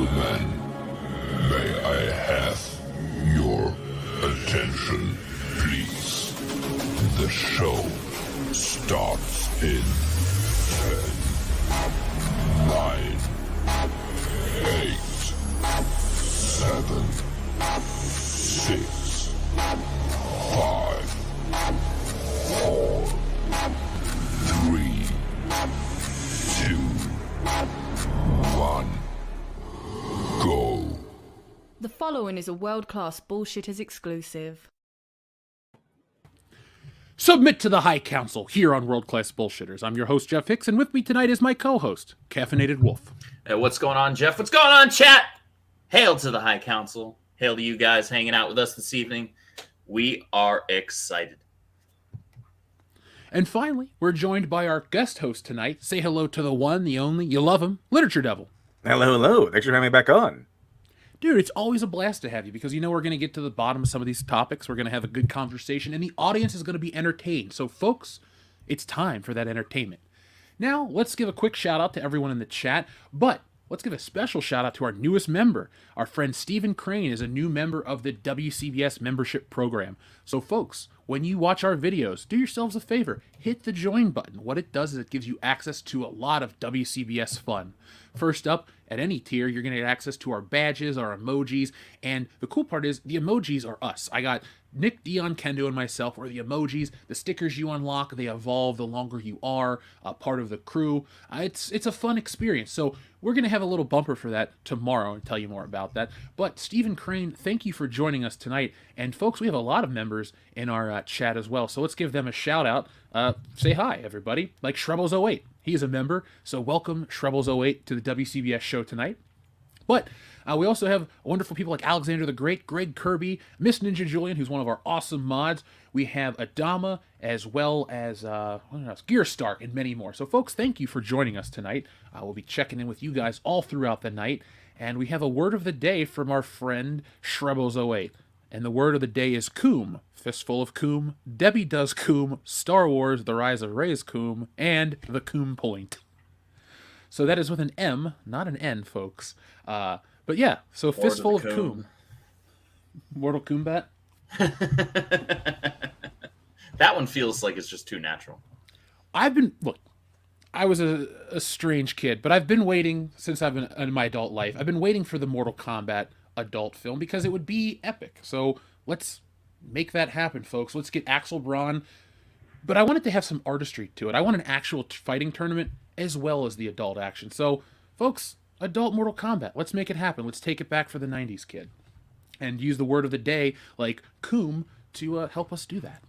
gentlemen, may I have your attention, please? The show starts in 10, 9, 8, 7, 6, 5, 4, 3, 2, 1, go. The following is a world-class Bullshitters exclusive. Submit to the High Council here on World Class Bullshitters. I'm your host, Jeff Hicks, and with me tonight is my co-host, Caffeinated Wolf. Hey, what's going on, Jeff? What's going on, chat? Hail to the High Council. Hail to you guys hanging out with us this evening. We are excited. And finally, we're joined by our guest host tonight. Say hello to the one, the only, you love him, Literature Devil. Hello, hello. Thanks for having me back on. Dude, it's always a blast to have you because we're going to get to the bottom of some of these topics. We're going to have a good conversation, and the audience is going to be entertained. So, folks, it's time for that entertainment. Now, let's give a quick shout-out to everyone in the chat, but let's give a special shout-out to our newest member. Our friend Stephen Crane is a new member of the WCBS membership program. So, folks, when you watch our videos, do yourselves a favor. Hit the join button. What it does is it gives you access to a lot of WCBS fun. First up, at any tier, you're going to get access to our badges, our emojis, and the cool part is the emojis are us. I got Nick, Dion, Kendo, and myself are the emojis. The stickers you unlock, they evolve the longer you are part of the crew. It's a fun experience. So we're going to have a little bumper for that tomorrow and tell you more about that. But Stephen Crane, thank you for joining us tonight. And folks, we have a lot of members in our chat as well. So let's give them a shout out. Say hi, everybody. Like Shrebbles08. He is a member. So welcome Shrebbles08 to the WCBS show tonight. But we also have wonderful people like Alexander the Great, Greg Kirby, Miss Ninja Julian, who's one of our awesome mods. We have Adama, as well as Gear Stark, and many more. So, folks, thank you for joining us tonight. We'll be checking in with you guys all throughout the night. And we have a word of the day from our friend Shrebbles08. And the word of the day is coom. Fistful of coom. Debbie does coom. Star Wars, The Rise of Rey's coom. And the coom point. So that is with an M, not an N, folks. But yeah, so Fistful of Coom. Mortal Kombat? That one feels like it's just too natural. I was a strange kid, but I've been waiting since I've been in my adult life. I've been waiting for the Mortal Kombat adult film because it would be epic. So let's make that happen, folks. Let's get Axel Braun. But I want it to have some artistry to it. I want an actual fighting tournament as well as the adult action. So, folks, adult Mortal Kombat. Let's make it happen. Let's take it back for the 90s kid. And use the word of the day, like coom, to help us do that.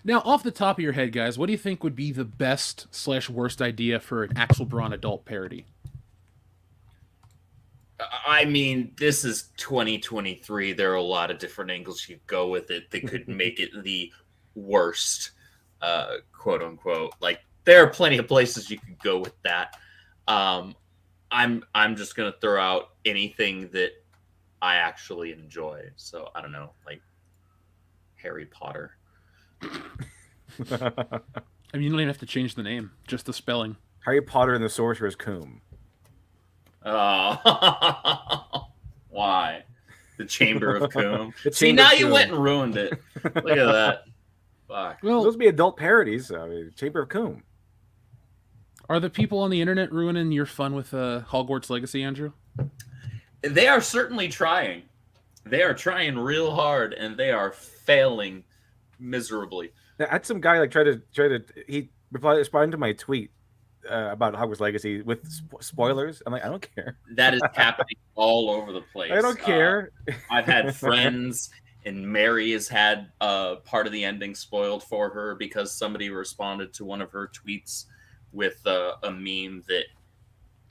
Now, off the top of your head, guys, what do you think would be the best/worst idea for an Axel Braun adult parody? I mean, this is 2023. There are a lot of different angles you could go with it that could make it the worst, quote unquote. Like, there are plenty of places you could go with that. I'm just gonna throw out anything that I actually enjoy. So I don't know, like Harry Potter. I mean, you don't even have to change the name, just the spelling. Harry Potter and the Sorcerer's Comb. Oh, why? The Chamber of Coom. See, Chamber now of you Coom. went and ruined it. Look at that. Fuck. Well, Those would be adult parodies. I mean, Chamber of Coom. are the people on the internet ruining your fun with Hogwarts Legacy, Andrew? They are certainly trying. They are trying real hard, and they are failing miserably. I had some guy he responded to my tweet about Hogwarts Legacy with spoilers. I'm like, I don't care. That is happening all over the place. I don't care. I've had friends, and Mary has had part of the ending spoiled for her because somebody responded to one of her tweets with a meme that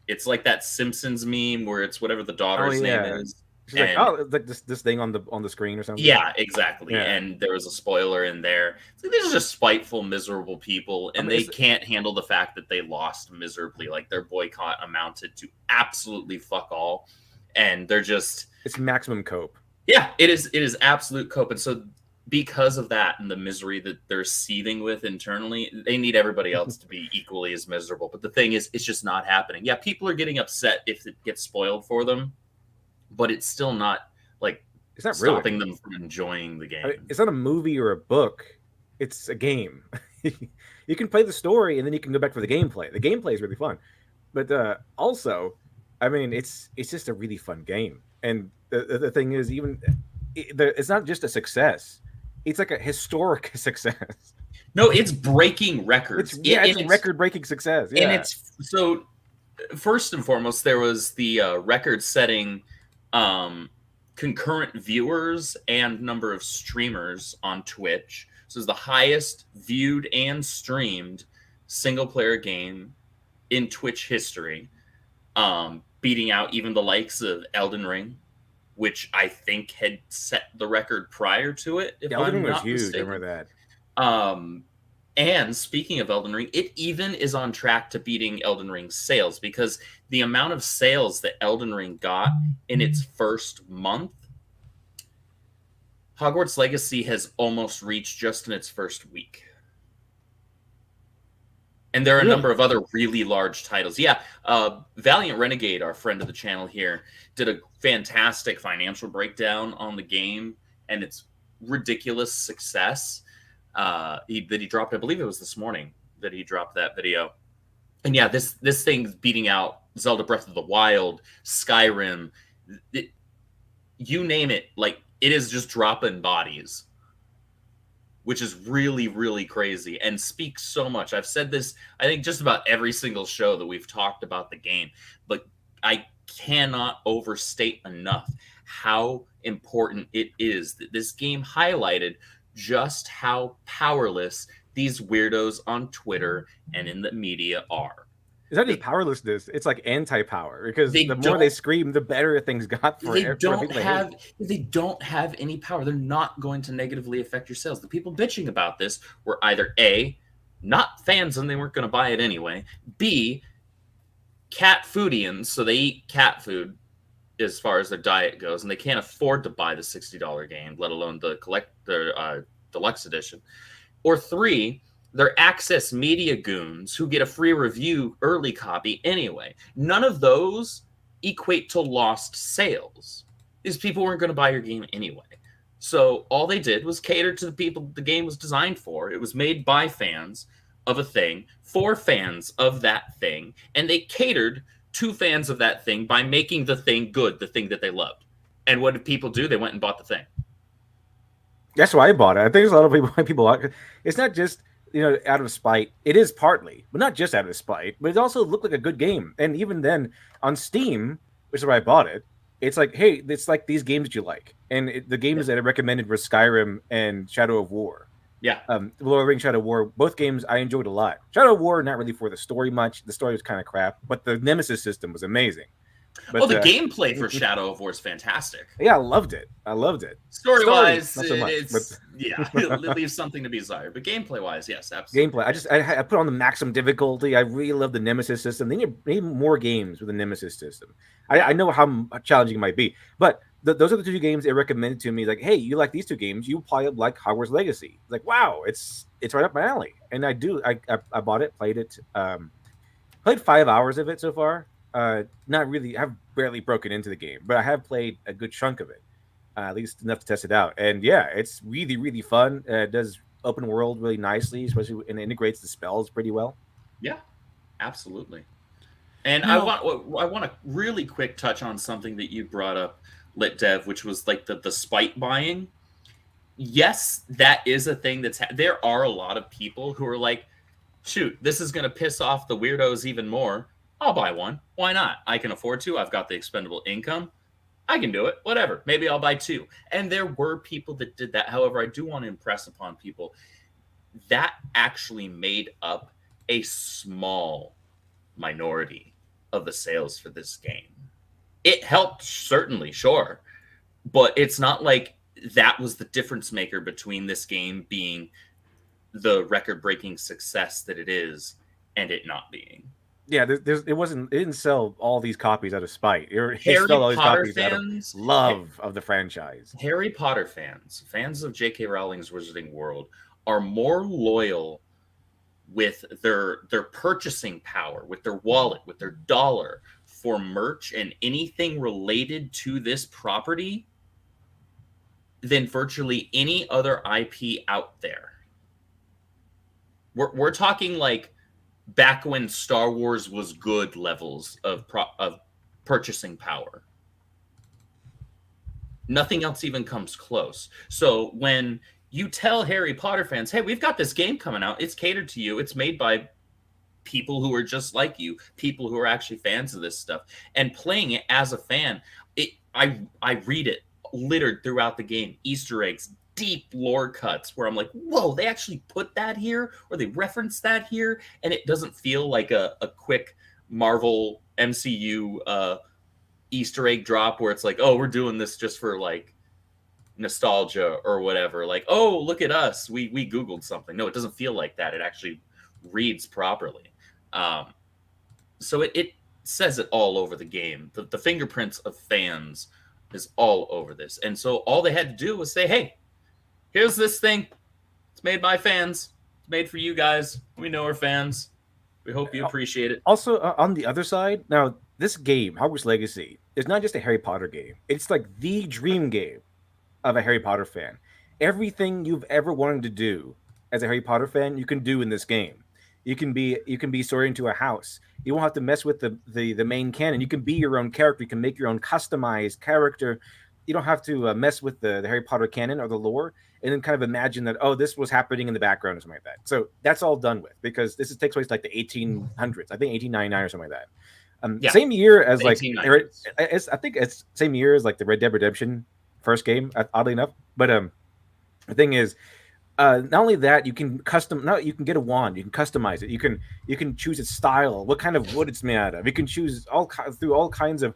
it's like that Simpsons meme where it's whatever the daughter's name is. She's like, oh, it's like this thing on the screen or something. Yeah, exactly. Yeah. And there was a spoiler in there. It's like, these are just spiteful, miserable people, and they can't handle the fact that they lost miserably. Like, their boycott amounted to absolutely fuck all, and they're just it's maximum cope. Yeah, it is absolute cope. And so because of that and the misery that they're seething with internally, they need everybody else to be equally as miserable. But the thing is, it's just not happening. Yeah, people are getting upset if it gets spoiled for them, but it's still not like It's not stopping them from enjoying the game. I mean, it's not a movie or a book. It's a game. You can play the story and then you can go back for the gameplay. The gameplay is really fun. But also, I mean, it's just a really fun game. And the thing is, it's not just a success. It's like a historic success. No, it's breaking records. It's record-breaking success. Yeah. And it's so. First and foremost, there was the record-setting concurrent viewers and number of streamers on Twitch. So it's the highest viewed and streamed single-player game in Twitch history, beating out even the likes of Elden Ring, which I think had set the record prior to it. If Elden I'm Ring was not huge. mistaken. I remember that. And speaking of Elden Ring, it even is on track to beating Elden Ring's sales, because the amount of sales that Elden Ring got in its first month, Hogwarts Legacy has almost reached just in its first week. And there are a number of other really large titles. Yeah, Valiant Renegade, our friend of the channel here, did a fantastic financial breakdown on the game and its ridiculous success. That he dropped, I believe it was this morning that he dropped that video. And yeah, this thing's beating out Zelda Breath of the Wild, Skyrim, you name it. Like, it is just dropping bodies, which is really, really crazy and speaks so much. I've said this, I think, just about every single show that we've talked about the game, but I cannot overstate enough how important it is that this game highlighted just how powerless these weirdos on Twitter and in the media are. It's not just powerlessness; it's like anti-power, because the more they scream, the better things got for They don't have any power. They're not going to negatively affect your sales. The people bitching about this were either A, not fans and they weren't going to buy it anyway, B, cat foodians, so they eat cat food as far as their diet goes, and they can't afford to buy the $60 game, let alone the deluxe edition. Or 3, they're access media goons who get a free review early copy anyway. None of those equate to lost sales. These people weren't going to buy your game anyway. So all they did was cater to the people the game was designed for. It was made by fans of a thing, for fans of that thing, and they catered to fans of that thing by making the thing good, the thing that they loved. And what did people do? They went and bought the thing. That's why I bought it. I think there's a lot of people. It's not just, out of spite. It is partly, but not just out of spite. But it also looked like a good game. And even then, on Steam, which is where I bought it, it's like, hey, it's like these games that you like. And the games that I recommended were Skyrim and Shadow of War. Yeah. Lord of the Rings, Shadow of War, both games I enjoyed a lot. Shadow of War, not really for the story much. The story was kind of crap, but the Nemesis system was amazing. But, the gameplay for Shadow of War is fantastic. Yeah, I loved it. Story-wise, not so much, it leaves something to be desired. But gameplay-wise, yes, absolutely. Gameplay, I put on the maximum difficulty. I really love the Nemesis system. They need more games with the Nemesis system. I know how challenging it might be, but those are the 2 games they recommended to me. Like, hey, you like these 2 games, you probably like Hogwarts Legacy. Like, wow, it's right up my alley. And I do. I bought it, played it, played 5 hours of it so far. Not really. I've barely broken into the game, but I have played a good chunk of it, at least enough to test it out. And yeah, it's really, really fun. It does open world really nicely, especially and it integrates the spells pretty well. Yeah, absolutely. And I want to really quick touch on something that you brought up, LitDev, which was like the spite buying. Yes, that is a thing there are a lot of people who are like, shoot, this is going to piss off the weirdos even more. I'll buy one. Why not? I can afford to. I've got the expendable income. I can do it. Whatever. Maybe I'll buy 2. And there were people that did that. However, I do want to impress upon people that actually made up a small minority of the sales for this game. It helped, certainly, sure. But it's not like that was the difference maker between this game being the record-breaking success that it is and it not being. Yeah, it didn't sell all these copies out of spite. It Harry sold all these Potter copies out of fans, love of the franchise. Harry Potter fans, fans of J.K. Rowling's Wizarding World, are more loyal with their purchasing power, with their wallet, with their dollar for merch and anything related to this property than virtually any other IP out there. We're talking like back when Star Wars was good levels of purchasing power. Nothing else even comes close. So when you tell Harry Potter fans, hey, we've got this game coming out, it's catered to you, it's made by people who are just like you, people who are actually fans of this stuff, and playing it as a fan, I read it littered throughout the game, Easter eggs, deep lore cuts where I'm like, whoa, they actually put that here, or they reference that here, and it doesn't feel like a quick Marvel MCU Easter egg drop where it's like, oh, we're doing this just for like nostalgia or whatever. Like, oh, look at us, we Googled something. No, it doesn't feel like that. It actually reads properly. So it says it all over the game. The fingerprints of fans is all over this. And so all they had to do was say, hey, here's this thing. It's made by fans. It's made for you guys. We know we're fans. We hope you appreciate it. Also, on the other side, now, this game, Hogwarts Legacy, is not just a Harry Potter game. It's like the dream game of a Harry Potter fan. Everything you've ever wanted to do as a Harry Potter fan, you can do in this game. You can be sorted into a house. You won't have to mess with the main canon. You can be your own character. You can make your own customized character. You don't have to mess with the Harry Potter canon or the lore, and then kind of imagine that, oh, this was happening in the background or something like that. So that's all done with, because takes place like the 1800s. I think 1899 or something like that. Yeah. Same year as like I think it's same year as like the Red Dead Redemption first game, oddly enough. But the thing is, not only that, you can you can get a wand, you can customize it, you can choose its style, what kind of wood it's made out of. You can choose through all kinds of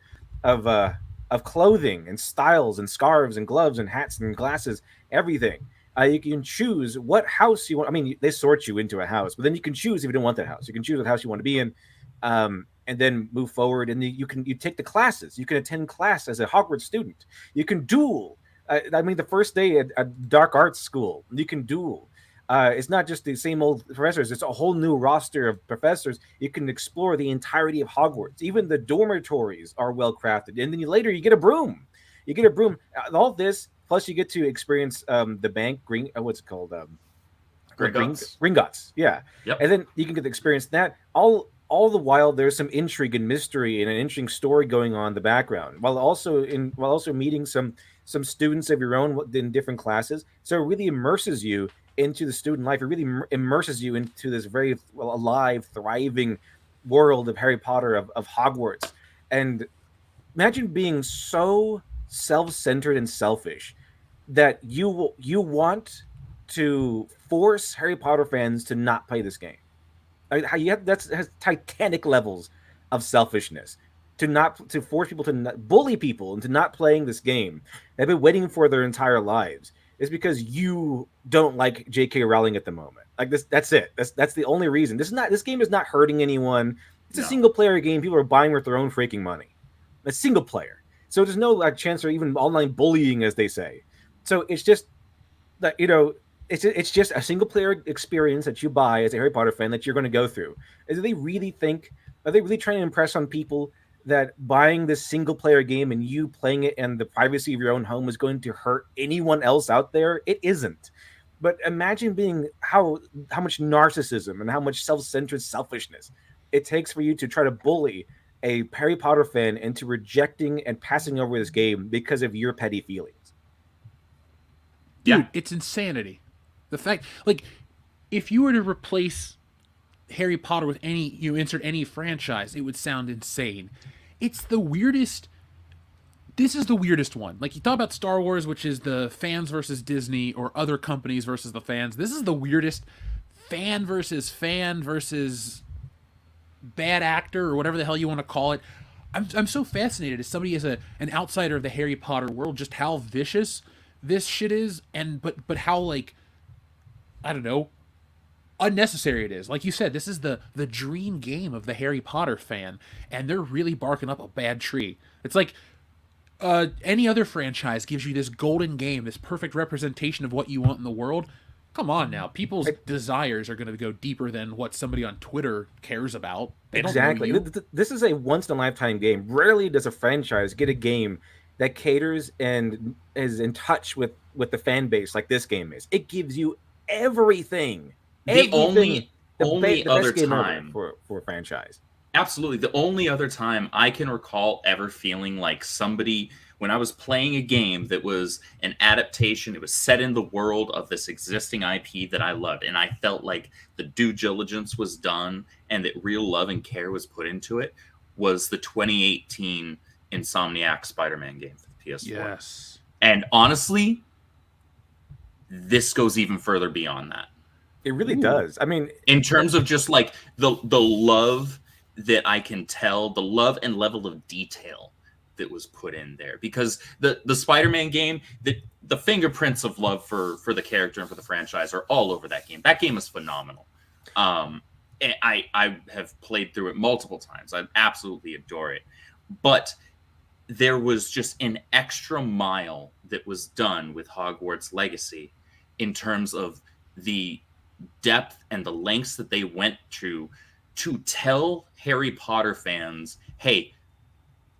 clothing and styles and scarves and gloves and hats and glasses, everything. You can choose what house you want. I mean, they sort you into a house, but then you can choose if you don't want that house. You can choose what house you want to be in, and then move forward. And you take the classes. You can attend class as a Hogwarts student. You can duel. I mean, the first day at dark arts school, you can duel. It's not just the same old professors. It's a whole new roster of professors. You can explore the entirety of Hogwarts. Even the dormitories are well crafted. And then later you get a broom. You get a broom. All this, plus you get to experience the bank, what's it called? Gringotts. Yeah. Yep. And then you can get to experience that. All the while, there's some intrigue and mystery and an interesting story going on in the background, while also meeting some students of your own in different classes. So it really immerses you into the student life. It really immerses you into this very alive, thriving world of Harry Potter, of Hogwarts. And imagine being so self-centered and selfish that you want to force Harry Potter fans to not play this game. That has titanic levels of selfishness to force people to bully people into not playing this game. They've been waiting for their entire lives. It's because you don't like J.K. Rowling at the moment. Like this, that's it. That's the only reason. This game is not hurting anyone. It's a single player game. People are buying with their own freaking money. It's single player, so there's no chance for even online bullying, as they say. So it's just that It's just a single player experience that you buy as a Harry Potter fan that you're going to go through. Are they really trying to impress on people that buying this single player game and you playing it in the privacy of your own home is going to hurt anyone else out there? It isn't. But imagine being how much narcissism and how much self-centered selfishness it takes for you to try to bully a Harry Potter fan into rejecting and passing over this game because of your petty feelings. Dude, it's insanity. The fact, like, if you were to replace Harry Potter with you insert any franchise, it would sound insane. It's the weirdest. This is the weirdest one. Like, you talk about Star Wars, which is the fans versus Disney, or other companies versus the fans. This is the weirdest fan versus bad actor, or whatever the hell you want to call it. I'm so fascinated as somebody as an outsider of the Harry Potter world, just how vicious this shit is, and but how, like, I don't know, unnecessary it is. Like you said, this is the dream game of the Harry Potter fan, and they're really barking up a bad tree. It's like any other franchise gives you this golden game, this perfect representation of what you want in the world. Come on now, people's desires are going to go deeper than what somebody on Twitter cares about. They Exactly. don't know you. This is a once in a lifetime game. Rarely does a franchise get a game that caters and is in touch with the fan base like this game is. It gives you everything. The only best other game ever time for a franchise. Absolutely. The only other time I can recall ever feeling like somebody, when I was playing a game that was an adaptation, it was set in the world of this existing IP that I loved, and I felt like the due diligence was done and that real love and care was put into it, was the 2018 Insomniac Spider-Man game for the PS4. Yes. And honestly, this goes even further beyond that. It really does. I mean, in terms of just like the love that I can tell, the love and level of detail that was put in there, because the Spider-Man game, the fingerprints of love for the character and for the franchise are all over that game. That game is phenomenal. And I have played through it multiple times. I absolutely adore it. But there was just an extra mile that was done with Hogwarts Legacy in terms of the depth and the lengths that they went to tell Harry Potter fans, hey,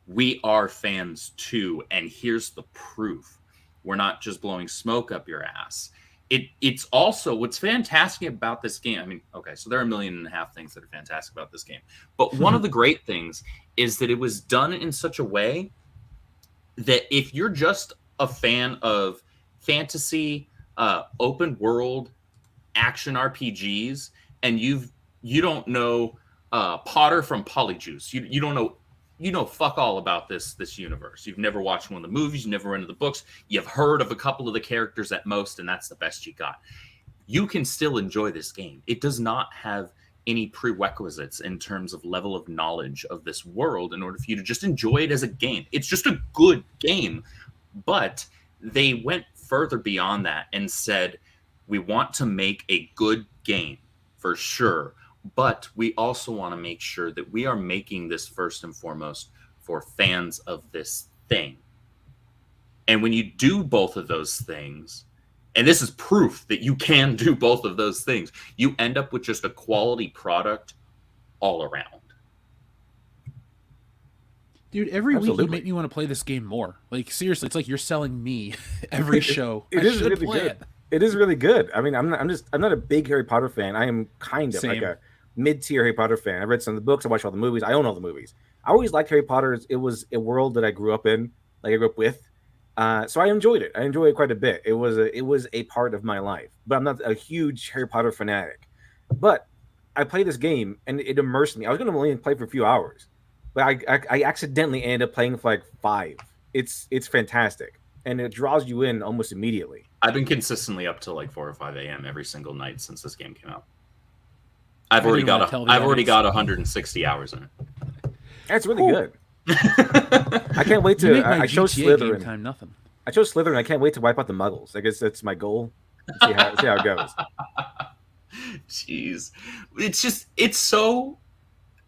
we are fans too, and here's the proof. We're not just blowing smoke up your ass. It's also, what's fantastic about this game, I mean, okay, so there are 1.5 million things that are fantastic about this game, but one of the great things is that it was done in such a way that if you're just a fan of fantasy, open world action RPGs, and you don't know Potter from Polyjuice, you don't know fuck all about this universe. You've never watched one of the movies, you've never read the books, you've heard of a couple of the characters at most, and that's the best you got. You can still enjoy this game. It does not have any prerequisites in terms of level of knowledge of this world in order for you to just enjoy it as a game. It's just a good game. But they went further beyond that and said, we want to make a good game for sure, but we also want to make sure that we are making this first and foremost for fans of this thing. And when you do both of those things, and this is proof that you can do both of those things, you end up with just a quality product all around. Dude, every Absolutely. week you make me want to play this game more. Like, seriously, it's like you're selling me every show. It I is should really play good. it. It is really good. I mean, I'm not a big Harry Potter fan. I am kind of Same. like a mid-tier Harry Potter fan. I read some of the books, I watched all the movies, I own all the movies. I always liked Harry Potter. It was a world that I grew up in, like I grew up with. So I enjoyed it. I enjoyed it quite a bit. It was a part of my life. But I'm not a huge Harry Potter fanatic. But I played this game and it immersed me. I was going to only play for a few hours, but I accidentally ended up playing for like 5. It's fantastic, and it draws you in almost immediately. I've been consistently up till like 4 or 5 a.m. every single night since this game came out. I've already got 160 hours in it. That's really good. I can't wait to. I chose Slytherin. Time nothing. I chose Slytherin. I can't wait to wipe out the Muggles. I guess that's my goal. See how it goes. Jeez, it's so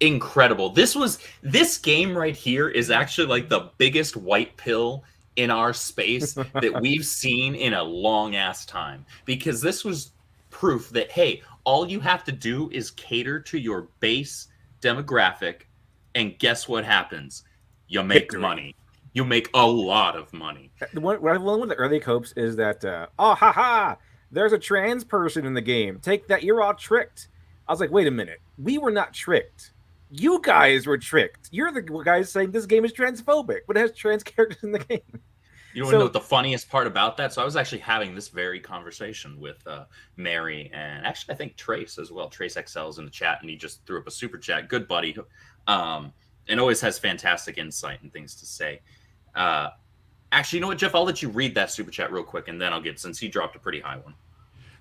incredible. This game right here is actually like the biggest white pill in our space that we've seen in a long ass time, because this was proof that, hey, all you have to do is cater to your base demographic, and guess what happens? You make money. You make a lot of money. One of the early copes is that, there's a trans person in the game. Take that, you're all tricked. I was like, wait a minute. We were not tricked. You guys were tricked. You're the guys saying this game is transphobic, but it has trans characters in the game. You want to know what the funniest part about that? So I was actually having this very conversation with Mary, and actually I think Trace as well. Trace XL's in the chat, and he just threw up a super chat. Good buddy. And always has fantastic insight and things to say. Actually, you know what, Jeff? I'll let you read that super chat real quick, and then I'll get, since he dropped a pretty high one.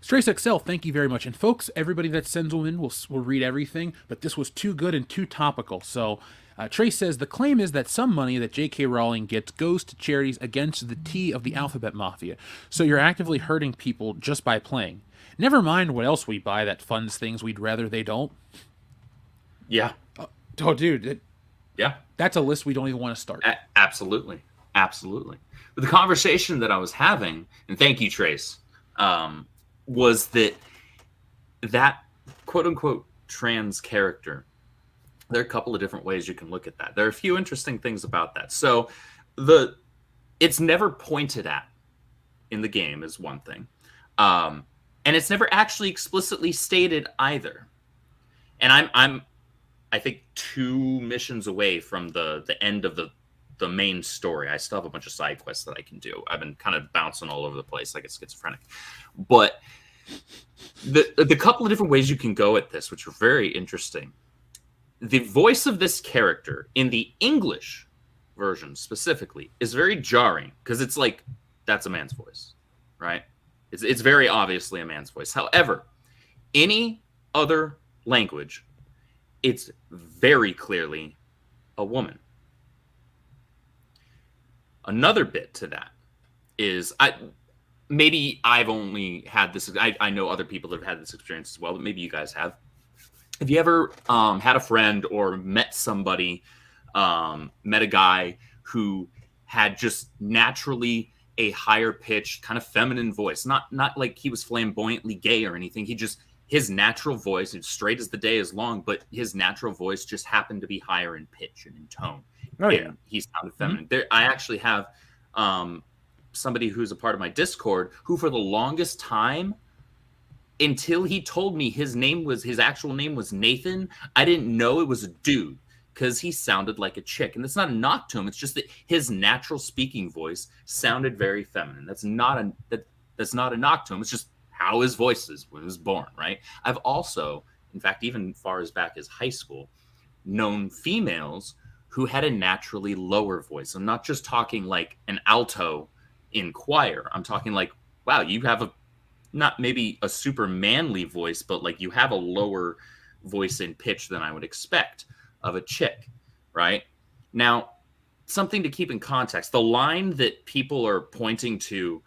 Strace XL, thank you very much. And folks, everybody that sends them in, will read everything, but this was too good and too topical. So Trace says, the claim is that some money that J.K. Rowling gets goes to charities against the T of the alphabet mafia. So you're actively hurting people just by playing. Never mind what else we buy that funds things we'd rather they don't. Yeah. Oh, dude. Yeah. That's a list we don't even want to start. Absolutely. Absolutely. But the conversation that I was having, and thank you, Trace, was that quote-unquote trans character, there are a couple of different ways you can look at that. There are a few interesting things about that. So it's never pointed at in the game is one thing. And it's never actually explicitly stated either. And I'm I think 2 missions away from the end of the main story. I still have a bunch of side quests that I can do. I've been kind of bouncing all over the place like a schizophrenic. But the couple of different ways you can go at this, which are very interesting. The voice of this character in the English version specifically is very jarring because it's like, that's a man's voice, right? It's very obviously a man's voice. However, any other language, it's very clearly a woman. Another bit to that is maybe I've only had this. I know other people that have had this experience as well, but maybe you guys have. Have you ever had a friend or met somebody, met a guy who had just naturally a higher pitched kind of feminine voice, not like he was flamboyantly gay or anything. His natural voice, it's straight as the day is long, but his natural voice just happened to be higher in pitch and in tone. Oh, yeah. He sounded feminine. I actually have somebody who's a part of my Discord who for the longest time, until he told me his actual name was Nathan, I didn't know it was a dude because he sounded like a chick. And that's not a knock to him. It's just that his natural speaking voice sounded very feminine. That's not a knock to him. It's just how his voice is when he was born, right? I've also, in fact, even far as back as high school, known females who had a naturally lower voice. I'm not just talking like an alto in choir. I'm talking like, wow, you have not maybe a super manly voice, but like you have a lower voice in pitch than I would expect of a chick, right? Now, something to keep in context, the line that people are pointing to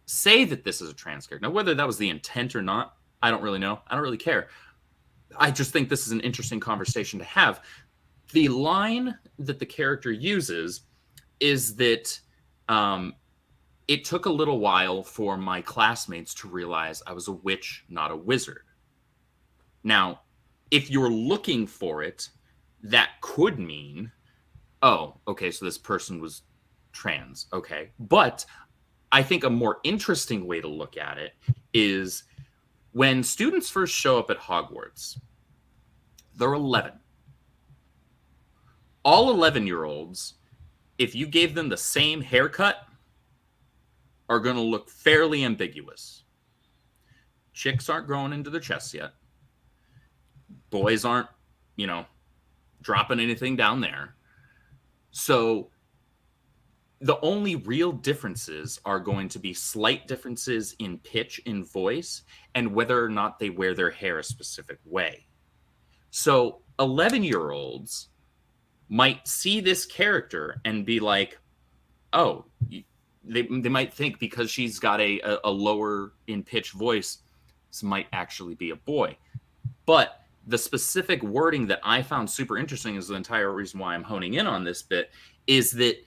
say that this is a trans character. Now, whether that was the intent or not, I don't really know. I don't really care. I just think this is an interesting conversation to have. The line that the character uses is that it took a little while for my classmates to realize I was a witch, not a wizard. Now, if you're looking for it, that could mean, oh, okay, so this person was trans. Okay. But I think a more interesting way to look at it is when students first show up at Hogwarts, they're 11. All 11-year-olds, if you gave them the same haircut, are going to look fairly ambiguous. Chicks aren't growing into their chests yet. Boys aren't, dropping anything down there. So the only real differences are going to be slight differences in pitch, in voice, and whether or not they wear their hair a specific way. So 11-year-olds might see this character and be like, oh, they might think because she's got a lower in pitch voice, this might actually be a boy. But the specific wording that I found super interesting is the entire reason why I'm honing in on this bit is that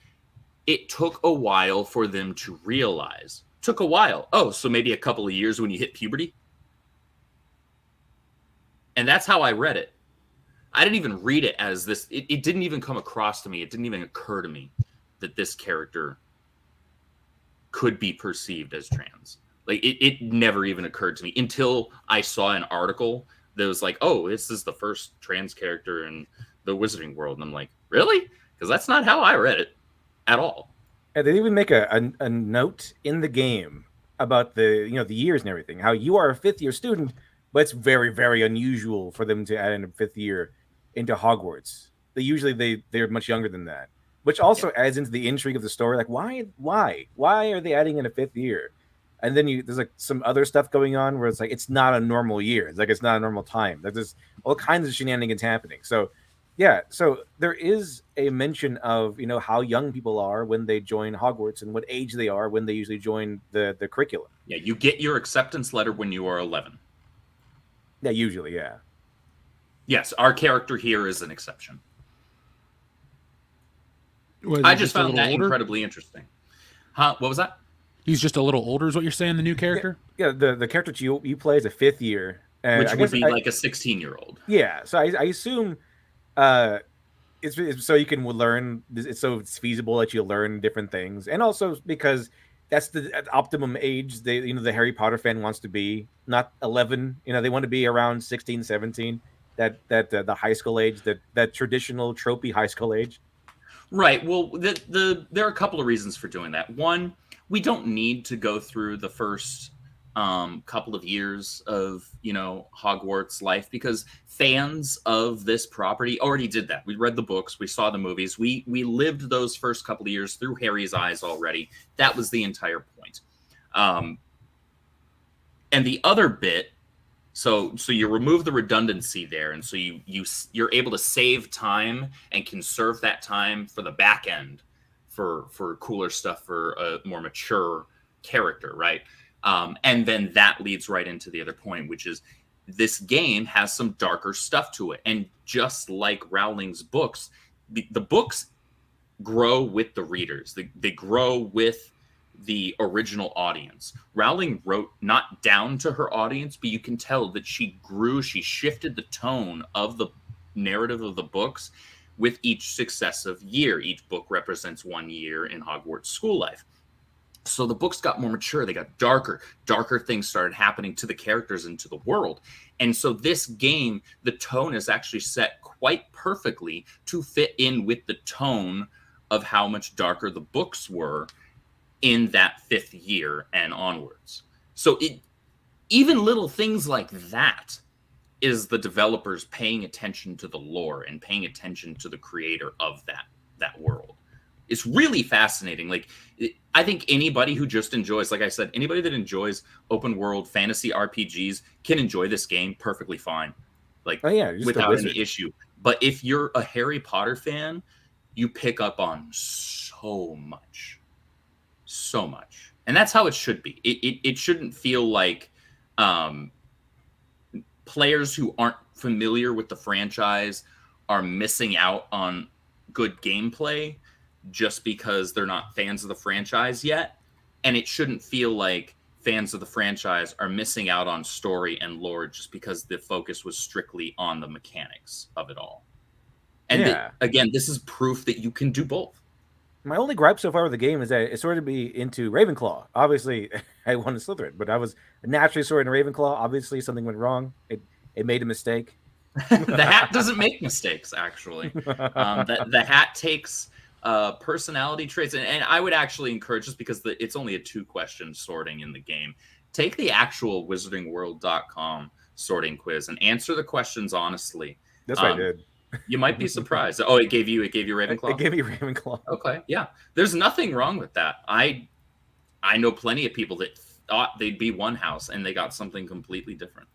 it took a while for them to realize. Took a while. Oh, so maybe a couple of years when you hit puberty? And that's how I read it. I didn't even read it as this. It didn't even come across to me. It didn't even occur to me that this character could be perceived as trans. Like it never even occurred to me until I saw an article that was like, oh, this is the first trans character in the Wizarding world. And I'm like, really? Because that's not how I read it at all. And they even make a note in the game about the years and everything. How you are a 5th year student, but it's very, very unusual for them to add in a 5th year into Hogwarts. They're much younger than that, which also adds into the intrigue of the story. Like, why are they adding in a 5th year? and then there's like some other stuff going on where it's like it's not a normal year. It's like it's not a normal time. There's all kinds of shenanigans happening. So yeah, so there is a mention of how young people are when they join Hogwarts and what age they are when they usually join the curriculum. Yeah, you get your acceptance letter when you are 11. Yeah, usually, yeah. Yes, our character here is an exception. Was I he just a found little that older? incredibly interesting. Huh? What was that? He's just a little older, is what you're saying? The new character? Yeah, the character you play is a 5th year, Which would be like a 16-year-old. Yeah, so I assume it's so you can learn. It's feasible that you learn different things, and also because that's the optimum age the Harry Potter fan wants to be, not 11. They want to be around 16, 17. That the high school age, that traditional tropey high school age. Right. Well, there are a couple of reasons for doing that. One, we don't need to go through the first couple of years of Hogwarts life, because fans of this property already did that. We read the books, we saw the movies, we lived those first couple of years through Harry's eyes already. That was the entire point. And the other bit, so you remove the redundancy there, and so you're able to save time and conserve that time for the back end for cooler stuff, for a more mature character, right? And then that leads right into the other point, which is this game has some darker stuff to it. And just like Rowling's books, the books grow with the readers. They grow with the original audience. Rowling wrote not down to her audience, but you can tell that she shifted the tone of the narrative of the books with each successive year. Each book represents 1 year in Hogwarts school life. So the books got more mature, they got darker things started happening to the characters and to the world. And so this game, the tone is actually set quite perfectly to fit in with the tone of how much darker the books were in that 5th year and onwards. So even little things like that is the developers paying attention to the lore and paying attention to the creator of that world. It's really fascinating. Like, I think anybody who just enjoys, like I said, anybody that enjoys open world fantasy RPGs can enjoy this game perfectly fine. Like, without any issue. But if you're a Harry Potter fan, you pick up on so much. And that's how it should be. It shouldn't feel like players who aren't familiar with the franchise are missing out on good gameplay just because they're not fans of the franchise yet. And it shouldn't feel like fans of the franchise are missing out on story and lore just because the focus was strictly on the mechanics of it all. And again, this is proof that you can do both. My only gripe so far with the game is that it's sort of be into Ravenclaw. Obviously, I wanted Slytherin, but I was naturally sort of in Ravenclaw. Obviously, something went wrong. It made a mistake. The hat doesn't make mistakes, actually. The hat takes personality traits, and I would actually encourage, just because it's only a 2-question sorting in the game, take the actual wizardingworld.com sorting quiz and answer the questions honestly. That's what I did. You might be surprised. Oh, it gave you Ravenclaw? It gave me Ravenclaw. Okay, yeah. There's nothing wrong with that. I know plenty of people that thought they'd be one house and they got something completely different.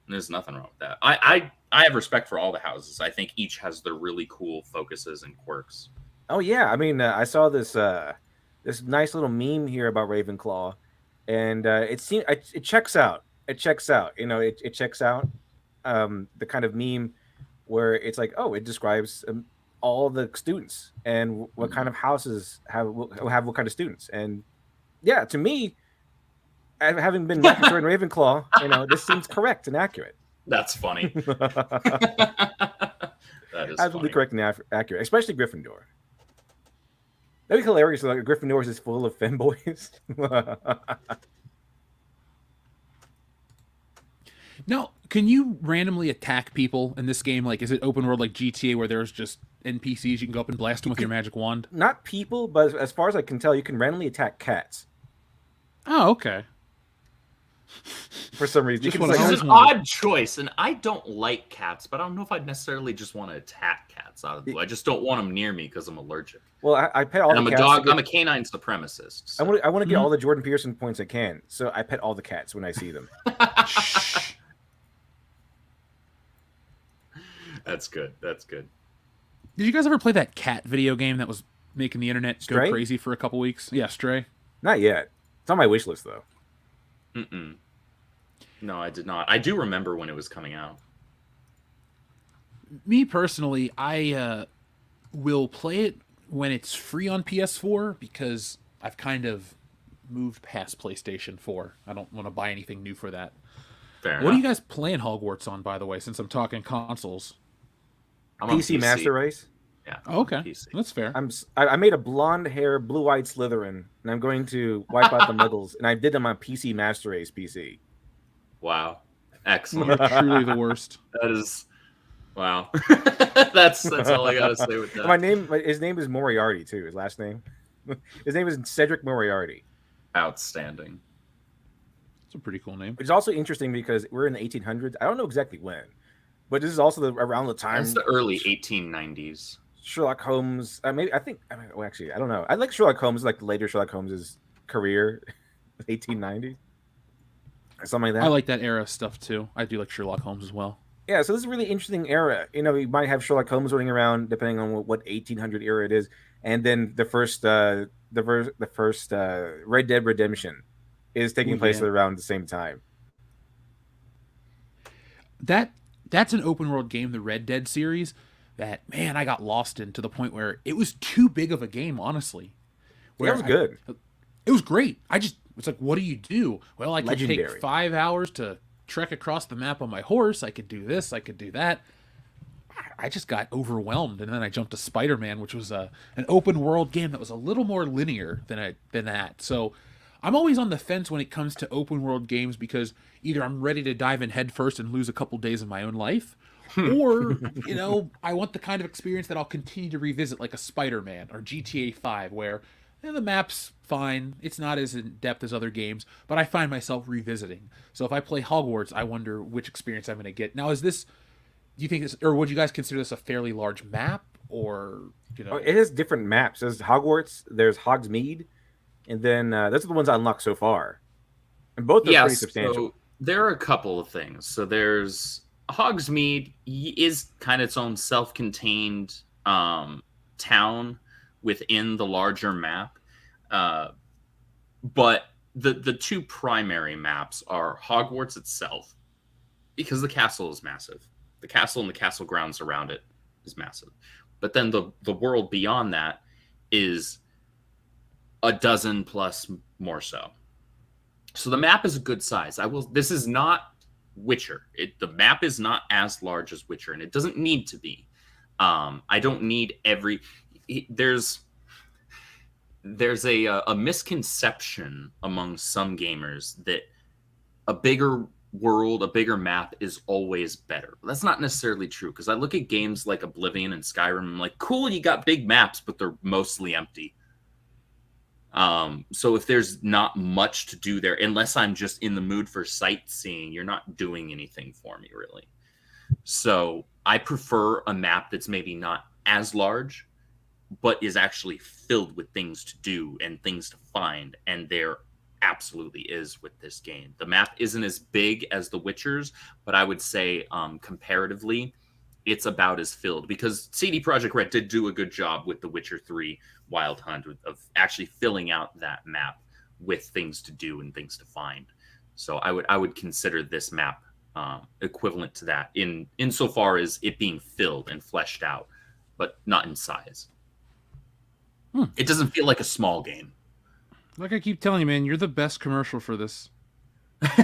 And there's nothing wrong with that. I have respect for all the houses. I think each has their really cool focuses and quirks. Oh yeah, I mean, I saw this nice little meme here about Ravenclaw, and it checks out. It checks out. It checks out. The kind of meme where it's like, oh, it describes all the students and what kind of houses have what kind of students. And yeah, to me, having been master in Ravenclaw, this seems correct and accurate. That's funny. That is absolutely funny. Correct and accurate, especially Gryffindor. That'd be hilarious. Like Gryffindor is full of femboys. Now, can you randomly attack people in this game? Like, is it open world like GTA where there's just NPCs you can go up and blast them with your magic wand? Not people, but as far as I can tell, you can randomly attack cats. Oh, okay. For some reason, Just you can what I like, It's always an wanted. odd choice, and I don't like cats, but I don't know if I'd necessarily just want to attack cats out of the blue. I just don't want them near me because I'm allergic. well, I pet all And the I'm a cats. dog. to I'm get- a canine supremacist. I So. want to get Mhm. all the Jordan Peterson points I can, so I pet all the cats when I see them. Shh. That's good. That's good. Did you guys ever play that cat video game that was making the internet go Stray? crazy for a couple weeks? Yeah, Stray. Not yet. It's on my wish list though. Mm-mm. No, I did not. I do remember when it was coming out. Me personally, I will play it when it's free on PS4 because I've kind of moved past PlayStation 4. I don't want to buy anything new for that. Fair What enough. are you guys playing Hogwarts on, by the way, since I'm talking consoles? I'm on PC Master Race. Yeah. Oh, okay, PC. that's fair. I made a blonde hair, blue-eyed Slytherin, and I'm going to wipe out the Muggles. And I did them on PC Master Race PC. Wow. You're Excellent. truly the worst. That is. Wow. that's all I gotta say with that. His name is Moriarty too. His last name. His name is Cedric Moriarty. Outstanding. It's a pretty cool name. Which is also interesting because we're in the 1800s. I don't know exactly when, but this is also around the time It's the early 1890s. Sherlock Holmes. Actually, I don't know. I like Sherlock Holmes, like later Sherlock Holmes's career, 1890, or something like that. I like that era stuff too. I do like Sherlock Holmes as well. Yeah, so this is a really interesting era. You know, you might have Sherlock Holmes running around, depending on what 1800 era it is, and then the first Red Dead Redemption is taking Ooh, place yeah. around the same time. That's an open world game, the Red Dead series. That man, I got lost in to the point where it was too big of a game. Honestly, Yeah, it was good. It was great. It's like, what do you do? Well, I could Legendary. take 5 hours to trek across the map on my horse. I could do this. I could do that. I just got overwhelmed, and then I jumped to Spider-Man, which was an open world game that was a little more linear than that. So I'm always on the fence when it comes to open world games because either I'm ready to dive in head first and lose a couple days of my own life, or I want the kind of experience that I'll continue to revisit, like a Spider-Man or GTA 5, where the map's fine. It's not as in depth as other games, but I find myself revisiting. So if I play Hogwarts, I wonder which experience I'm going to get. Now, do you think this, or would you guys consider this a fairly large map, or It has different maps. There's Hogwarts, there's Hogsmeade, and then those are the ones I unlocked so far. And both are pretty substantial. So there are a couple of things. So there's Hogsmeade is kind of its own self-contained town within the larger map. But the two primary maps are Hogwarts itself, because the castle is massive. The castle and the castle grounds around it is massive. But then the world beyond that is a dozen plus more so. So the map is a good size. This is not Witcher. The map is not as large as Witcher, and it doesn't need to be. I don't need there's a misconception among some gamers that a bigger world, a bigger map is always better. That's not necessarily true, because I look at games like Oblivion and Skyrim, and I'm like, cool, you got big maps, but they're mostly empty. So if there's not much to do there, unless I'm just in the mood for sightseeing, you're not doing anything for me, really. So I prefer a map that's maybe not as large, but is actually filled with things to do and things to find, and there absolutely is with this game. The map isn't as big as The Witcher's, but I would say comparatively, it's about as filled, because CD Projekt Red did do a good job with The Witcher 3 Wild Hunt of actually filling out that map with things to do and things to find. So I would consider this map equivalent to that insofar as it being filled and fleshed out, but not in size. It doesn't feel like a small game. Like I keep telling you, man, you're the best commercial for this.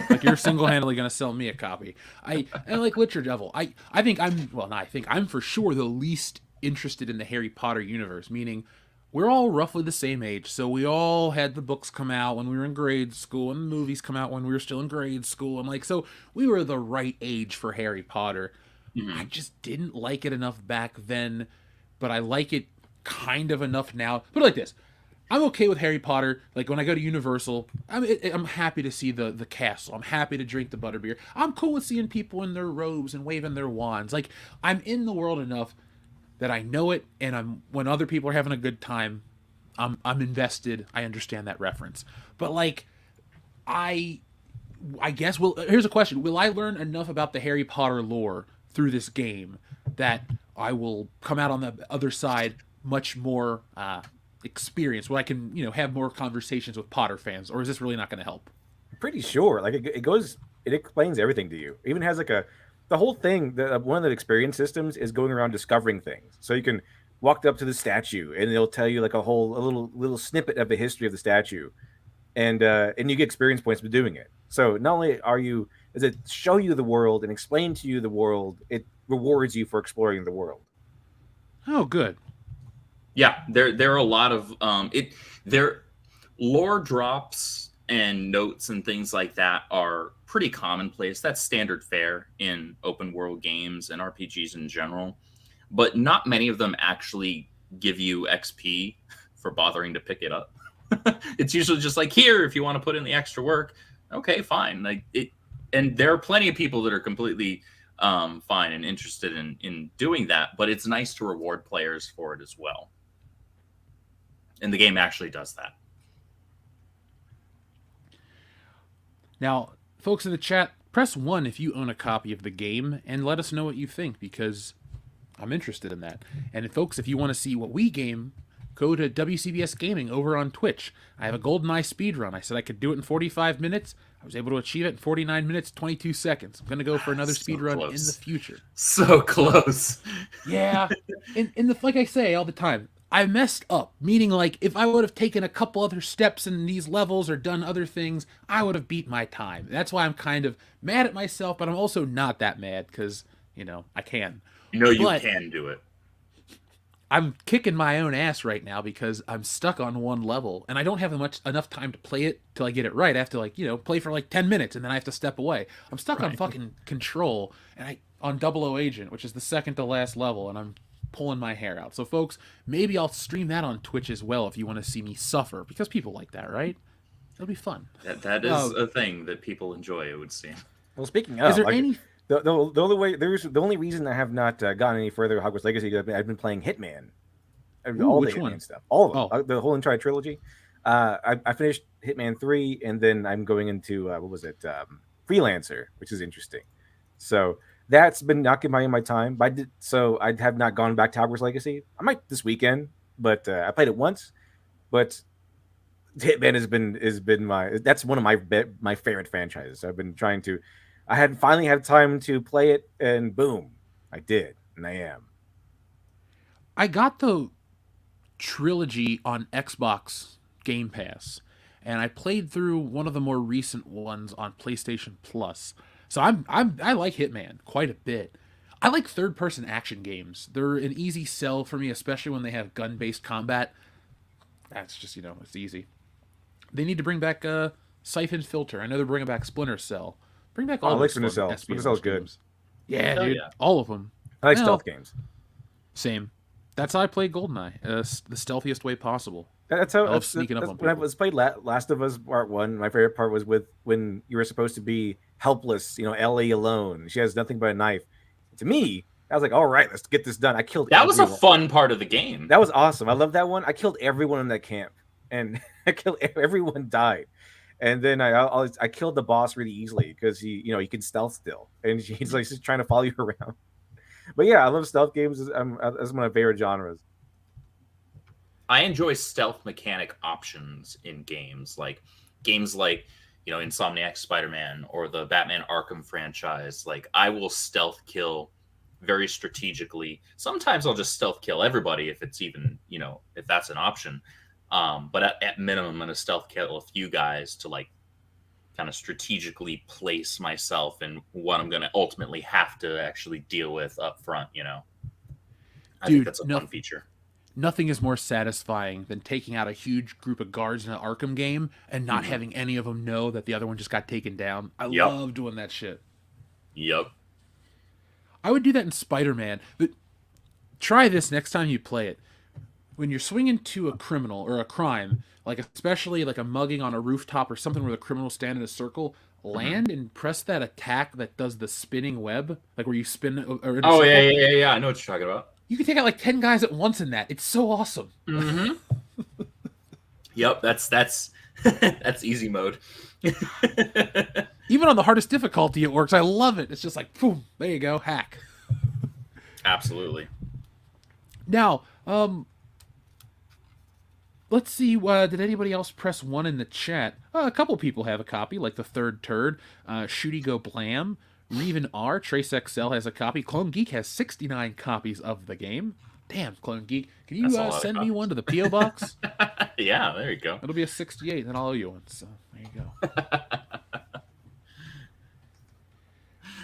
Like, you're single-handedly going to sell me a copy. I like Witcher Devil. I'm for sure the least interested in the Harry Potter universe, meaning we're all roughly the same age. So we all had the books come out when we were in grade school, and the movies come out when we were still in grade school. And so we were the right age for Harry Potter. Mm-hmm. I just didn't like it enough back then, but I like it kind of enough now. Put it like this. I'm okay with Harry Potter. Like when I go to Universal, I'm happy to see the castle. I'm happy to drink the butterbeer. I'm cool with seeing people in their robes and waving their wands. Like I'm in the world enough that I know it, and when other people are having a good time, I'm invested. I understand that reference. But like I guess here's a question. Will I learn enough about the Harry Potter lore through this game that I will come out on the other side much more experienced, where I can, have more conversations with Potter fans, or is this really not going to help? Pretty sure. Like it explains everything to you. It even has like the whole thing. One of the experience systems is going around discovering things. So you can walk up to the statue and it'll tell you like a little snippet of the history of the statue, and you get experience points for doing it. So not only does it show you the world and explain to you the world, it rewards you for exploring the world. Oh, good. Yeah, there are a lot of their lore drops and notes and things like that are pretty commonplace. That's standard fare in open world games and RPGs in general, but not many of them actually give you XP for bothering to pick it up. It's usually just like, here, if you want to put in the extra work, okay, fine. Like it, and there are plenty of people that are completely fine and interested in doing that, but it's nice to reward players for it as well. And the game actually does that. Now, folks in the chat, press 1 if you own a copy of the game and let us know what you think, because I'm interested in that. And folks, if you want to see what we game, go to WCBS Gaming over on Twitch. I have a GoldenEye speedrun. I said I could do it in 45 minutes. I was able to achieve it in 49 minutes, 22 seconds. I'm going to go for another speedrun in the future. So close. Yeah. Like I say all the time, I messed up. Meaning, like, if I would have taken a couple other steps in these levels or done other things, I would have beat my time. That's why I'm kind of mad at myself, but I'm also not that mad because, I can. You can do it. I'm kicking my own ass right now because I'm stuck on one level and I don't have enough time to play it till I get it right. I have to play for like 10 minutes and then I have to step away. I'm stuck on fucking Control and on 00 Agent, which is the second to last level, and I'm pulling my hair out. So folks, maybe I'll stream that on Twitch as well if you want to see me suffer, because people like that, right? It'll be fun. That is a thing that people enjoy, it would seem. Well, speaking of, is there any? The only reason I have not gotten any further with Hogwarts Legacy is I've been playing Hitman. All which the Hitman one? stuff. All of them. The whole entire trilogy. I finished Hitman 3, and then I'm going into Freelancer, which is interesting. So that's been knocking my time. But I have not gone back to Hogwarts Legacy. I might this weekend, but I played it once. But Hitman has been that's one of my favorite franchises. I've been trying to. I had finally had time to play it, and boom, I did, and I am. I got the trilogy on Xbox Game Pass, and I played through one of the more recent ones on PlayStation Plus. So I like Hitman quite a bit. I like third-person action games. They're an easy sell for me, especially when they have gun-based combat. That's just it's easy. They need to bring back Siphon Filter. I know they're bringing back Splinter Cell. Bring back all. I like Splinter Cell. Splinter Cell's good. Yeah, dude, all of them. I like stealth games. Same. That's how I play GoldenEye, the stealthiest way possible. That's how I love sneaking up on people. When I was played Last of Us Part 1, my favorite part was when you were supposed to be helpless, Ellie alone. She has nothing but a knife. To me, I was like, all right, let's get this done. I killed That everyone. was a fun part of the game. That was awesome. I love that one. I killed everyone in that camp, and everyone died. And then I killed the boss really easily because he can stealth still, and he's like just trying to follow you around. But yeah, I love stealth games. That's one of my favorite genres. I enjoy stealth mechanic options in games like Insomniac Spider-Man or the Batman Arkham franchise. Like, I will stealth kill very strategically. Sometimes I'll just stealth kill everybody if it's even, if that's an option. But at minimum, I'm going to stealth kill a few guys to like kind of strategically place myself in what I'm going to ultimately have to actually deal with up front, I think that's a fun feature. Nothing is more satisfying than taking out a huge group of guards in an Arkham game and not having any of them know that the other one just got taken down. I love doing that shit. Yep. I would do that in Spider-Man, but try this next time you play it. when you're swinging to a criminal or a crime, like especially like a mugging on a rooftop or something where the criminals stand in a circle, land and press that attack that does the spinning web, like where you spin or in a Oh circle. yeah. I know what you're talking about. You can take out like 10 guys at once in that. It's so awesome. Mm-hmm. Yep, that's that's easy mode. Even on the hardest difficulty, it works. I love it. It's just like, boom, there you go, hack. Absolutely. Now, let's see. Did anybody else press one in the chat? A couple people have a copy, like the Third Turd, Shooty Go Blam, Reven R, Trace XL has a copy. Clone Geek has 69 copies of the game. Damn, Clone Geek, can you send me one to the PO box? Yeah, there you go. It'll be a 68, then I'll owe you one. So there you go.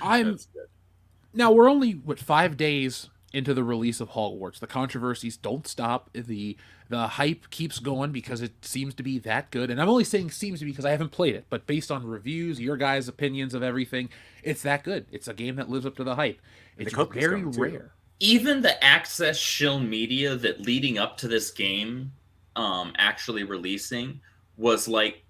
That's good. Now we're only 5 days into the release of Hogwarts. The controversies don't stop. The hype keeps going because it seems to be that good. And I'm only saying seems to be because I haven't played it, but based on reviews, your guys' opinions of everything, it's that good. It's a game that lives up to the hype. It's very rare. Even the Access shill media that leading up to this game actually releasing was like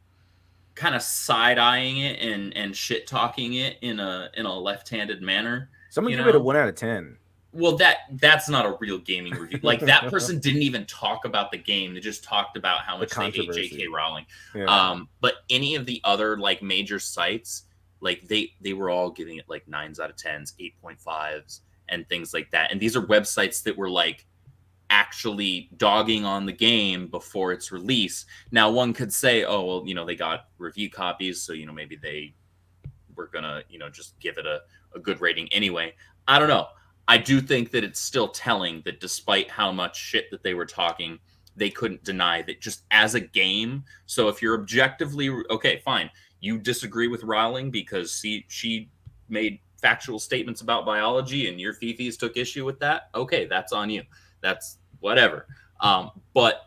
kind of side-eyeing it and shit-talking it in a left-handed manner. Someone give it a 1 out of 10. Well, that's not a real gaming review. Like, that person didn't even talk about the game. They just talked about how much they hate J.K. Rowling. Yeah. But any of the other, like, major sites, like, they were all giving it, like, 9s out of 10s, 8.5s, and things like that. And these are websites that were, like, actually dogging on the game before its release. Now, one could say, oh, well, you know, they got review copies, so, you know, maybe they were gonna, you know, just give it a good rating anyway. I don't know. I do think that it's still telling that despite how much shit that they were talking, they couldn't deny that just as a game. So if you're objectively, okay, fine. You disagree with Rowling because she made factual statements about biology and your fifis took issue with that. Okay, that's on you. That's whatever. But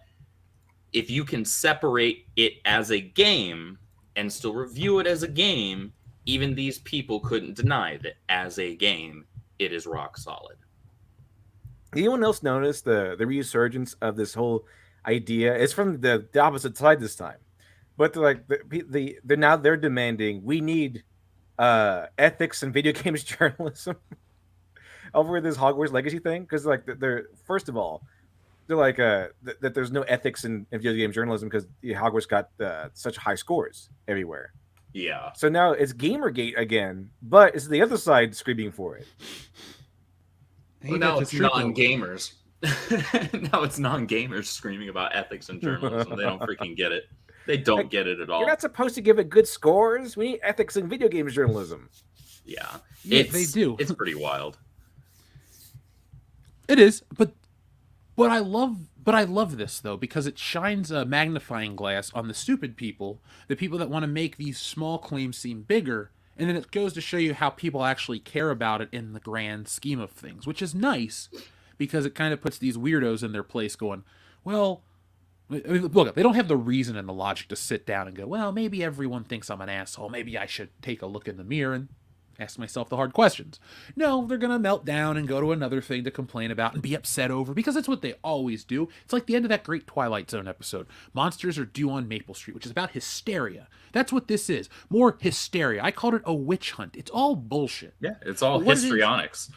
if you can separate it as a game and still review it as a game, even these people couldn't deny that as a game, it is rock solid. Anyone else notice the resurgence of this whole idea? It's from the opposite side this time, but they're like they're demanding we need ethics and video games journalism over this Hogwarts Legacy thing, because like they're first of all they're like that there's no ethics in video game journalism because Hogwarts got such high scores everywhere. Yeah. So now it's Gamergate again, but it's the other side screaming for it. Well, now it's non-gamers. Now it's non-gamers screaming about ethics and journalism. They don't freaking get it. They don't get it at all. You're not supposed to give it good scores. We need ethics in video games journalism. Yeah, they do. It's pretty wild. It is, but I love this though because it shines a magnifying glass on the stupid people, the people that want to make these small claims seem bigger, and then it goes to show you how people actually care about it in the grand scheme of things, which is nice because it kind of puts these weirdos in their place going, well, I mean, look, they don't have the reason and the logic to sit down and go, well, maybe everyone thinks I'm an asshole. Maybe I should take a look in the mirror and ask myself the hard questions. No, they're going to melt down and go to another thing to complain about and be upset over because that's what they always do. It's like the end of that great Twilight Zone episode. Monsters are due on Maple Street, which is about hysteria. That's what this is. More hysteria. I called it a witch hunt. It's all bullshit. Yeah, it's all histrionics.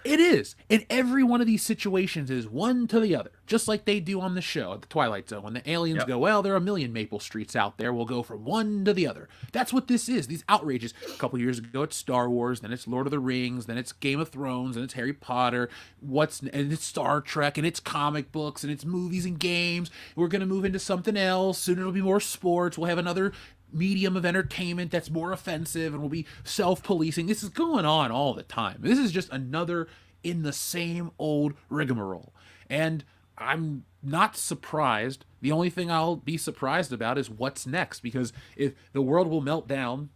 It is. And every one of these situations is one to the other, just like they do on the show at the Twilight Zone. When the aliens go, well, there are a million Maple Streets out there. We'll go from one to the other. That's what this is. These outrages. A couple years ago, it's Star Wars. Then it's Lord of the Rings. Then it's Game of Thrones. And it's Harry Potter. And it's Star Trek. And it's comic books. And it's movies and games. We're going to move into something else. Soon it'll be more sports. We'll have another medium of entertainment that's more offensive and will be self-policing. This is going on all the time. This is just another in the same old rigmarole. And I'm not surprised. The only thing I'll be surprised about is what's next, because if the world will melt down,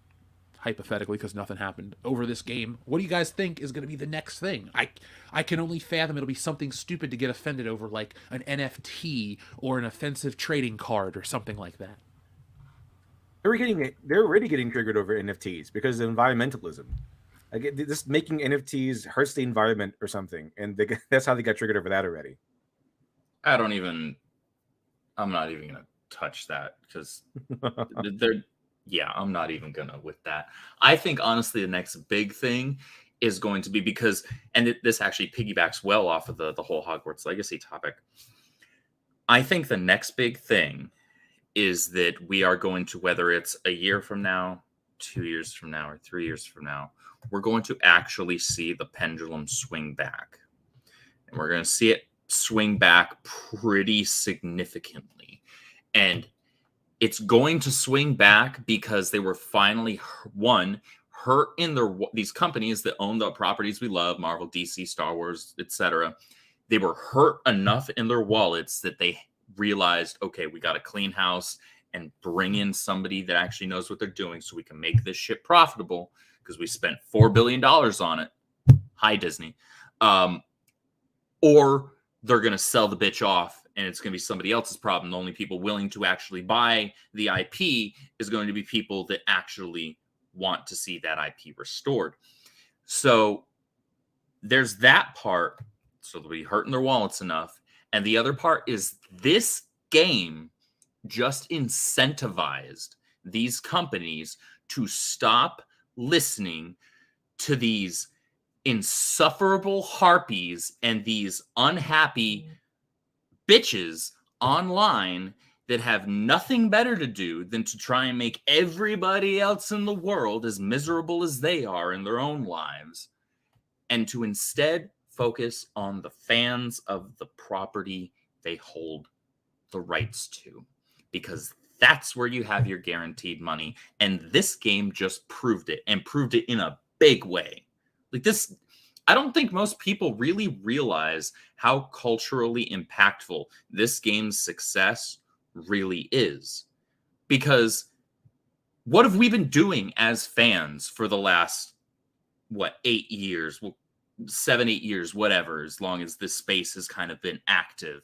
hypothetically, because nothing happened over this game, what do you guys think is going to be the next thing? I can only fathom it'll be something stupid to get offended over, like an NFT or an offensive trading card or something like that. They're already getting triggered over NFTs because of environmentalism. Like this making NFTs hurts the environment or something, and that's how they got triggered over that already. I'm not even gonna touch that because they're. Yeah, I'm not even gonna with that. I think honestly, the next big thing is going to be because, and this actually piggybacks well off of the whole Hogwarts Legacy topic. I think the next big thing is that we are going to, whether it's a year from now, 2 years from now, or 3 years from now, we're going to actually see the pendulum swing back. And we're going to see it swing back pretty significantly. And it's going to swing back because they were finally, hurt in these companies that own the properties we love, Marvel, DC, Star Wars, etc. They were hurt enough in their wallets that they realized, okay, we got to clean house and bring in somebody that actually knows what they're doing so we can make this shit profitable because we spent $4 billion on it. Hi, Disney. Or they're going to sell the bitch off and it's going to be somebody else's problem. The only people willing to actually buy the IP is going to be people that actually want to see that IP restored. So there's that part. So they'll be hurting their wallets enough. And the other part is this game just incentivized these companies to stop listening to these insufferable harpies and these unhappy bitches online that have nothing better to do than to try and make everybody else in the world as miserable as they are in their own lives, and to instead focus on the fans of the property they hold the rights to, because that's where you have your guaranteed money. And this game just proved it, and proved it in a big way. Like this, I don't think most people really realize how culturally impactful this game's success really is. Because what have we been doing as fans for the last, 8 years? Well, 7, 8 years, whatever, as long as this space has kind of been active.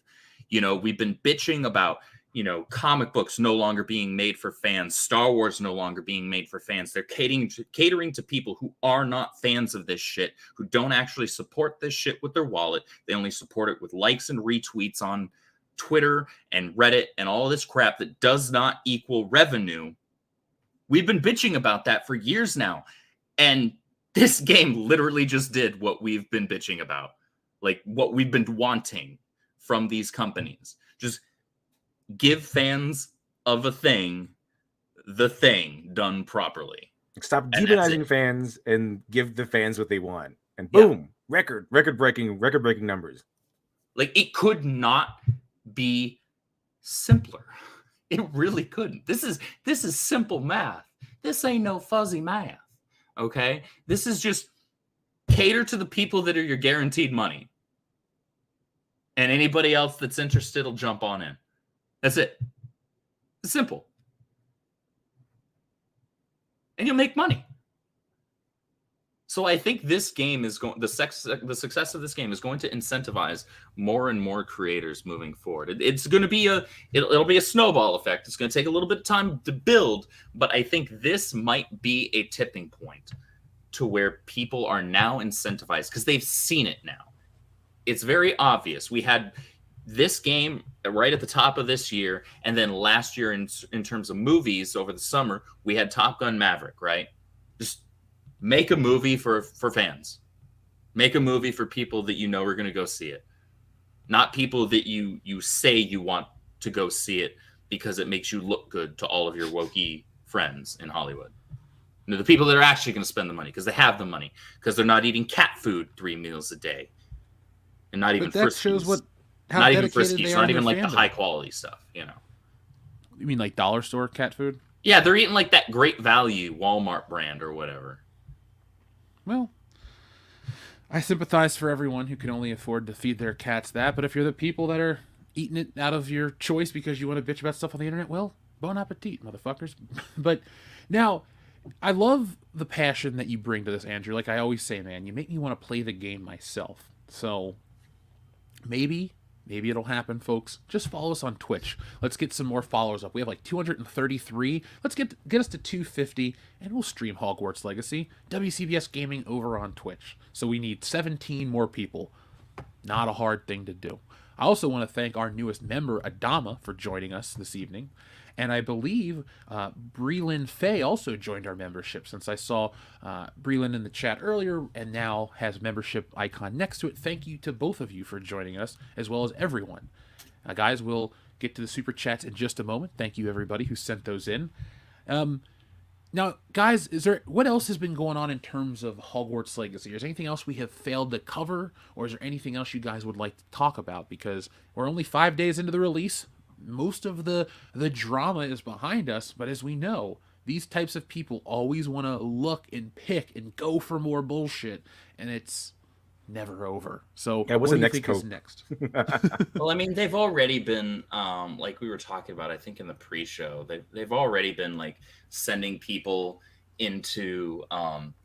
We've been bitching about, comic books no longer being made for fans, Star Wars no longer being made for fans. They're catering to people who are not fans of this shit, who don't actually support this shit with their wallet. They only support it with likes and retweets on Twitter and Reddit and all this crap that does not equal revenue. We've been bitching about that for years now. And this game literally just did what we've been bitching about, like what we've been wanting from these companies. Just give fans of a thing the thing done properly. Stop demonizing fans and give the fans what they want. And boom, record-breaking numbers. Like, it could not be simpler. It really couldn't. This is simple math. This ain't no fuzzy math. Okay? This is just cater to the people that are your guaranteed money. And anybody else that's interested will jump on in. That's it. It's simple. And you'll make money. So I think this game is going, the success of this game is going to incentivize more and more creators moving forward. It's going to be it'll be a snowball effect. It's going to take a little bit of time to build, but I think this might be a tipping point to where people are now incentivized because they've seen it now. It's very obvious. We had this game right at the top of this year, and then last year in terms of movies over the summer, we had Top Gun Maverick, right? Just make a movie for fans. Make a movie for people that you know are going to go see it. Not people that you say you want to go see it because it makes you look good to all of your wokey friends in Hollywood. The people that are actually going to spend the money because they have the money, because they're not eating cat food 3 meals a day. And not even that Friskies. Shows how not even dedicated Friskies. they are Not to even their like the fandom. high quality stuff, You mean like dollar store cat food? Yeah, they're eating like that Great Value Walmart brand or whatever. Well, I sympathize for everyone who can only afford to feed their cats that, but if you're the people that are eating it out of your choice because you want to bitch about stuff on the internet, well, bon appetit, motherfuckers. But now, I love the passion that you bring to this, Andrew. Like I always say, man, you make me want to play the game myself. So maybe it'll happen, folks. Just follow us on Twitch. Let's get some more followers up. We have like 233. Let's get us to 250, and we'll stream Hogwarts Legacy. WCBS Gaming over on Twitch. So we need 17 more people. Not a hard thing to do. I also want to thank our newest member, Adama, for joining us this evening. And I believe Breland Faye also joined our membership, since I saw Breland in the chat earlier and now has membership icon next to it. Thank you to both of you for joining us, as well as everyone. Guys, we'll get to the super chats in just a moment. Thank you, everybody who sent those in. Now, guys, what else has been going on in terms of Hogwarts Legacy? Is there anything else we have failed to cover, or is there anything else you guys would like to talk about? Because we're only 5 days into the release. Most of the drama is behind us, but as we know, these types of people always want to look and pick and go for more bullshit, and it's never over. So what's what the do you next think coat? is next? Well, I mean, they've already been, like we were talking about, I think in the pre-show, they've already been like sending people into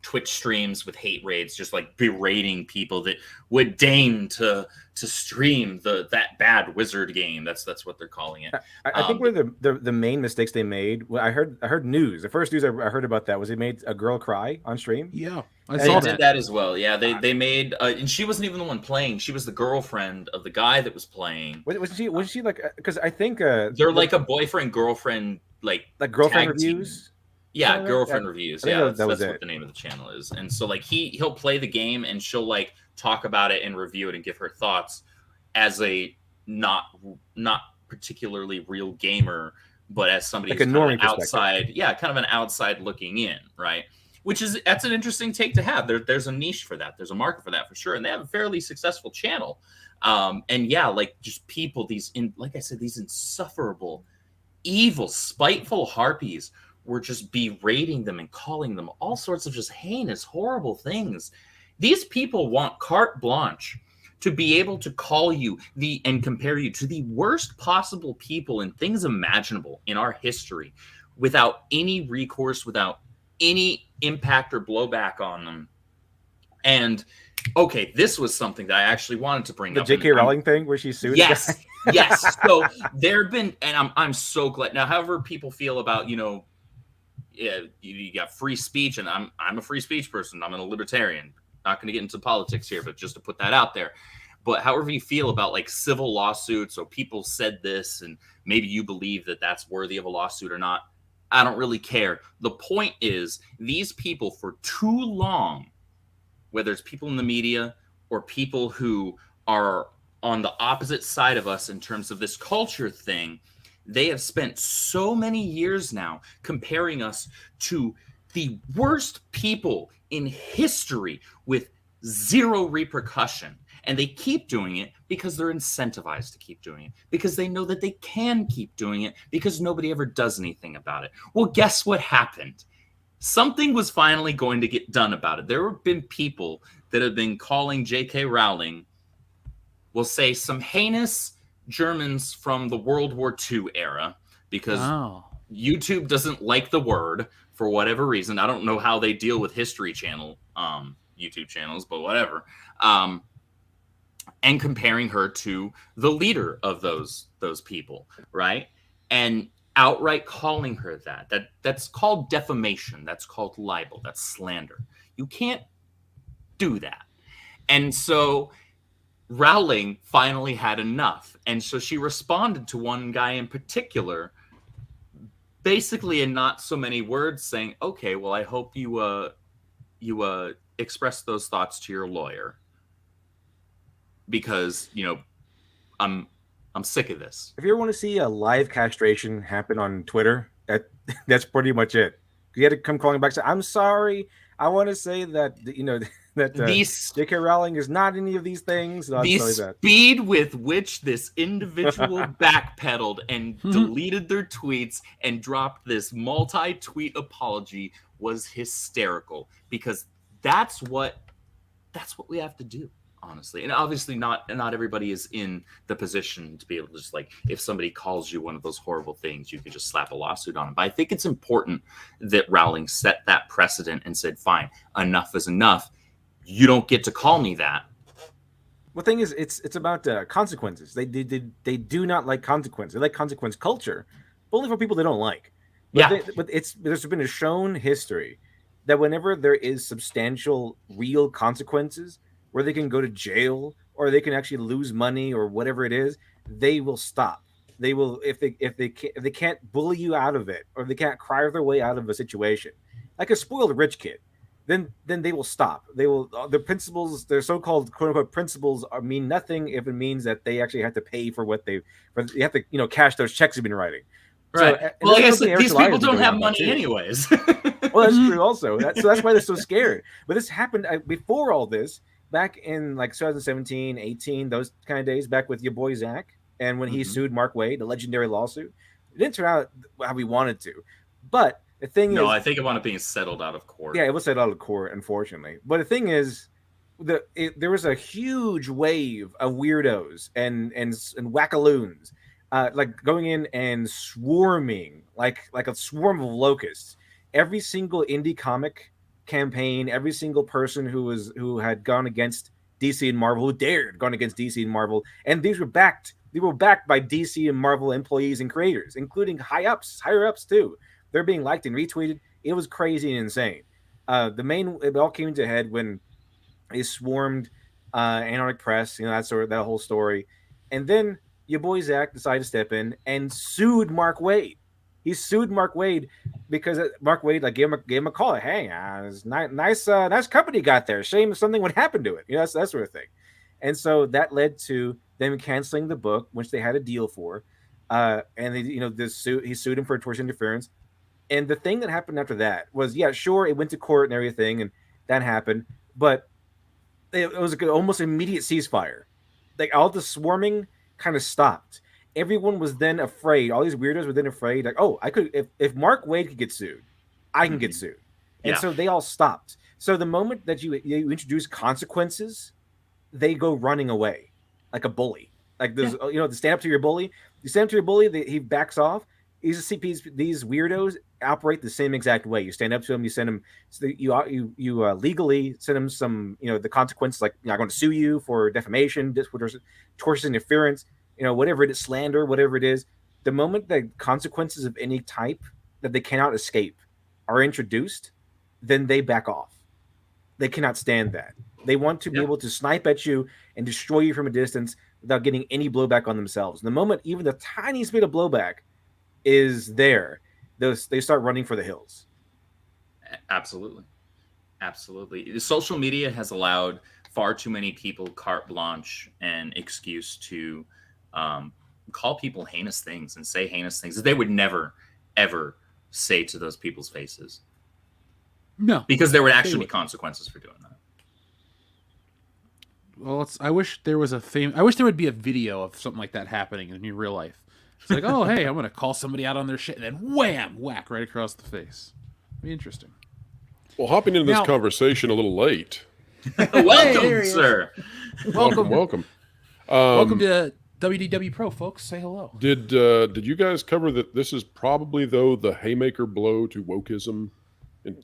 Twitch streams with hate raids, just like berating people that would deign to stream that bad wizard game. That's what they're calling it. I think where the main mistakes they made. Well, I heard news. The first news I heard about that was they made a girl cry on stream. Yeah, I They saw did that. that as well. Yeah, they made, and she wasn't even the one playing. She was the girlfriend of the guy that was playing. Was she like? Because I think They're like a boyfriend girlfriend like girlfriend tag team. reviews. Yeah, Something like girlfriend that? reviews. I think Yeah, that was that's what it. the name of the channel is. And so like he'll play the game and she'll like talk about it and review it and give her thoughts as a not particularly real gamer, but as somebody Like a who's kind of normie an perspective. outside, kind of an outside looking in, right? That's an interesting take to have. There's a niche for that. There's a market for that for sure, and they have a fairly successful channel. And yeah, like just people, like I said, these insufferable, evil, spiteful harpies were just berating them and calling them all sorts of just heinous, horrible things. These people want carte blanche to be able to call you and compare you to the worst possible people and things imaginable in our history without any recourse, without any impact or blowback on them. And okay, this was something that I actually wanted to bring The up. J.K. Rowling thing where she sued. Yes, yes. So there have been, and I'm so glad now. However, people feel about you got free speech, and I'm a free speech person. I'm a libertarian. Not going to get into politics here, but just to put that out there. But however you feel about like civil lawsuits, or people said this, and maybe you believe that that's worthy of a lawsuit or not, I don't really care. The point is, these people for too long, whether it's people in the media or people who are on the opposite side of us in terms of this culture thing, they have spent so many years now comparing us to the worst people in history with zero repercussion. And they keep doing it because they're incentivized to keep doing it, because they know that they can keep doing it because nobody ever does anything about it. Well, guess what happened? Something was finally going to get done about it. There have been people that have been calling J.K. Rowling, we'll say, some heinous Germans from the World War II era, because YouTube doesn't like the word for whatever reason. I don't know how they deal with History Channel YouTube channels, but whatever. And comparing her to the leader of those people, right? And outright calling her that's called defamation. That's called libel. That's slander. You can't do that. And so Rowling finally had enough. And so she responded to one guy in particular, basically in not so many words, saying, okay, well, I hope you express those thoughts to your lawyer, because, I'm sick of this. If you ever want to see a live castration happen on Twitter, that's pretty much it. You had to come calling back and say, I'm sorry. I want to say that, J.K. Rowling is not any of these things. The speed with which this individual backpedaled and deleted their tweets and dropped this multi-tweet apology was hysterical, because that's what we have to do. Honestly, and obviously not everybody is in the position to be able to just, like, if somebody calls you one of those horrible things, you could just slap a lawsuit on them. But I think it's important that Rowling set that precedent and said, fine, enough is enough. You don't get to call me that. The thing is, it's about consequences. They do not like consequences. They like consequence culture, but only for people they don't like. But there's been a shown history that whenever there is substantial real consequences, where they can go to jail or they can actually lose money or whatever it is, they will stop. They will if they can't bully you out of it, or they can't cry their way out of a situation, like a spoiled rich kid. Then they will stop. They will the principles, their so-called quote unquote principles mean nothing if it means that they actually have to pay for what they have to cash those checks you've been writing. Right. So, well, I guess these people don't have money anyways. Well, that's true also. That's why they're so scared. But this happened before all this, back in like 2017, 18, those kind of days, back with your boy Zach, and when he sued Mark Wade, the legendary lawsuit. It didn't turn out how we wanted to. But the thing is, I think it would up being settled out of court. Yeah, it was settled out of court, unfortunately. But the thing is, there was a huge wave of weirdos and wackaloons, like going in and swarming like a swarm of locusts. Every single indie comic campaign, every single person who had gone against DC and Marvel, who dared gone against DC and Marvel, and these were backed. They were backed by DC and Marvel employees and creators, including higher ups too. They're being liked and retweeted. It was crazy and insane. It all came to a head when they swarmed Anarchic Press, that whole story, and then your boy Zach decided to step in and sued Mark Wade. He sued Mark Wade because Mark Wade gave him a call. Hey, nice company got there. Shame if something would happen to it. That sort of thing. And so that led to them canceling the book, which they had a deal for. And he sued him for tortious interference. And the thing that happened after that was, sure, it went to court and everything, and that happened, but it was an almost immediate ceasefire. Like all the swarming kind of stopped. Everyone was then afraid. All these weirdos were then afraid. Like, oh, I could if Mark Wade could get sued, I can get sued. And so they all stopped. So the moment that you introduce consequences, they go running away like a bully. Like there's to stand up to your bully. You stand up to your bully, he backs off. These weirdos operate the same exact way. You stand up to them, you send them, you legally send them some, the consequences, like I'm going to sue you for defamation, tortious interference, whatever it is, slander, whatever it is. The moment the consequences of any type that they cannot escape are introduced, then they back off. They cannot stand that. They want to be able to snipe at you and destroy you from a distance without getting any blowback on themselves. And the moment even the tiniest bit of blowback is there, they start running for the hills. Absolutely. Social media has allowed far too many people carte blanche and excuse to call people heinous things and say heinous things that they would never, ever say to those people's faces. No, because there would actually be consequences for doing that. Well, I wish there would be a video of something like that happening in your real life. It's like, oh, hey, I'm going to call somebody out on their shit, and then wham, whack right across the face. It'd be interesting. Well, hopping into this conversation a little late. Welcome, sir. Welcome. Welcome to WDW Pro, folks. Say hello. Did you guys cover that this is probably, though, the haymaker blow to wokeism,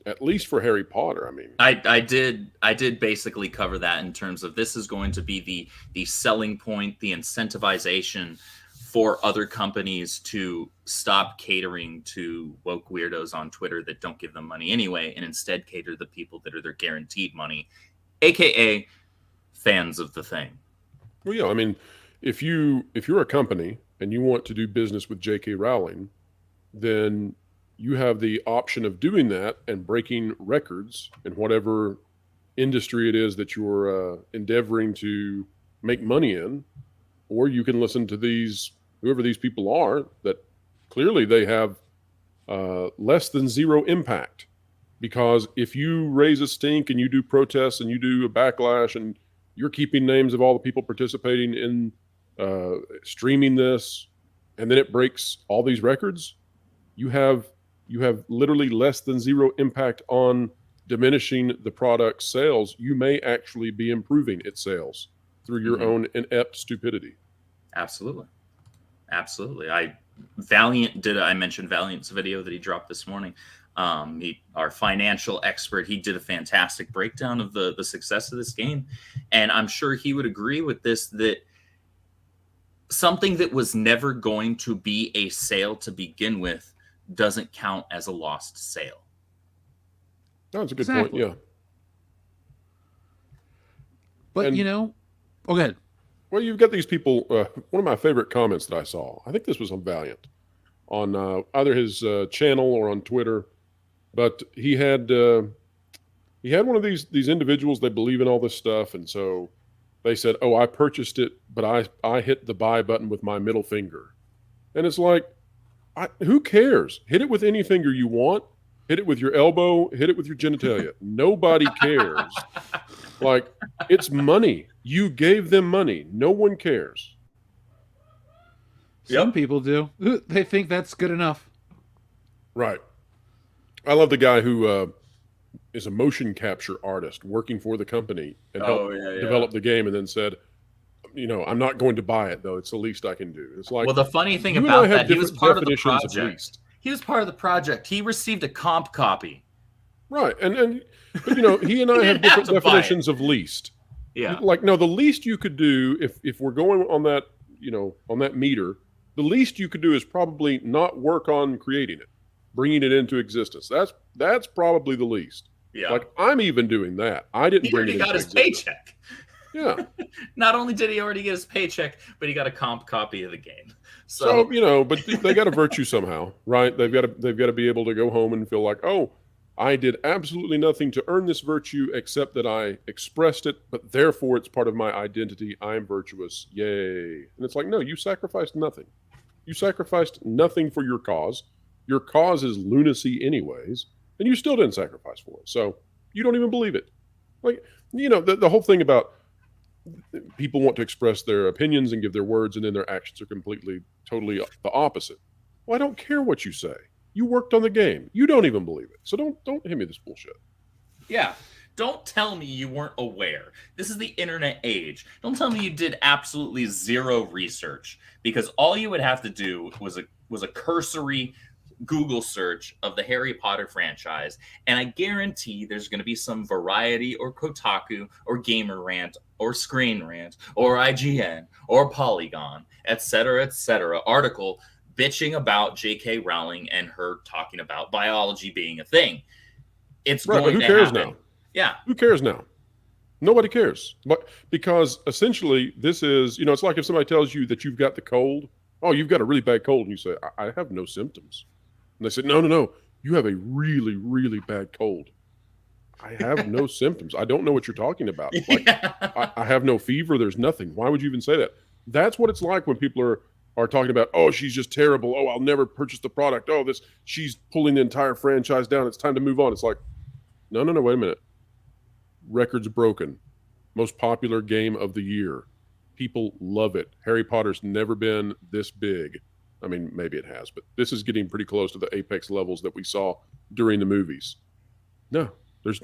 at least for Harry Potter? I mean, I did basically cover that in terms of this is going to be the selling point, the incentivization for other companies to stop catering to woke weirdos on Twitter that don't give them money anyway, and instead cater to the people that are their guaranteed money, aka fans of the thing. Well, yeah, I mean, if you're a company and you want to do business with J.K. Rowling, then you have the option of doing that and breaking records in whatever industry it is that you're endeavoring to make money in, or you can listen to whoever these people are, that clearly they have less than zero impact. Because if you raise a stink and you do protests and you do a backlash and you're keeping names of all the people participating in streaming this, and then it breaks all these records, you have literally less than zero impact on diminishing the product's sales. You may actually be improving its sales through your own inept stupidity. Absolutely. I mentioned Valiant's video that he dropped this morning. Our financial expert, he did a fantastic breakdown of the success of this game. And I'm sure he would agree with this, that something that was never going to be a sale to begin with doesn't count as a lost sale. That's a good point, yeah. But, go ahead. Well, you've got these people. One of my favorite comments that I saw, I think this was on Valiant, on either his channel or on Twitter, but he had one of these individuals. They believe in all this stuff, and so they said, "Oh, I purchased it, but I hit the buy button with my middle finger," and it's like, who cares? Hit it with any finger you want. Hit it with your elbow. Hit it with your genitalia. Nobody cares. Like, it's money. You gave them money. No one cares. Some people do. They think that's good enough. Right. I love the guy who is a motion capture artist working for the company and helped develop the game, and then said, I'm not going to buy it, though. It's the least I can do. It's like, well, the funny thing you about and I have that, he was part of the definitions project. least. He was part of the project. He received a comp copy. Right. But he and I have different definitions of least. Yeah. Like, no, the least you could do if we're going on that, on that meter, the least you could do is probably not work on creating it, bringing it into existence. That's probably the least. Yeah. Like, I'm even doing that. I didn't bring it into got his existence. paycheck. Yeah. Not only did he already get his paycheck, but he got a comp copy of the game. So but they got a virtue somehow, right? They've got to be able to go home and feel like, oh, I did absolutely nothing to earn this virtue except that I expressed it, but therefore it's part of my identity. I'm virtuous. Yay. And it's like, no, you sacrificed nothing. You sacrificed nothing for your cause. Your cause is lunacy anyways, and you still didn't sacrifice for it. So you don't even believe it. Like, the whole thing about people want to express their opinions and give their words, and then their actions are totally the opposite. Well, I don't care what you say. You worked on the game. You don't even believe it. So don't hit me this bullshit. Yeah. Don't tell me you weren't aware. This is the internet age. Don't tell me you did absolutely zero research, because all you would have to do was a cursory Google search of the Harry Potter franchise, and I guarantee there's going to be some Variety or Kotaku or Gamer Rant or Screen Rant or IGN or Polygon, etc., article bitching about J.K. Rowling and her talking about biology being a thing. It's right, going but to who cares happen. now? Yeah. Who cares now? Nobody cares. But because essentially this is, it's like if somebody tells you that you've got the cold. Oh, you've got a really bad cold. And you say, I have no symptoms. And they say, no, you have a really, really bad cold. I have no symptoms. I don't know what you're talking about. Like, I have no fever. There's nothing. Why would you even say that? That's what it's like when people are talking about, oh, she's just terrible. Oh, I'll never purchase the product. Oh, she's pulling the entire franchise down. It's time to move on. It's like, no, wait a minute. Record's broken. Most popular game of the year. People love it. Harry Potter's never been this big. I mean, maybe it has, but this is getting pretty close to the apex levels that we saw during the movies. No, there's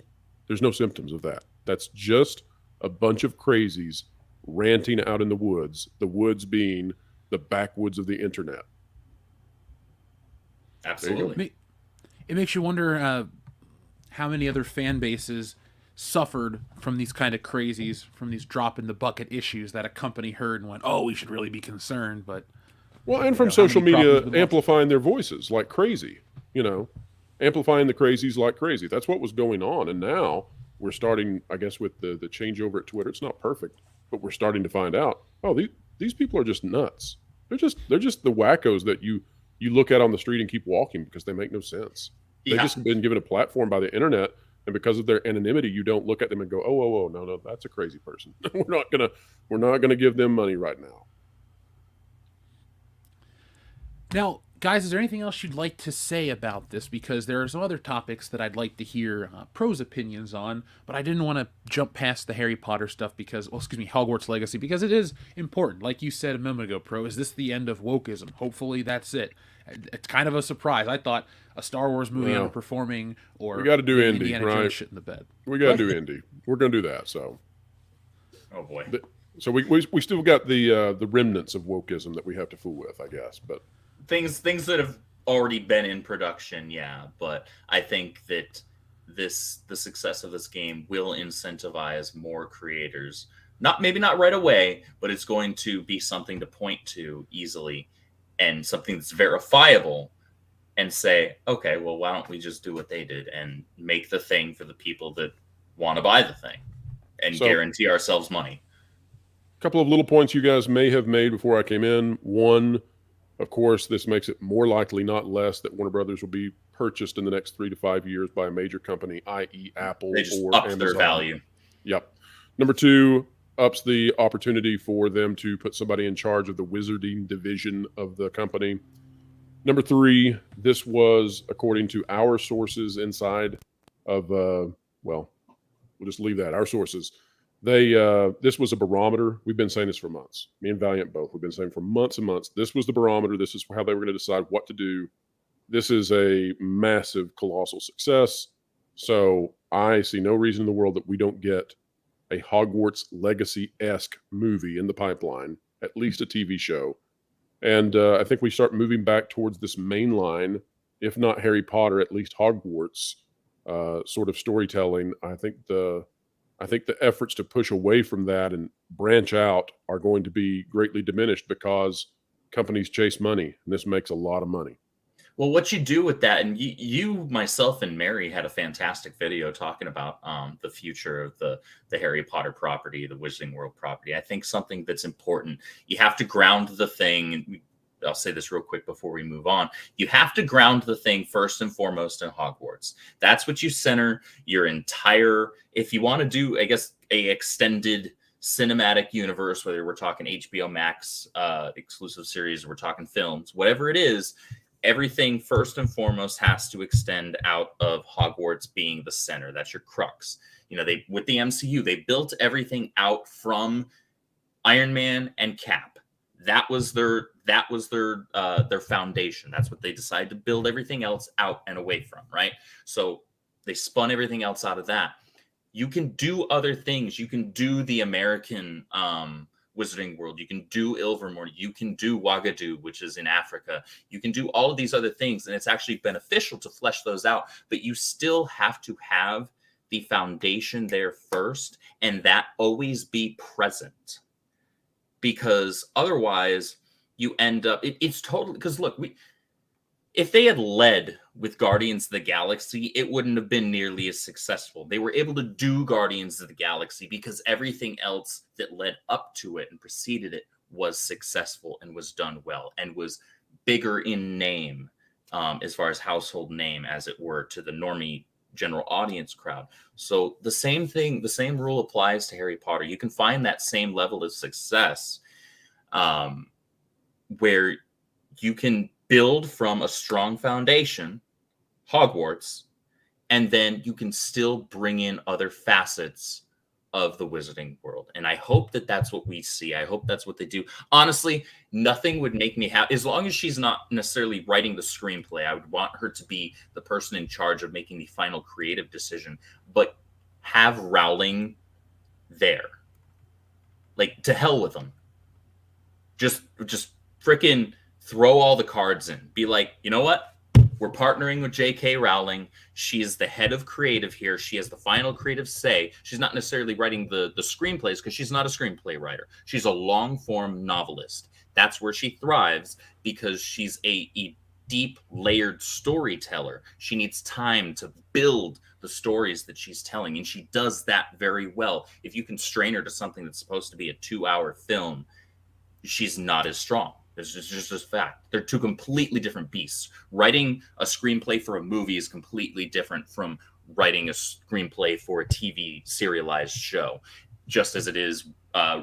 no symptoms of that. That's just a bunch of crazies ranting out in the woods being the backwoods of the internet. Absolutely. It makes you wonder how many other fan bases suffered from these kind of crazies, from these drop in the bucket issues that a company heard and went, oh, we should really be concerned. But and from social media amplifying their voices like crazy, amplifying the crazies like crazy. That's what was going on. And now we're starting, I guess, with the changeover at Twitter. It's not perfect, but we're starting to find out, oh, these people are just nuts. They're just the wackos that you look at on the street and keep walking because they make no sense. They've just been given a platform by the internet, and because of their anonymity, you don't look at them and go, oh, no, that's a crazy person. We're not gonna give them money right now. Now, guys, is there anything else you'd like to say about this? Because there are some other topics that I'd like to hear pros opinions on, but I didn't want to jump past the Harry Potter stuff Hogwarts Legacy, because it is important. Like you said a moment ago, Pro, is this the end of wokeism? Hopefully that's it. It's kind of a surprise. I thought a Star Wars movie underperforming, or we got to do indie, Indiana right? Jones shit in the bed. We got to do indie. We're going to do that. So, Oh boy. So we still got the remnants of wokeism that we have to fool with, I guess. But things that have already been in production, yeah. But I think that the success of this game will incentivize more creators. Maybe not right away, but it's going to be something to point to easily, and something that's verifiable, and say, okay, well, why don't we just do what they did and make the thing for the people that want to buy the thing and guarantee ourselves money. couple of little points you guys may have made before I came in. One, of course, this makes it more likely, not less, that Warner Brothers will be purchased in the next 3 to 5 years by a major company, i.e. Apple They just or upped Amazon. their value. Yep. Number two, ups the opportunity for them to put somebody in charge of the wizarding division of the company. Number three, this was, according to our sources inside of, well, we'll just leave that. Our sources. This was a barometer. We've been saying this for months. Me and Valiant both. We've been saying for months and months. This was the barometer. This is how they were going to decide what to do. This is a massive, colossal success. So I see no reason in the world that we don't get a Hogwarts Legacy-esque movie in the pipeline, at least a TV show. And I think we start moving back towards this mainline, if not Harry Potter, at least Hogwarts sort of storytelling. I think the efforts to push away from that and branch out are going to be greatly diminished because companies chase money, and this makes a lot of money. Well, what you do with that, and you, myself, and Mary had a fantastic video talking about the future of the Harry Potter property, the Wizarding World property. I think something that's important, you have to ground the thing, and I'll say this real quick before we move on. You have to ground the thing first and foremost in Hogwarts. That's what you center your entire, if you want to do, I guess, a extended cinematic universe, whether we're talking HBO Max exclusive series, or we're talking films, whatever it is, everything first and foremost has to extend out of Hogwarts being the center. That's your crux. You know, they, with the MCU, they built everything out from Iron Man and Cap. That was their foundation. That's what they decided to build everything else out and away from, right? So they spun everything else out of that. You can do other things. You can do the American Wizarding World. You can do Ilvermorny. You can do Ouagadougou, which is in Africa. You can do all of these other things, and it's actually beneficial to flesh those out. But you still have to have the foundation there first, and that always be present. Because otherwise, you end up... It's totally... Because look, if they had led with Guardians of the Galaxy, it wouldn't have been nearly as successful. They were able to do Guardians of the Galaxy because everything else that led up to it and preceded it was successful and was done well and was bigger in name, as far as household name, as it were, to the normie general audience crowd. So the same thing, the same rule applies to Harry Potter. You can find that same level of success where you can build from a strong foundation, Hogwarts, and then you can still bring in other facets of the Wizarding World. And I hope that that's what we see. I hope that's what they do. Honestly, nothing would make me happy. As long as she's not necessarily writing the screenplay, I would want her to be the person in charge of making the final creative decision. But have Rowling there. Like, to hell with them. Just freaking throw all the cards in. Be like, you know what? We're partnering with J.K. Rowling. She is the head of creative here. She has the final creative say. She's not necessarily writing the screenplays because she's not a screenplay writer. She's a long-form novelist. That's where she thrives because she's a deep, layered storyteller. She needs time to build the stories that she's telling, and she does that very well. If you constrain her to something that's supposed to be a 2-hour film, she's not as strong. It's just a fact. They're two completely different beasts. Writing a screenplay for a movie is completely different from writing a screenplay for a TV serialized show, just as it is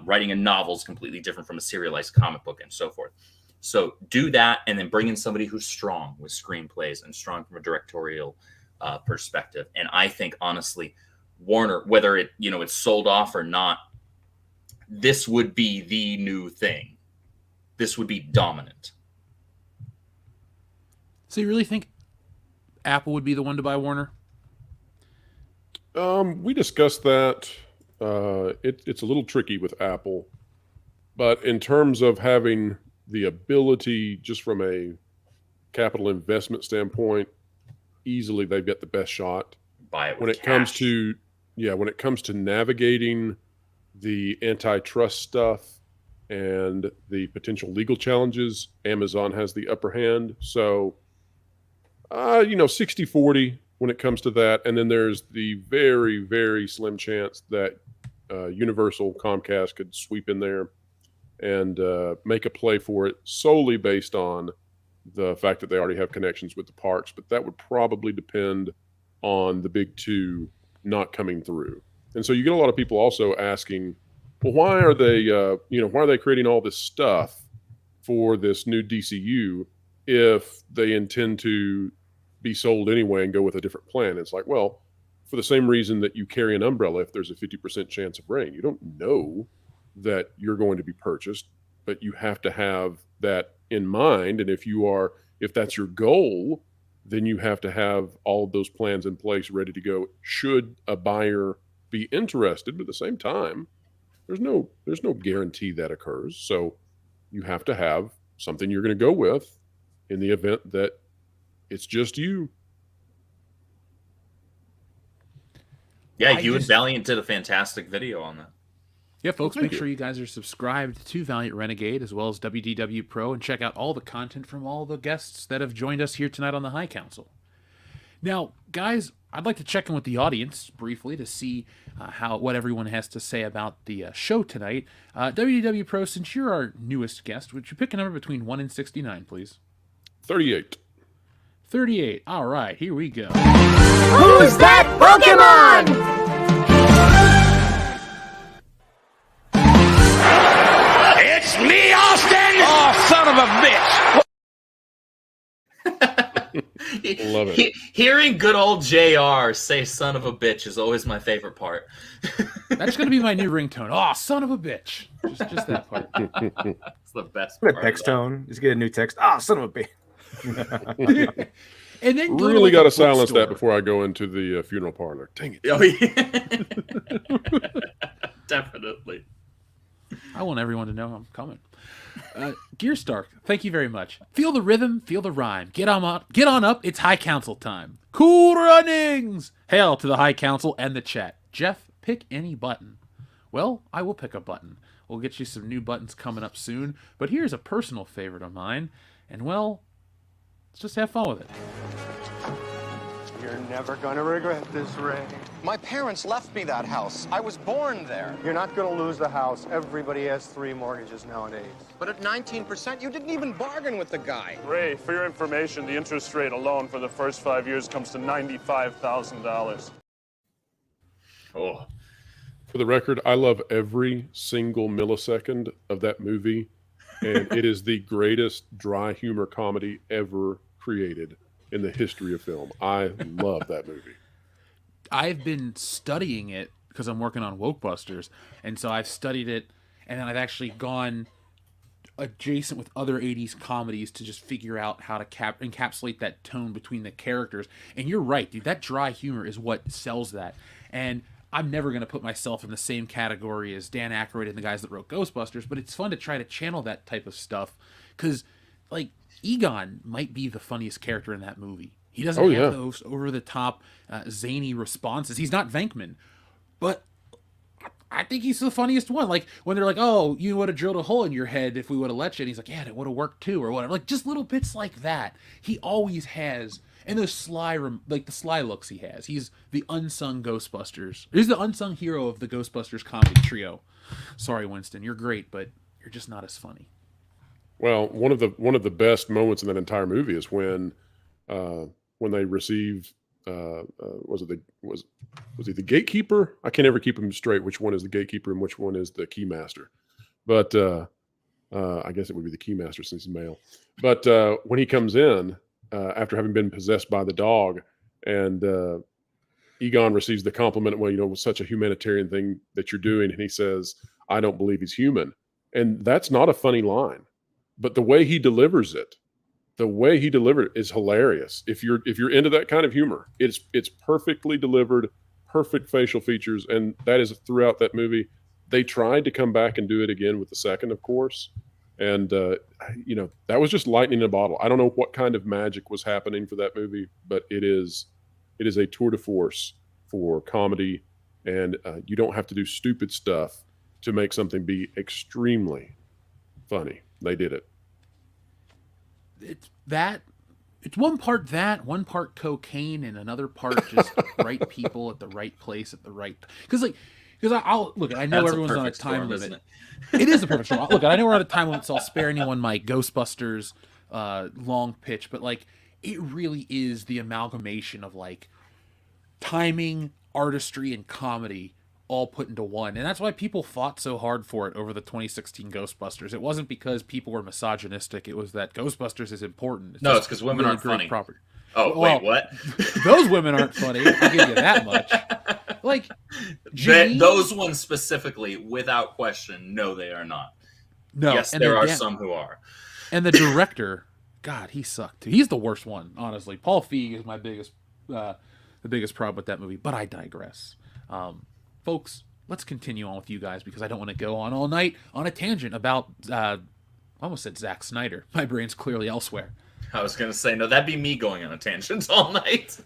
writing a novel is completely different from a serialized comic book and so forth. So do that, and then bring in somebody who's strong with screenplays and strong from a directorial perspective. And I think, honestly, Warner, whether it's sold off or not, this would be the new thing. This would be dominant. So you really think Apple would be the one to buy Warner? We discussed that. It's a little tricky with Apple, but in terms of having the ability, just from a capital investment standpoint, easily they've got the best shot. Buy it with when it comes to navigating the antitrust stuff and the potential legal challenges, Amazon has the upper hand. So, 60-40 when it comes to that. And then there's the very, very slim chance that Universal, Comcast could sweep in there and make a play for it solely based on the fact that they already have connections with the parks. But that would probably depend on the big two not coming through. And so you get a lot of people also asking, well, why are they, why are they creating all this stuff for this new DCU if they intend to be sold anyway and go with a different plan? It's like, well, for the same reason that you carry an umbrella if there's a 50% chance of rain. You don't know that you're going to be purchased, but you have to have that in mind. And if that's your goal, then you have to have all of those plans in place ready to go should a buyer be interested. But at the same time, there's no guarantee that occurs. So you have to have something you're going to go with in the event that it's just you. Yeah, you and Valiant did a fantastic video on that. Yeah, folks, make sure you guys are subscribed to Valiant Renegade as well as WDW Pro and check out all the content from all the guests that have joined us here tonight on the High Council. Now, guys, I'd like to check in with the audience briefly to see what everyone has to say about the show tonight. WDW Pro, since you're our newest guest, would you pick a number between 1 and 69, please? 38. 38. All right, here we go. Who's that Pokemon? It's me, Austin! Oh, son of a bitch! Love it. Hearing good old JR say "son of a bitch" is always my favorite part. That's going to be my new ringtone. Oh, son of a bitch. Just that part. It's the best Put a part. text tone. Just get a new text. Ah, son of a bitch. And then Really got to silence that before I go into the funeral parlor. Dang it. Oh, yeah. Definitely. I want everyone to know I'm coming. Gear Stark, thank you very much. Feel the rhythm, feel the rhyme. Get on up. It's High Council time. Cool runnings. Hail to the High Council and the chat. Jeff, pick any button. Well, I will pick a button. We'll get you some new buttons coming up soon. But here's a personal favorite of mine. And well, let's just have fun with it. You're never gonna regret this, Ray. My parents left me that house. I was born there. You're not gonna lose the house. Everybody has 3 mortgages nowadays. But at 19%, you didn't even bargain with the guy. Ray, for your information, the interest rate alone for the first 5 years comes to $95,000. Oh, For the record, I love every single millisecond of that movie, and it is the greatest dry humor comedy ever created in the history of film. I love that movie. I've been studying it because I'm working on Wokebusters, and so I've studied it, and then I've actually gone adjacent with other 80s comedies to just figure out how to encapsulate that tone between the characters. And you're right, dude, that dry humor is what sells that. And I'm never going to put myself in the same category as Dan Aykroyd and the guys that wrote Ghostbusters, but it's fun to try to channel that type of stuff because, like, Egon might be the funniest character in that movie. He doesn't have those over-the-top, zany responses. He's not Venkman, but I think he's the funniest one. Like, when they're like, oh, you would have drilled a hole in your head if we would have let you. And he's like, yeah, it would have worked too, or whatever. Like, just little bits like that. He always has, and those sly, like, the sly looks he has. He's the unsung Ghostbusters. He's the unsung hero of the Ghostbusters comedy trio. Sorry, Winston, you're great, but you're just not as funny. Well, one of the best moments in that entire movie is when they receive was he the gatekeeper? I can't ever keep them straight. Which one is the gatekeeper and which one is the keymaster? But I guess it would be the keymaster since he's male. But when he comes in after having been possessed by the dog, and Egon receives the compliment, well, it was such a humanitarian thing that you're doing, and he says, "I don't believe he's human," and that's not a funny line. But the way he delivers it, is hilarious. If you're into that kind of humor, it's perfectly delivered, perfect facial features, and that is throughout that movie. They tried to come back and do it again with the second, of course, and that was just lightning in a bottle. I don't know what kind of magic was happening for that movie, but it is a tour de force for comedy, and you don't have to do stupid stuff to make something be extremely funny. They did it. It's one part cocaine and another part just right people at the right place at the right. Because, like, Because I'll look. I know That's everyone's on a perfect time storm, limit. isn't it? It is a perfect storm. Look, I know we're on a time limit, so I'll spare anyone my Ghostbusters long pitch. But like, it really is the amalgamation of like timing, artistry, and comedy all put into one. And that's why people fought so hard for it over the 2016 Ghostbusters. It wasn't because people were misogynistic. It was that Ghostbusters is important. No, it's because women aren't funny. Property. Oh, Well, wait, what? Those women aren't funny. I'll give you that much. Like, those ones specifically, without question, no, they are not. No, yes, there are some who are. And the director, God, he sucked too. He's the worst one, honestly. Paul Feig is my biggest, the biggest problem with that movie. But I digress. Folks, let's continue on with you guys because I don't want to go on all night on a tangent about. I almost said Zack Snyder. My brain's clearly elsewhere. I was going to say, no, that'd be me going on a tangent all night.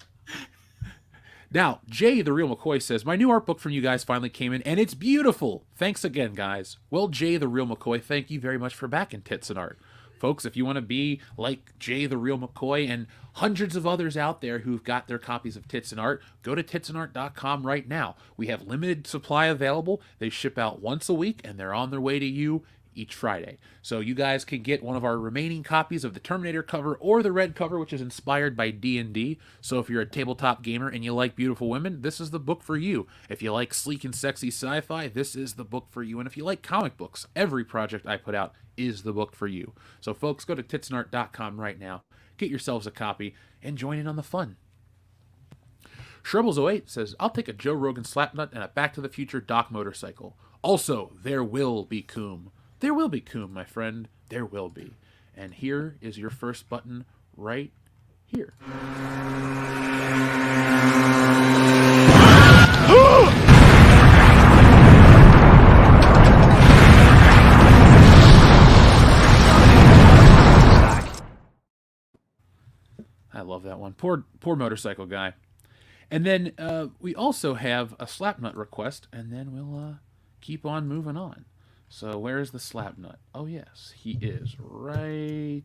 Now, Jay the Real McCoy says, my new art book from you guys finally came in, and it's beautiful. Thanks again, guys. Well, Jay the Real McCoy, thank you very much for backing Tits and Art. Folks, if you want to be like Jay the Real McCoy and hundreds of others out there who've got their copies of Tits and Art, go to titsandart.com right now. We have limited supply available. They ship out once a week, and they're on their way to you each Friday. So you guys can get one of our remaining copies of the Terminator cover or the red cover, which is inspired by D&D. So if you're a tabletop gamer and you like beautiful women, this is the book for you. If you like sleek and sexy sci-fi, this is the book for you. And if you like comic books, every project I put out is the book for you. So folks, go to titsandart.com right now, get yourselves a copy, and join in on the fun. Shrubbles08 says, I'll take a Joe Rogan Slapnut and a Back to the Future Doc motorcycle. Also, there will be Coom. There will be Coom, my friend. There will be. And here is your first button right here. I love that one. Poor motorcycle guy. And then we also have a Slapnut request, and then we'll keep on moving on. So where is the Slapnut? Oh, yes, he is right.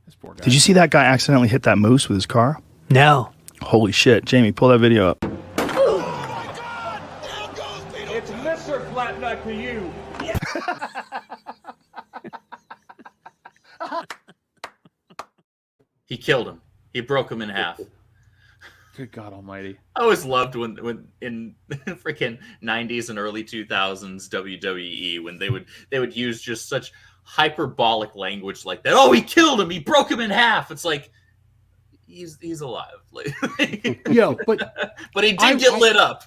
This poor guy. Did you see that guy accidentally hit that moose with his car? No. Holy shit. Jamie, pull that video up. It's Mr. Flatnut to you. He killed him. He broke him in half. Good God Almighty! I always loved when in freaking 90s and early 2000s WWE when they would use just such hyperbolic language like that. Oh, he killed him. He broke him in half. It's like he's alive. Yo, but he did get lit up.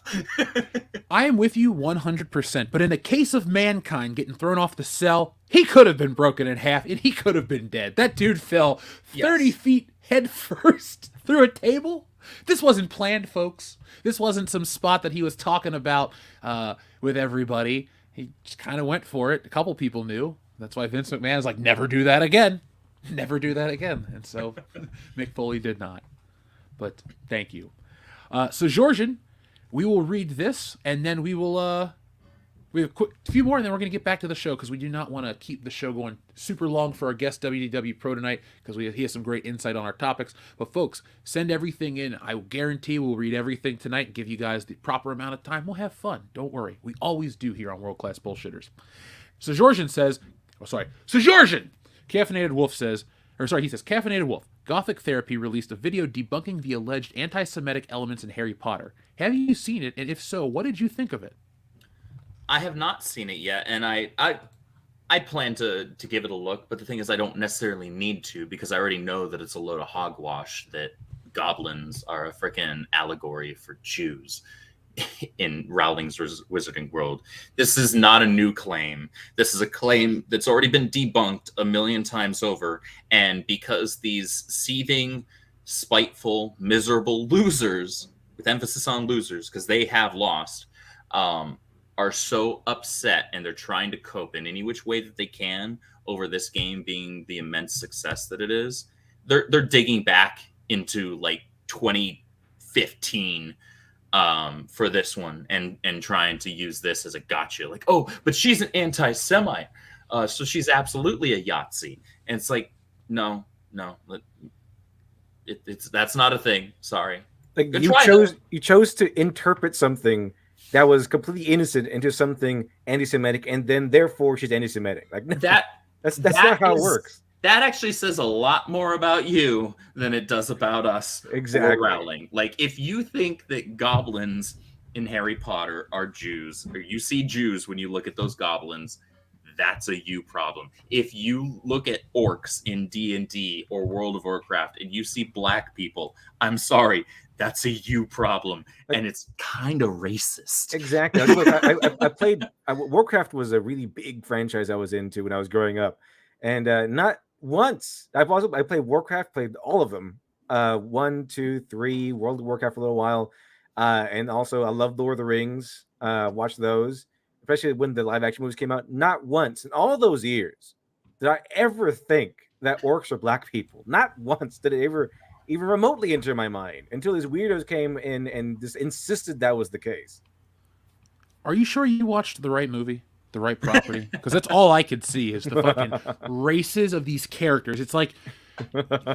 I am with you 100%. But in the case of Mankind getting thrown off the cell, he could have been broken in half and he could have been dead. That dude fell 30 feet head first through a table. This wasn't planned, folks. This wasn't some spot that he was talking about with everybody. He just kind of went for it. A couple people knew. That's why Vince McMahon is like, never do that again. Never do that again. And so Mick Foley did not. But thank you. So, Georgian, we will read this, and then we will... we have a few more, and then we're going to get back to the show because we do not want to keep the show going super long for our guest WDW Pro tonight because he has some great insight on our topics. But folks, send everything in. I will guarantee we'll read everything tonight and give you guys the proper amount of time. We'll have fun. Don't worry. We always do here on World Class Bullshitters. So Georgian says, So Georgian! Caffeinated Wolf says, he says, Caffeinated Wolf. Gothic Therapy released a video debunking the alleged anti-Semitic elements in Harry Potter. Have you seen it? And if so, what did you think of it? I have not seen it yet, and I plan to give it a look, but the thing is I don't necessarily need to because I already know that it's a load of hogwash, that goblins are a freaking allegory for Jews in Rowling's Wizarding World. This is not a new claim. This is a claim that's already been debunked a million times over, and because these seething, spiteful, miserable losers, with emphasis on losers, because they have lost, are so upset and they're trying to cope in any which way that they can over this game being the immense success that it is. They're digging back into like 2015 for this one and trying to use this as a gotcha. Like, oh, but she's an anti-Semite, so she's absolutely a Yahtzee. And it's like, no, that's not a thing. Sorry. Like you chose to interpret something that was completely innocent into something anti-Semitic, and then therefore she's anti-Semitic. Like that's not how it works. That actually says a lot more about you than it does about us. Exactly. Or Rowling. Like, if you think that goblins in Harry Potter are Jews, or you see Jews when you look at those goblins, that's a you problem. If you look at orcs in D&D or World of Warcraft and you see black people, I'm sorry, that's a you problem, and it's kind of racist. Exactly. Look, I played Warcraft was a really big franchise I was into when I was growing up, and not once I played Warcraft, played all of them, 1, 2, 3, World of Warcraft for a little while, and also I love Lord of the Rings. Watched those, especially when the live action movies came out. Not once in all those years did I ever think that orcs are black people. Not once did it ever even remotely enter my mind until these weirdos came in and just insisted that was the case. Are you sure you watched the right movie, the right property? Because that's all I could see is the fucking races of these characters. It's like,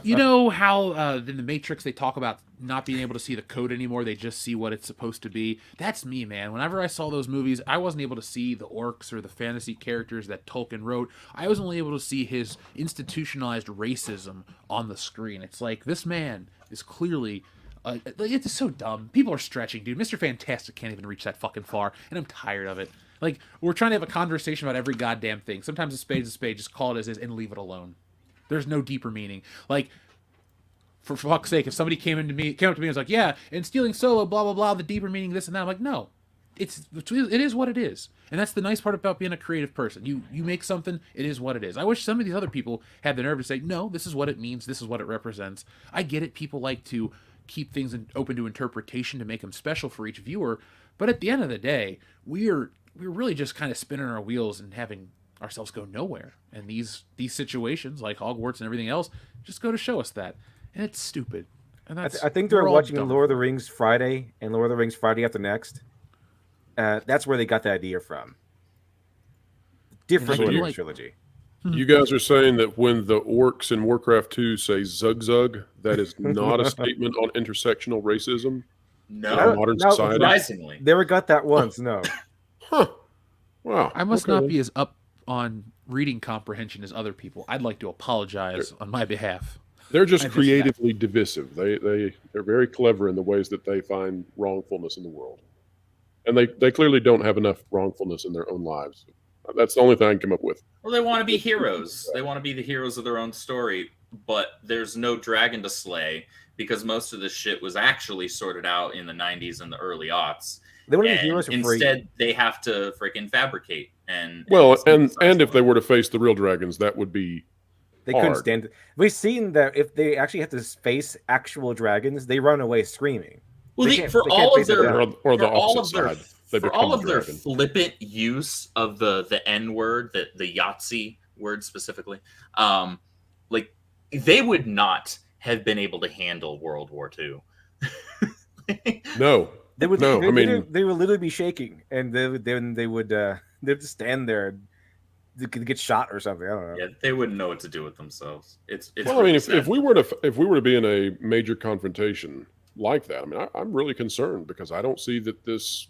you know how in the Matrix they talk about not being able to see the code anymore, they just see what it's supposed to be. That's me, man. Whenever I saw those movies, I wasn't able to see the orcs or the fantasy characters that Tolkien wrote. I was only able to see his institutionalized racism on the screen. It's like, this man is clearly it's so dumb. People are stretching, dude. Mr. Fantastic can't even reach that fucking far, and I'm tired of it. Like, we're trying to have a conversation about every goddamn thing. Sometimes a spade is a spade, just call it as is and leave it alone. There's no deeper meaning. Like, for fuck's sake, if somebody came up to me and was like, yeah, and stealing Solo, blah, blah, blah, the deeper meaning, this and that. I'm like, no. It is what it is. And that's the nice part about being a creative person. You make something, it is what it is. I wish some of these other people had the nerve to say, no, this is what it means, this is what it represents. I get it. People like to keep things open to interpretation to make them special for each viewer. But at the end of the day, we're really just kind of spinning our wheels and having ourselves go nowhere. And these situations like Hogwarts and everything else just go to show us that. And it's stupid. And that's, I think they're watching Lord of the Rings Friday and Lord of the Rings Friday After Next. That's where they got the idea from. Different Lord of the Rings trilogy. You guys are saying that when the orcs in Warcraft 2 say Zug Zug, that is not a statement on intersectional racism in modern society? Surprisingly. Never got that once, no. Huh. Wow. I must not be as up on reading comprehension as other people. I'd like to apologize on my behalf. They're just creatively divisive. They're very clever in the ways that they find wrongfulness in the world. And they clearly don't have enough wrongfulness in their own lives. That's the only thing I can come up with. Well, they want to be heroes. They want to be the heroes of their own story, but there's no dragon to slay because most of this shit was actually sorted out in the 90s and the early aughts. They want to be heroes for free. Instead, they have to freaking fabricate. And if they were to face the real dragons, that would be They hard. couldn't stand it. We've seen that if they actually have to face actual dragons, they run away screaming. Well, for all of their dragon. flippant use of the N word, the Yahtzee word specifically, like they would not have been able to handle World War II. No, they would. No, they would literally be shaking, and they would they'd just stand there. They could get shot or something. I don't know. Yeah, they wouldn't know what to do with themselves. It's well, really I mean, if we were to be in a major confrontation like that, I mean, I'm really concerned because I don't see that this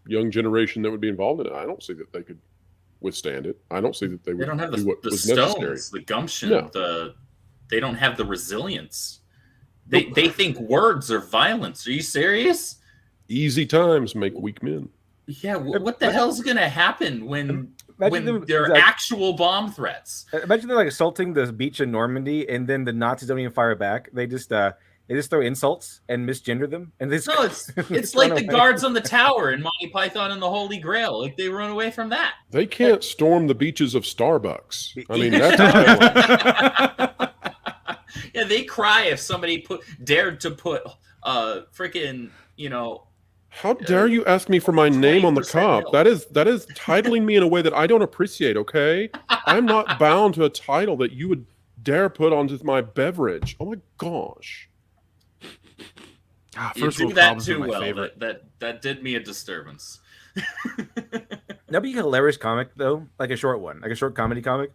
young generation that would be involved in it, I don't see that they could withstand it. I don't see that they would. They don't have do what the was stones, necessary. the gumption, No. They don't have the resilience. They think words are violence. Are you serious? Easy times make weak men. Yeah, what the hell's gonna happen when there are actual bomb threats? Imagine they're like assaulting the beach in Normandy, and then the Nazis don't even fire back. They just throw insults and misgender them, and it's like the guards on the tower in Monty Python and the Holy Grail. Like they run away from that. They can't storm the beaches of Starbucks. I mean, that's yeah, they cry if somebody dared to put freaking How dare you ask me for my name on the cup? That is titling me in a way that I don't appreciate, okay? I'm not bound to a title that you would dare put onto my beverage. Oh my gosh. You do that too well. That did me a disturbance. That'd be a hilarious comic though, like a short one, like a short comedy comic.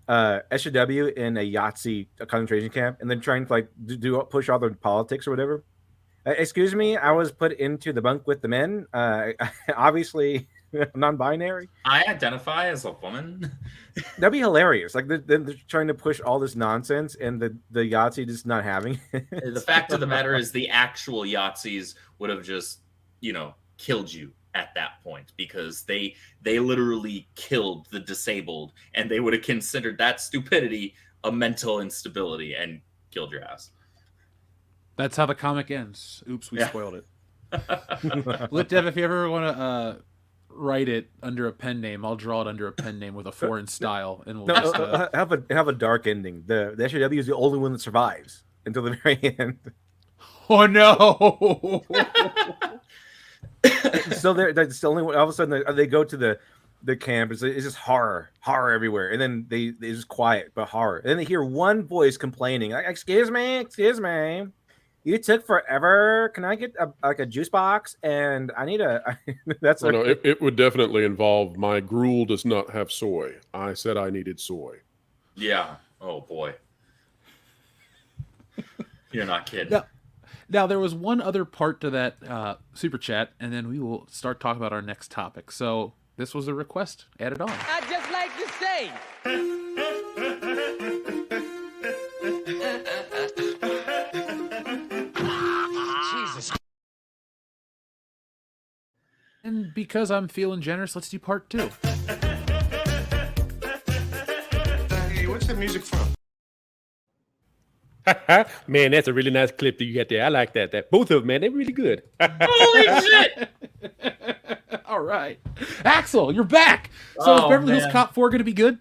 SJW in a Yahtzee concentration camp, and then trying to push all their politics or whatever. Excuse me, I was put into the bunk with the men. Obviously, non-binary. I identify as a woman. That'd be hilarious. Like they're trying to push all this nonsense, and the Yahtzee just not having it. The fact of the matter is, the actual Yahtzees would have just, killed you at that point, because they literally killed the disabled, and they would have considered that stupidity a mental instability and killed your ass. That's how the comic ends. Oops, we spoiled it. LitDev, if you ever want to write it under a pen name, I'll draw it under a pen name with a foreign style, and we'll just, have a dark ending. The SJW is the only one that survives until the very end. Oh no! So that's the only one. All of a sudden, they go to the camp. It's just horror everywhere, and then they just quiet, but horror. And then they hear one voice complaining, like, excuse me, you took forever. Can I get a juice box? And I need a. That's no. It would definitely involve my gruel does not have soy. I said I needed soy. Yeah. Oh boy. You're not kidding. Now there was one other part to that super chat, and then we will start talking about our next topic. So this was a request added on. I'd just like to say. Jesus. And because I'm feeling generous, let's do part 2. Hey, what's that music from? Man, that's a really nice clip that you got there. I like that. Both of them, man, they're really good. Holy shit! All right. Axel, you're back. So is Beverly Hills Cop 4 going to be good?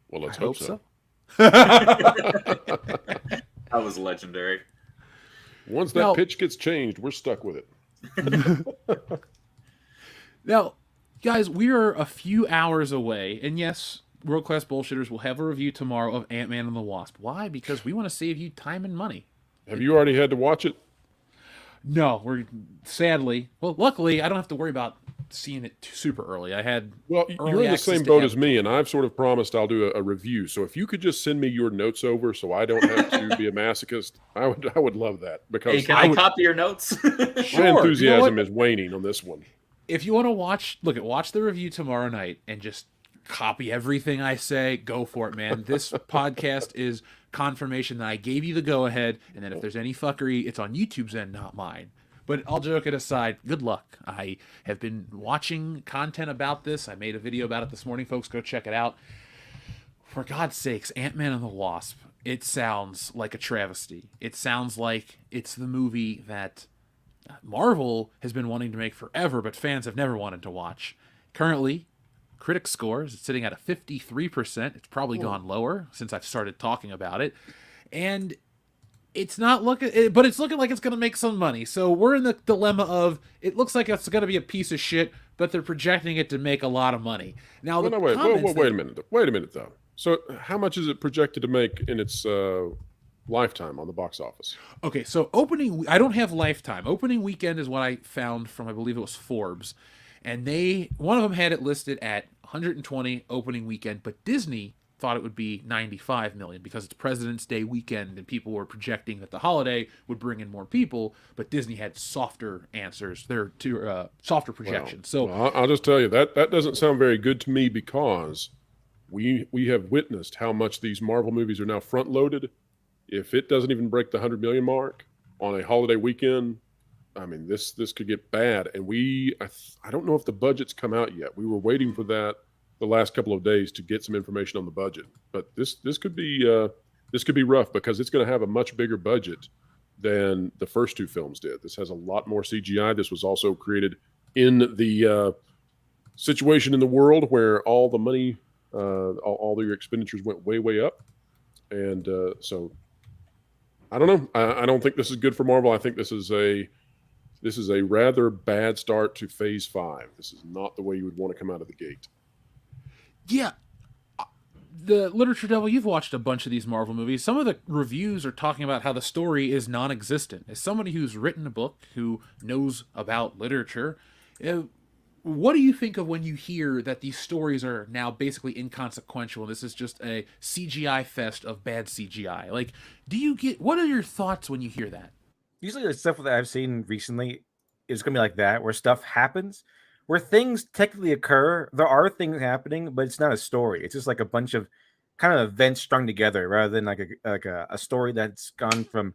Well, let's hope so. That was legendary. Once that pitch gets changed, we're stuck with it. Now, guys, we are a few hours away, and yes, World Class Bullshitters will have a review tomorrow of Ant-Man and the Wasp. Why? Because we want to save you time and money. Have you already had to watch it? No, luckily, I don't have to worry about seeing it super early. You're in the same boat as me, and I've sort of promised I'll do a review. So if you could just send me your notes over, so I don't have to be a masochist, I would love that. Because hey, can I copy your notes? My enthusiasm is waning on this one. If you want to watch the review tomorrow night and just copy everything I say, go for it, man. This podcast is confirmation that I gave you the go-ahead, and then if there's any fuckery, it's on YouTube's end, not mine. But all joking aside, good luck. I have been watching content about this. I made a video about it this morning, folks. Go check it out. For God's sakes, Ant-Man and the Wasp, it sounds like a travesty. It sounds like it's the movie that Marvel has been wanting to make forever, but fans have never wanted to watch. Currently, critic score is sitting at a 53%. It's probably gone lower since I've started talking about it. And it's not looking, but it's looking like it's going to make some money. So we're in the dilemma of, it looks like it's going to be a piece of shit, but they're projecting it to make a lot of money. Now, wait a minute, though. So how much is it projected to make in its lifetime on the box office? Okay, so I don't have lifetime. Opening weekend is what I found from, I believe it was Forbes. And one of them had it listed at 120 opening weekend, but Disney thought it would be 95 million because it's President's Day weekend and people were projecting that the holiday would bring in more people, but Disney had softer answers. They're softer projections. Well, I'll just tell you that doesn't sound very good to me, because we have witnessed how much these Marvel movies are now front loaded. If it doesn't even break the 100 million mark on a holiday weekend, I mean, this could get bad. And I don't know if the budget's come out yet. We were waiting for that the last couple of days to get some information on the budget. But this could be rough, because it's going to have a much bigger budget than the first two films did. This has a lot more CGI. This was also created in the situation in the world where all the money, all your expenditures went way up. And so I don't know. I don't think this is good for Marvel. I think this is a rather bad start to Phase 5. This is not the way you would want to come out of the gate. Yeah. The Literature Devil, you've watched a bunch of these Marvel movies. Some of the reviews are talking about how the story is non-existent. As somebody who's written a book, who knows about literature, what do you think of when you hear that these stories are now basically inconsequential? This is just a CGI fest of bad CGI. Like, what are your thoughts when you hear that? Usually the stuff that I've seen recently is going to be like that, where stuff happens, where things technically occur. There are things happening, but it's not a story. It's just like a bunch of kind of events strung together rather than like a story that's gone from,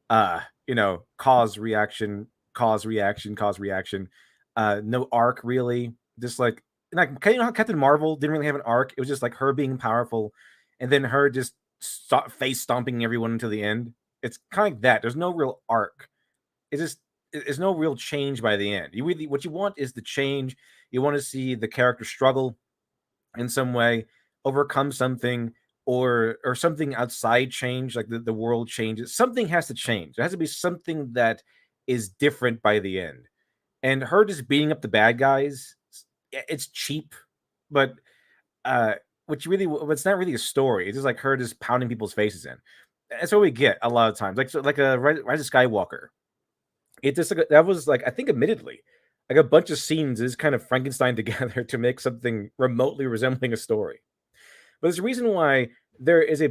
cause, reaction, cause, reaction, cause, reaction. No arc really. Just like how Captain Marvel didn't really have an arc. It was just like her being powerful and then her just face stomping everyone until the end. It's kind of like that. There's no real arc. There's no real change by the end. What you want is the change. You want to see the character struggle in some way, overcome something, or something outside change, like the world changes. Something has to change. There has to be something that is different by the end. And her just beating up the bad guys, it's cheap, but it's not really a story. It's just like her just pounding people's faces in. That's what we get a lot of times. Like a Rise of Skywalker. It just that was like, I think admittedly, like a bunch of scenes is kind of Frankenstein together to make something remotely resembling a story. But there's a reason why there is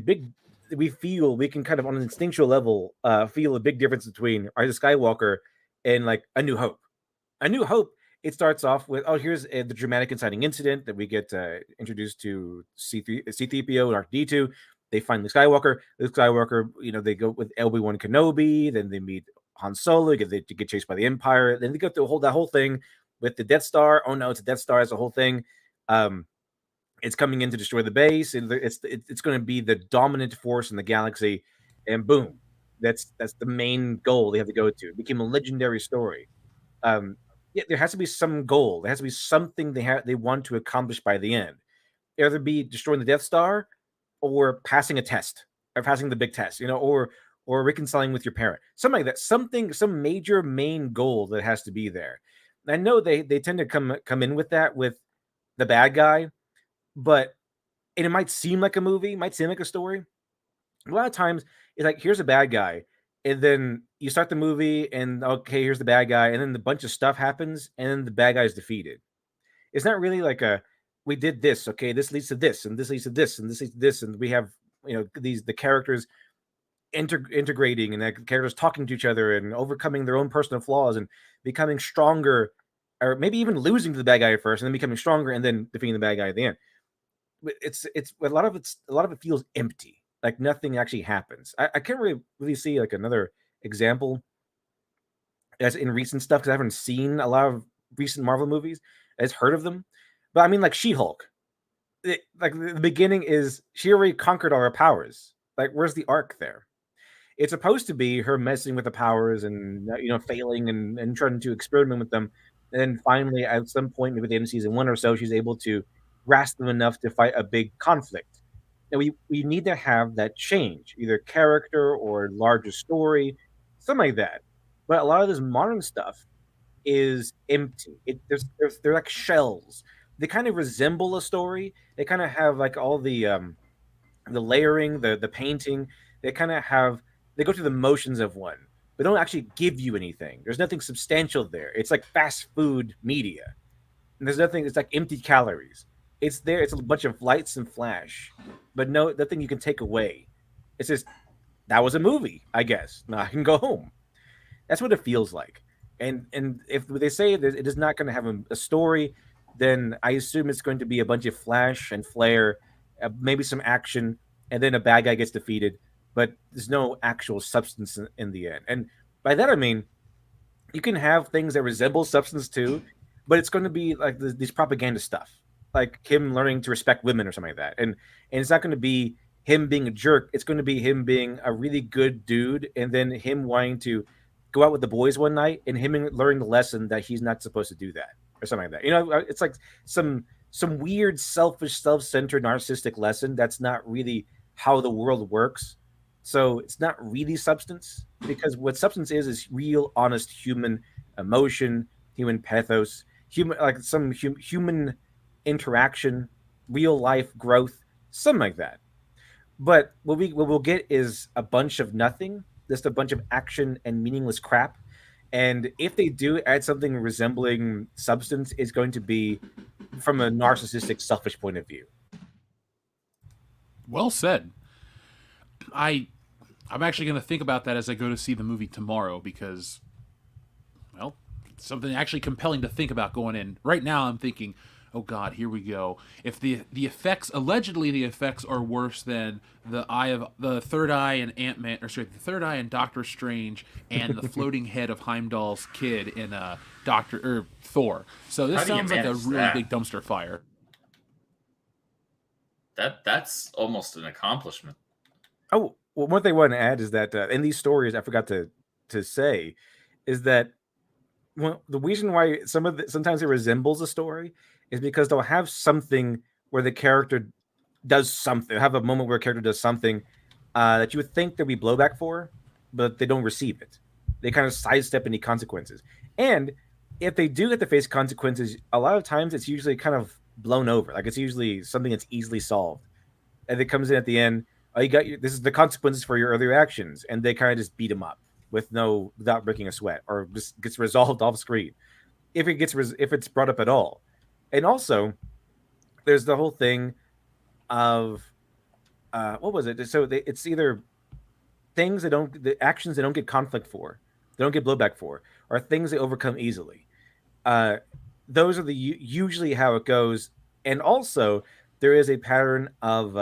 we can kind of on an instinctual level feel a big difference between Rise of Skywalker and like A New Hope. A New Hope, it starts off with, here's the dramatic inciting incident that we get introduced to C-3PO and R2-D2. They find the Skywalker. The Skywalker, they go with Obi-Wan Kenobi. Then they meet Han Solo. They get chased by the Empire. Then they go through that whole thing with the Death Star. Oh no, it's a Death Star. It's a whole thing. It's coming in to destroy the base. And it's going to be the dominant force in the galaxy. And boom, that's the main goal they have to go to. It became a legendary story. There has to be some goal. There has to be something they want to accomplish by the end. Either be destroying the Death Star, or passing a test, or passing the big test, or reconciling with your parent, something like that. Some major main goal that has to be there. And I know they tend to come in with that with the bad guy, and it might seem like a movie, might seem like a story. A lot of times it's like, here's a bad guy, and then you start the movie, and okay, here's the bad guy, and then a bunch of stuff happens, and then the bad guy is defeated. It's not really like we did this, okay, this leads to this, and this leads to this, and this leads to this, and we have the characters integrating, and the characters talking to each other and overcoming their own personal flaws and becoming stronger, or maybe even losing to the bad guy at first and then becoming stronger and then defeating the bad guy at the end. It's a lot of it feels empty, like nothing actually happens. I can't really see like another example as in recent stuff, because I haven't seen a lot of recent Marvel movies. I've heard of them. But I mean, like She-Hulk, like the beginning is she already conquered all her powers. Like, where's the arc there? It's supposed to be her messing with the powers and failing and trying to experiment with them, and then finally at some point, maybe at the end of season 1 or so, she's able to grasp them enough to fight a big conflict. And we need to have that change, either character or larger story, something like that. But a lot of this modern stuff is empty. They're like shells. They kind of resemble a story. They kind of have like all the layering, the painting. They go through the motions of one, but don't actually give you anything. There's nothing substantial there. It's like fast food media. And there's nothing. It's like empty calories. It's there. It's a bunch of lights and flash, but nothing you can take away. It's just, that was a movie, I guess. Now I can go home. That's what it feels like. And if they say it is not going to have a story, then I assume it's going to be a bunch of flash and flare, maybe some action, and then a bad guy gets defeated, but there's no actual substance in the end. And by that I mean, you can have things that resemble substance too, but it's going to be like these propaganda stuff, like him learning to respect women or something like that. And it's not going to be him being a jerk. It's going to be him being a really good dude, and then him wanting to go out with the boys one night, and him learning the lesson that he's not supposed to do that, or something like that. It's like some weird, selfish, self-centered, narcissistic lesson that's not really how the world works. So it's not really substance, because what substance is real, honest human emotion, human pathos, human interaction, real life growth, something like that. But what we'll get is a bunch of nothing, just a bunch of action and meaningless crap. And if they do add something resembling substance, it's going to be from a narcissistic, selfish point of view. Well said. I'm actually going to think about that as I go to see the movie tomorrow because, well, it's something actually compelling to think about going in. Right now, I'm thinking, oh God, here we go. If the effects, allegedly the effects are worse than the third eye and Ant-Man, the third eye and Doctor Strange and the floating head of Heimdall's kid in Thor. So this sounds like a really big dumpster fire. That's almost an accomplishment. Oh, well, one thing I want to add is that in these stories, I forgot to say, is that the reason why sometimes it resembles a story is because they'll have something where the character does something, have a moment where a character does something that you would think there'd be blowback for, but they don't receive it. They kind of sidestep any consequences. And if they do have to face consequences, a lot of times it's usually kind of blown over. Like it's usually something that's easily solved. And it comes in at the end, this is the consequences for your earlier actions. And they kind of just beat them up without breaking a sweat, or just gets resolved off screen. If it's brought up at all. And also, there's the whole thing of what was it? So it's either the actions they don't get conflict for, they don't get blowback for, or things they overcome easily. Those are usually how it goes. And also, there is a pattern of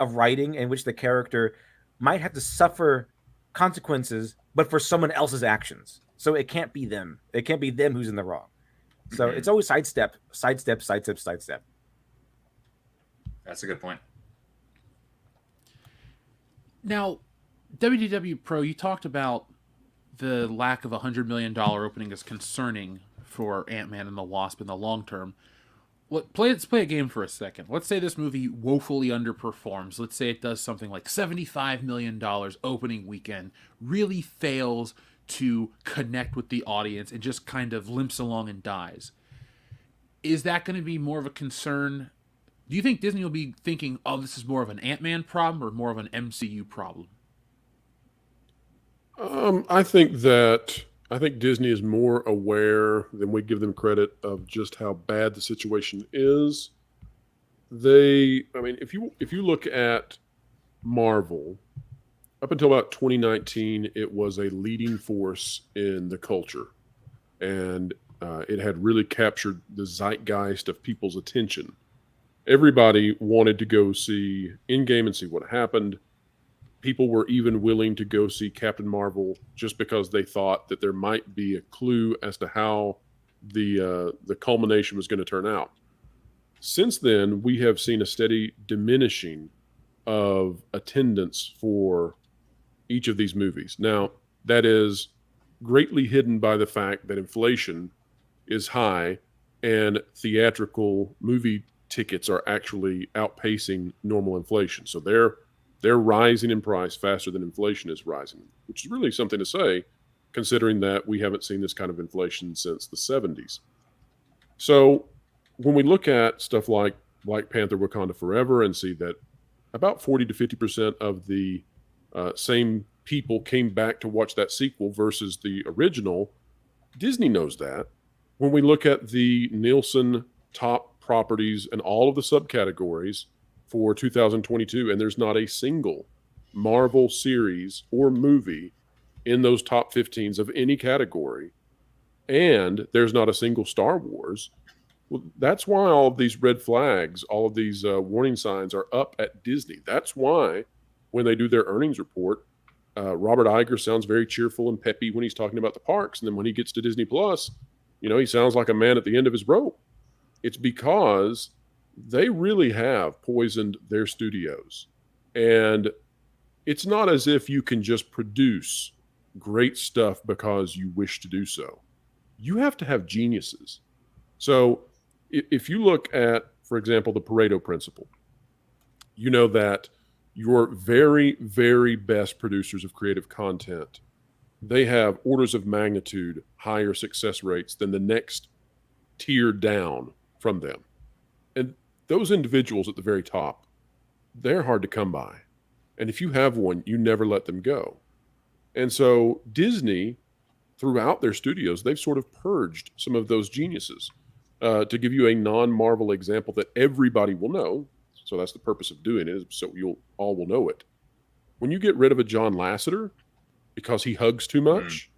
writing in which the character might have to suffer consequences, but for someone else's actions. So it can't be them. It can't be them who's in the wrong. So it's always sidestep. That's a good point. Now, WDW Pro, you talked about the lack of $100 million opening is concerning for Ant-Man and the Wasp in the long term. Let's play a game for a second. Let's say this movie woefully underperforms. Let's say it does something like $75 million opening weekend, really fails to connect with the audience and just kind of limps along and dies. Is that going to be more of a concern? Do you think Disney will be thinking, oh, this is more of an Ant-Man problem or more of an MCU problem? I think Disney is more aware than we give them credit of just how bad the situation is. If you look at Marvel, up until about 2019, it was a leading force in the culture, and it had really captured the zeitgeist of people's attention. Everybody wanted to go see Endgame and see what happened. People were even willing to go see Captain Marvel just because they thought that there might be a clue as to how the culmination was going to turn out. Since then, we have seen a steady diminishing of attendance for each of these movies. Now, that is greatly hidden by the fact that inflation is high and theatrical movie tickets are actually outpacing normal inflation. So they're rising in price faster than inflation is rising, which is really something to say, considering that we haven't seen this kind of inflation since the 70s. So when we look at stuff like Black Panther Wakanda Forever and see that about 40 to 50% of the same people came back to watch that sequel versus the original, Disney knows that. When we look at the Nielsen top properties and all of the subcategories for 2022, and there's not a single Marvel series or movie in those top 15s of any category, and there's not a single Star Wars. Well, that's why all of these red flags, all of these warning signs are up at Disney. That's why when they do their earnings report, Robert Iger sounds very cheerful and peppy when he's talking about the parks. And then when he gets to Disney Plus, he sounds like a man at the end of his rope. It's because they really have poisoned their studios. And it's not as if you can just produce great stuff because you wish to do so. You have to have geniuses. So if you look at, for example, the Pareto principle, you know that your very, very best producers of creative content, they have orders of magnitude higher success rates than the next tier down from them. And those individuals at the very top, they're hard to come by. And if you have one, you never let them go. And so Disney throughout their studios, they've sort of purged some of those geniuses. To give you a non-Marvel example that everybody will know, so that's the purpose of doing it, is so you all will know it. When you get rid of a John Lasseter because he hugs too much,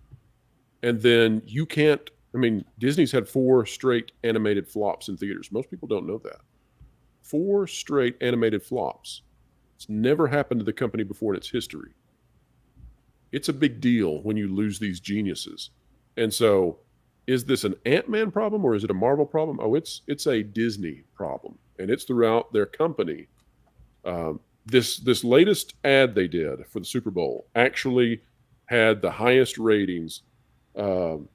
and then you can't, I mean, Disney's had 4 straight animated flops in theaters. Most people don't know that. 4 straight animated flops. It's never happened to the company before in its history. It's a big deal when you lose these geniuses. And so, is this an Ant-Man problem or is it a Marvel problem? Oh, it's a Disney problem, and it's throughout their company. This latest ad they did for the Super Bowl actually had the highest ratings of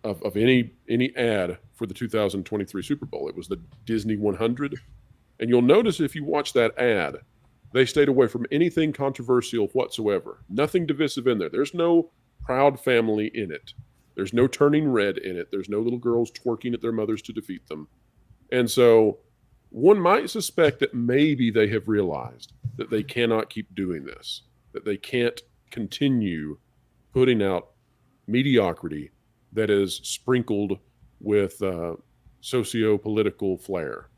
any ad for the 2023 Super Bowl. It was the Disney 100, and you'll notice if you watch that ad, they stayed away from anything controversial whatsoever. Nothing divisive in there. There's no proud family in it. There's no turning red in it. There's no little girls twerking at their mothers to defeat them. And so one might suspect that maybe they have realized that they cannot keep doing this, that they can't continue putting out mediocrity that is sprinkled with socio-political flair.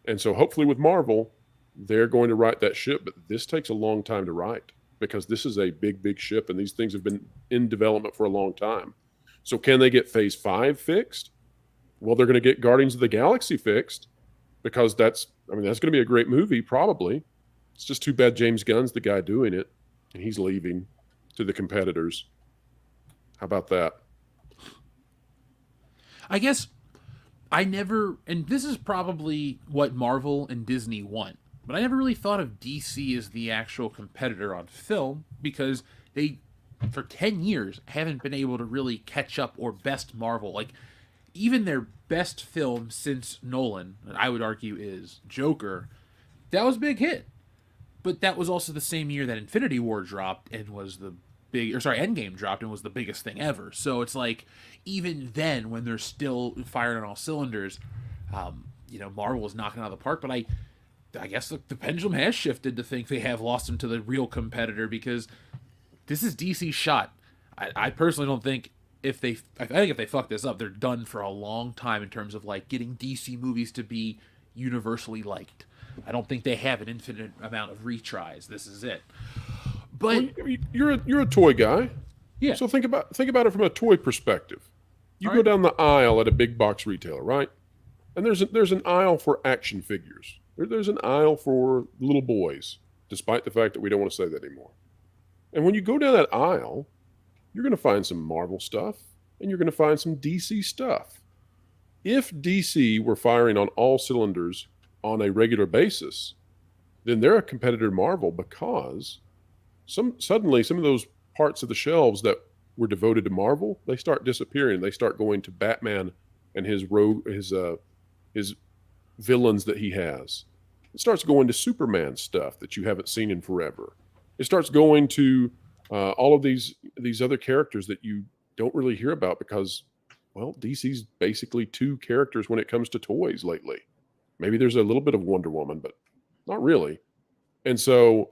And so hopefully with Marvel, they're going to right that ship, but this takes a long time to right because this is a big, big ship and these things have been in development for a long time. So can they get Phase 5 fixed? Well, they're going to get Guardians of the Galaxy fixed because that's going to be a great movie, probably. It's just too bad James Gunn's the guy doing it and he's leaving to the competitors. How about that? I guess I never, and this is probably what Marvel and Disney want, but I never really thought of DC as the actual competitor on film because they, for 10 years, haven't been able to really catch up or best Marvel. Like, even their best film since Nolan, I would argue, is Joker. That was a big hit. But that was also the same year that Infinity War dropped and was the Endgame dropped and was the biggest thing ever. So it's like, even then, when they're still firing on all cylinders, Marvel was knocking out of the park. But I guess the pendulum has shifted to think they have lost them to the real competitor because this is DC's shot. I personally don't think I think if they fuck this up, they're done for a long time in terms of like getting DC movies to be universally liked. I don't think they have an infinite amount of retries. This is it. But you're a toy guy. Yeah. So think about it from a toy perspective. You go down the aisle at a big box retailer, right? And there's an aisle for action figures. There's an aisle for little boys, despite the fact that we don't want to say that anymore. And when you go down that aisle, you're going to find some Marvel stuff and you're going to find some DC stuff. If DC were firing on all cylinders on a regular basis, then they're a competitor to Marvel because suddenly some of those parts of the shelves that were devoted to Marvel, they start disappearing. They start going to Batman and his villains that he has. It starts going to Superman stuff that you haven't seen in forever. It starts going to all of these other characters that you don't really hear about because, well, DC's basically 2 characters when it comes to toys lately. Maybe there's a little bit of Wonder Woman, but not really. And so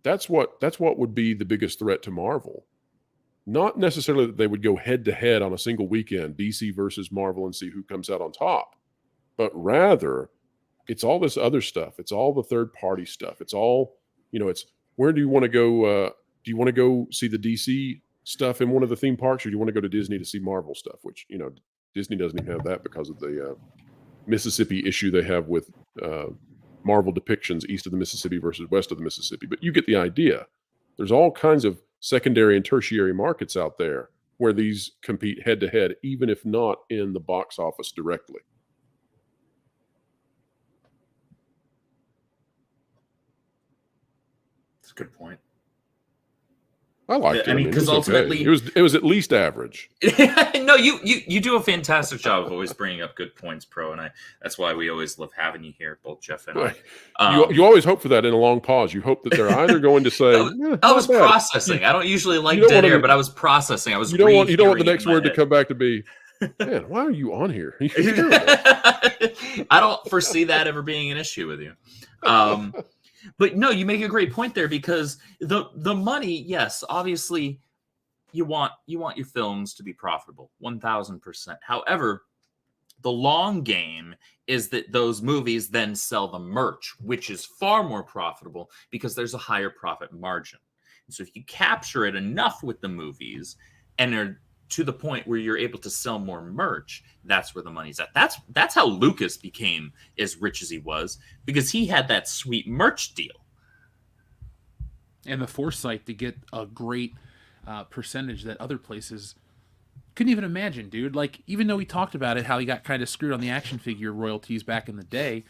that's what would be the biggest threat to Marvel. Not necessarily that they would go head to head on a single weekend, DC versus Marvel, and see who comes out on top, but rather it's all this other stuff. It's all the third party stuff. It's all, it's where do you want to go? Do you want to go see the DC stuff in one of the theme parks, or do you want to go to Disney to see Marvel stuff? Which, Disney doesn't even have that because of the Mississippi issue they have with Marvel depictions east of the Mississippi versus west of the Mississippi. But you get the idea. There's all kinds of secondary and tertiary markets out there where these compete head to head, even if not in the box office directly. That's a good point. I liked it. I mean, because ultimately it was at least average. No, you do a fantastic job of always bringing up good points, Pro, and that's why we always love having you here, both Jeff and I. You always hope for that in a long pause. You hope that they're either going to say, I was processing. I don't usually like dead air, but I was processing. You don't want the next word to come back to be, man, why are you on here? I don't foresee that ever being an issue with you. But no, you make a great point there because the money, yes, obviously, you want your films to be profitable, 1000%. However, the long game is that those movies then sell the merch, which is far more profitable because there's a higher profit margin. And so if you capture it enough with the movies and are to the point where you're able to sell more merch, that's where the money's at. That's how Lucas became as rich as he was, because he had that sweet merch deal. And the foresight to get a great percentage that other places couldn't even imagine, dude. Like, even though we talked about it, how he got kind of screwed on the action figure royalties back in the day,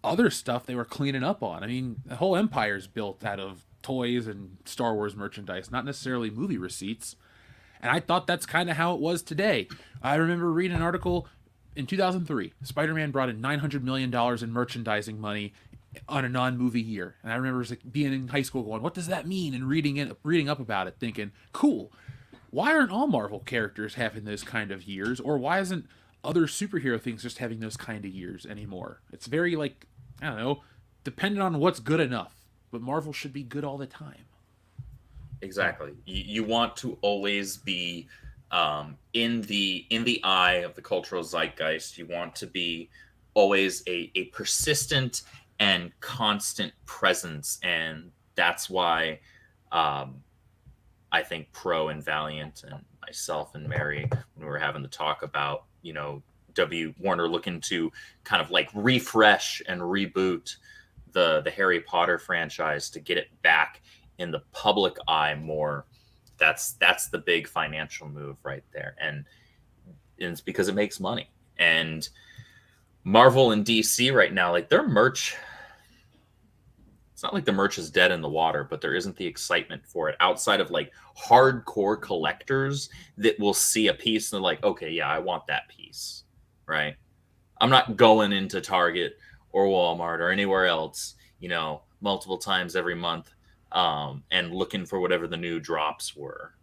other stuff they were cleaning up on. I mean, the whole empire's built out of toys and Star Wars merchandise, not necessarily movie receipts. And I thought that's kind of how it was today. I remember reading an article in 2003. Spider-Man brought in $900 million in merchandising money on a non-movie year. And I remember being in high school going, what does that mean? And reading up about it, thinking, cool. Why aren't all Marvel characters having those kind of years? Or why isn't other superhero things just having those kind of years anymore? It's very, like, I don't know, dependent on what's good enough. But Marvel should be good all the time. Exactly. You want to always be in the eye of the cultural zeitgeist. You want to be always a persistent and constant presence. And that's why I think Pro and Valiant and myself and Mary, when we were having the talk about, Warner looking to kind of like refresh and reboot the Harry Potter franchise to get it back in the public eye more. That's the big financial move right there. And it's because it makes money. And Marvel and DC right now, like, their merch, it's not like the merch is dead in the water, but there isn't the excitement for it outside of like hardcore collectors that will see a piece and they're like, okay, yeah, I want that piece, right? I'm not going into Target or Walmart or anywhere else, multiple times every month and looking for whatever the new drops were.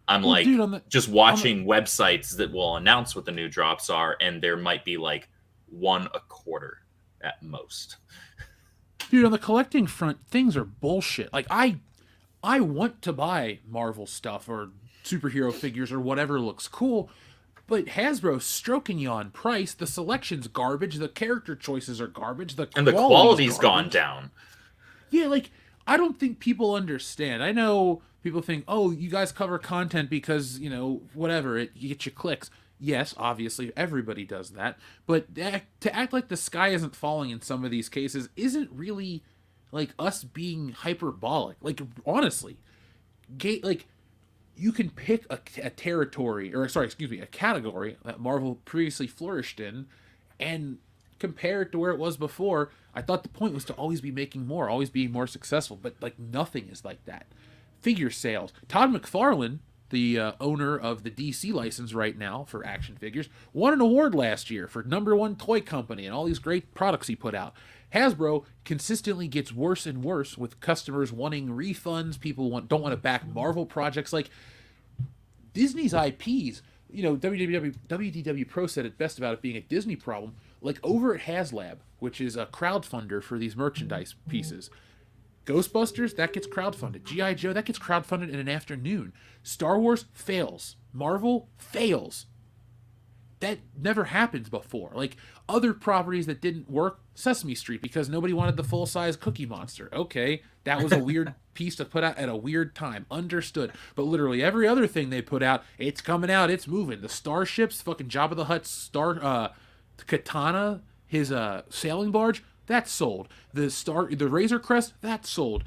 I'm just watching websites that will announce what the new drops are, and there might be like one a quarter at most. Dude, on the collecting front, things are bullshit. Like, I want to buy Marvel stuff or superhero figures or whatever looks cool, but Hasbro's stroking you on price. The selection's garbage. The character choices are garbage. And the quality's gone down. Yeah, like, I don't think people understand. I know people think, oh, you guys cover content because, whatever, you get your clicks. Yes, obviously, everybody does that. But to act like the sky isn't falling in some of these cases isn't really, like, us being hyperbolic. Like, honestly, you can pick a territory, or a category that Marvel previously flourished in and compare it to where it was before. I thought the point was to always be making more, always being more successful, but like nothing is like that. Figure sales. Todd McFarlane, the owner of the DC license right now for action figures, won an award last year for #1 toy company and all these great products he put out. Hasbro consistently gets worse and worse with customers wanting refunds. People don't want to back Marvel projects. Like, Disney's IPs, WDW Pro said it best about it being a Disney problem. Like, over at HasLab, which is a crowdfunder for these merchandise pieces, Ghostbusters, that gets crowdfunded. G.I. Joe, that gets crowdfunded in an afternoon. Star Wars fails. Marvel fails. That never happened before. Like, other properties that didn't work, Sesame Street, because nobody wanted the full-size Cookie Monster. Okay, that was a weird piece to put out at a weird time. Understood. But literally every other thing they put out, it's coming out, it's moving. The starships, fucking Jabba the Hutt's Katana, his sailing barge, that's sold. The Razor Crest, that's sold.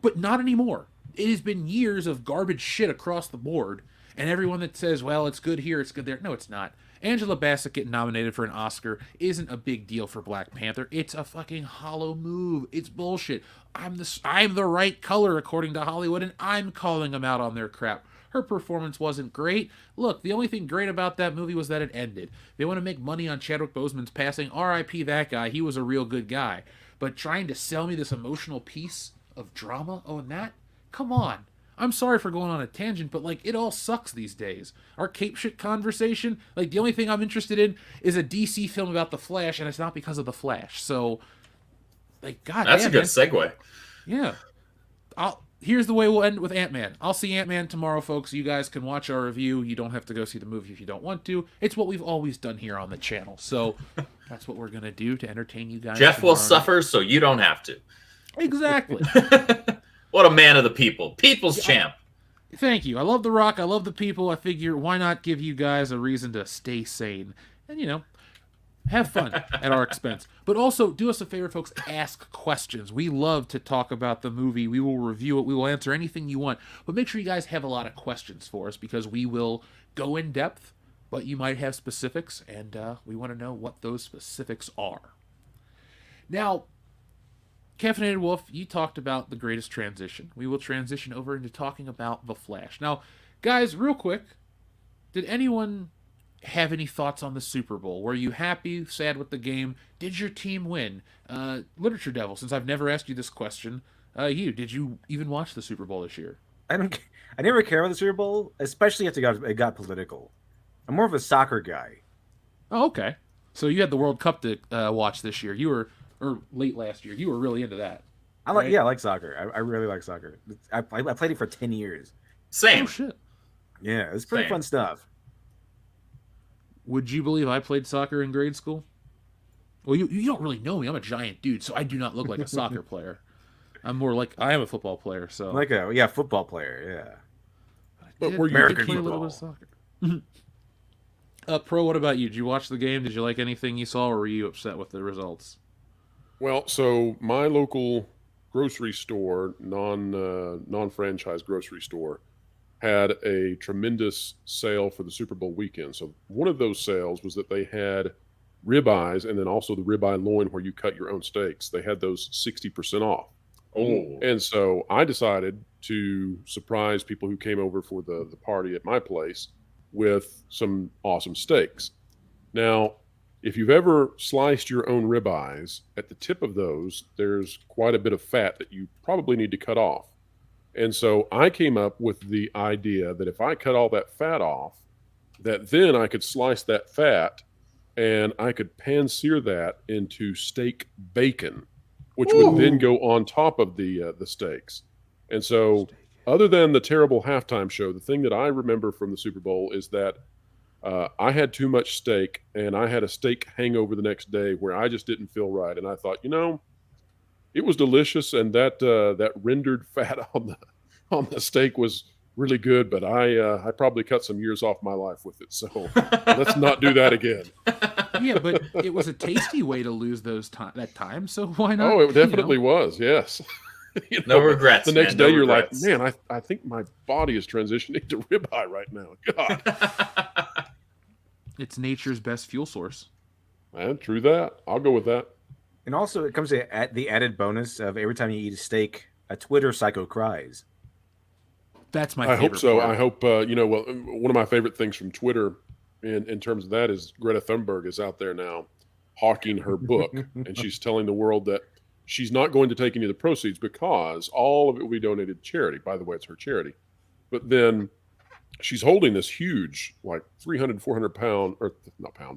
But not anymore. It has been years of garbage shit across the board, and everyone that says, well, it's good here, it's good there, no, it's not. Angela Bassett getting nominated for an Oscar isn't a big deal for Black Panther. It's a fucking hollow move. It's bullshit. I'm the right color according to Hollywood, and I'm calling them out on their crap. Her performance wasn't great. Look, the only thing great about that movie was that it ended. They want to make money on Chadwick Boseman's passing. R.I.P. that guy. He was a real good guy. But trying to sell me this emotional piece of drama on that? Come on. I'm sorry for going on a tangent, but, like, it all sucks these days. Our cape shit conversation, like, the only thing I'm interested in is a DC film about The Flash, and it's not because of The Flash. So, like, God, that's a good segue. Yeah. here's the way we'll end with Ant-Man. I'll see Ant-Man tomorrow, folks. You guys can watch our review. You don't have to go see the movie if you don't want to. It's what we've always done here on the channel. So that's what we're going to do to entertain you guys. Jeff will suffer, so you don't have to. Exactly. What a man of the people. People's champ. Thank you. I love The Rock. I love the people. I figure why not give you guys a reason to stay sane and, have fun at our expense. But also, do us a favor, folks, ask questions. We love to talk about the movie. We will review it. We will answer anything you want. But make sure you guys have a lot of questions for us because we will go in depth, but you might have specifics, and we want to know what those specifics are. Now, Caffeinated Wolf, you talked about the greatest transition. We will transition over into talking about The Flash. Now, guys, real quick, did anyone have any thoughts on the Super Bowl? Were you happy, sad with the game? Did your team win? Literature Devil, since I've never asked you this question, did you even watch the Super Bowl this year? I never care about the Super Bowl, especially if it got political. I'm more of a soccer guy. Oh, okay. So you had the World Cup to watch this year. Or late last year. You were really into that. I like soccer. I really like soccer. I played it for 10 years. Same. Oh, shit. Yeah, it's pretty fun stuff. Would you believe I played soccer in grade school? Well, you don't really know me. I'm a giant dude, so I do not look like a soccer player. I'm more like I am a football player. So football player. Yeah. But were you American play a little bit of soccer? Pro, what about you? Did you watch the game? Did you like anything you saw, or were you upset with the results? Well, so my local grocery store, non-franchise grocery store, had a tremendous sale for the Super Bowl weekend. So one of those sales was that they had ribeyes and then also the ribeye loin where you cut your own steaks. They had those 60% off. Oh. And so I decided to surprise people who came over for the party at my place with some awesome steaks. Now, if you've ever sliced your own ribeyes, at the tip of those, there's quite a bit of fat that you probably need to cut off. And so I came up with the idea that if I cut all that fat off, that then I could slice that fat and I could pan-sear that into steak bacon, which would then go on top of the steaks. And so other than the terrible halftime show, the thing that I remember from the Super Bowl is that I had too much steak, and I had a steak hangover the next day where I just didn't feel right. And I thought, it was delicious, and that rendered fat on the steak was really good. But I probably cut some years off my life with it. So let's not do that again. Yeah, but it was a tasty way to lose that time. So why not? Oh, it definitely was. Yes. No regrets. The next day, no you're regrets. like, man, I think my body is transitioning to ribeye right now. God. It's nature's best fuel source. And true that. I'll go with that. And also, it comes to the added bonus of every time you eat a steak, a Twitter psycho cries. That's my favorite. I hope so. Part. I hope, one of my favorite things from Twitter in terms of that is Greta Thunberg is out there now hawking her book. And she's telling the world that she's not going to take any of the proceeds because all of it will be donated to charity. By the way, it's her charity. But then she's holding this huge, like 300 to 400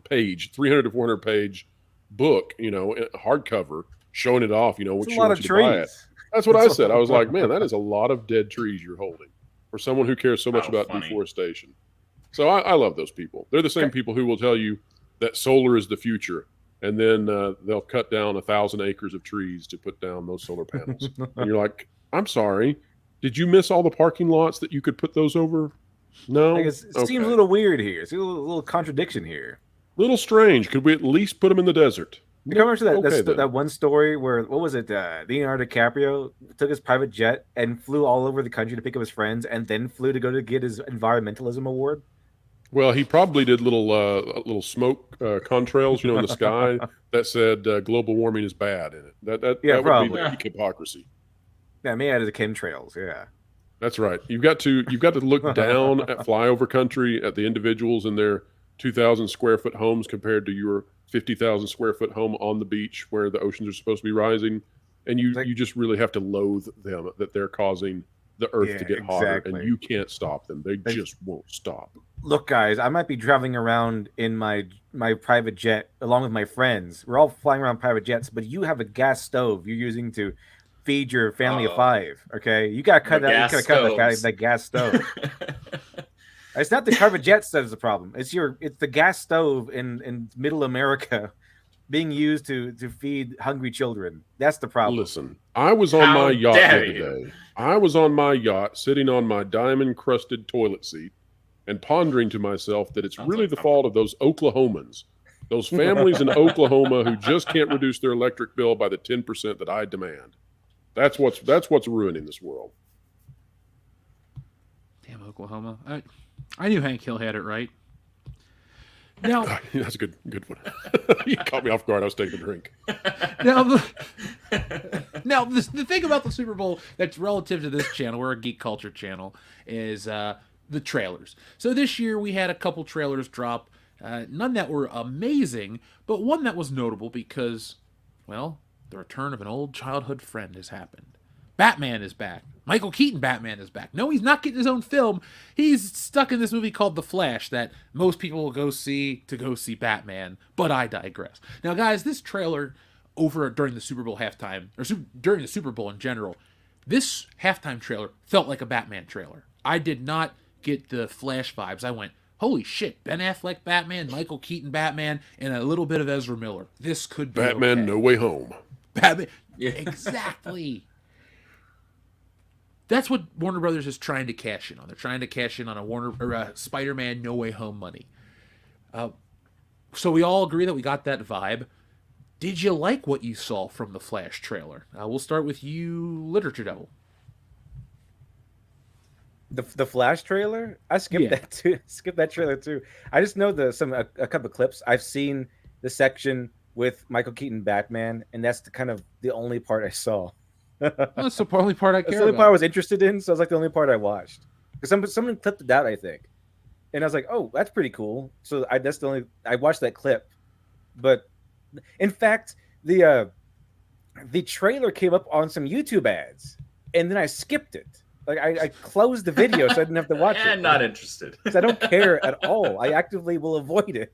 page, 300 to 400 page book, hardcover, showing it off, when she wants you to buy it. That's what I said. I was like, man, that is a lot of dead trees you're holding for someone who cares so much about deforestation. So I love those people. They're the same people who will tell you that solar is the future. And then they'll cut down 1,000 acres of trees to put down those solar panels. And you're like, I'm sorry. Did you miss all the parking lots that you could put those over? No? It seems a little weird here. It's a little contradiction here. Little strange. Could we at least put them in the desert? You remember that one story where, what was it? Leonardo DiCaprio took his private jet and flew all over the country to pick up his friends and then flew to go to get his environmentalism award? Well, he probably did little smoke contrails, in the sky that said global warming is bad in it. That would be the peak hypocrisy. Yeah, made out of the chemtrails. Yeah, that's right. You've got to look down at flyover country at the individuals in their 2,000 square foot homes compared to your 50,000 square foot home on the beach where the oceans are supposed to be rising, and you just really have to loathe them that they're causing the earth to get hotter, and you can't stop them. They just won't stop. Look, guys, I might be traveling around in my private jet along with my friends. We're all flying around private jets, but you have a gas stove you're using to feed your family of 5. Okay, you gotta cut that. You gotta cut that gas stove. It's not the carpet jet that's the problem. It's the gas stove in middle America being used to feed hungry children. That's the problem. Listen, I was on my yacht the other day. I was on my yacht, sitting on my diamond-crusted toilet seat, and pondering to myself that it's really the fault of those Oklahomans, those families in Oklahoma who just can't reduce their electric bill by the 10% that I demand. That's what's ruining this world. Damn Oklahoma! I knew Hank Hill had it right. Now that's a good one. You caught me off guard. I was taking a drink. Now the thing about the Super Bowl that's relative to this channel, we're a geek culture channel, is the trailers. So this year we had a couple trailers drop, none that were amazing, but one that was notable because, well, the return of an old childhood friend has happened. Batman is back. Michael Keaton Batman is back. No, he's not getting his own film. He's stuck in this movie called The Flash that most people will go see Batman, but I digress. Now, guys, this trailer during the Super Bowl halftime, or during the Super Bowl in general, this halftime trailer felt like a Batman trailer. I did not get the Flash vibes. I went, holy shit, Ben Affleck Batman, Michael Keaton Batman, and a little bit of Ezra Miller. This could be Batman okay. No Way Home. Batman, exactly. That's what Warner Brothers is trying to cash in on. They're trying to cash in on a Spider-Man No Way Home money. So we all agree that we got that vibe. Did you like what you saw from the Flash trailer? We'll start with you, Literature Devil. The Flash trailer? I skipped that too. Skipped that trailer too. I just know a couple of clips. I've seen the section with Michael Keaton Batman, and that's the only part I saw. That's the only part I care about. That's the only part I was interested in, so it's like the only part I watched. Because someone clipped it out, I think. And I was like, oh, that's pretty cool. So I watched that clip. But in fact, the trailer came up on some YouTube ads, and then I skipped it. Like I closed the video so I didn't have to watch it. I'm not interested. Because I don't care at all. I actively will avoid it.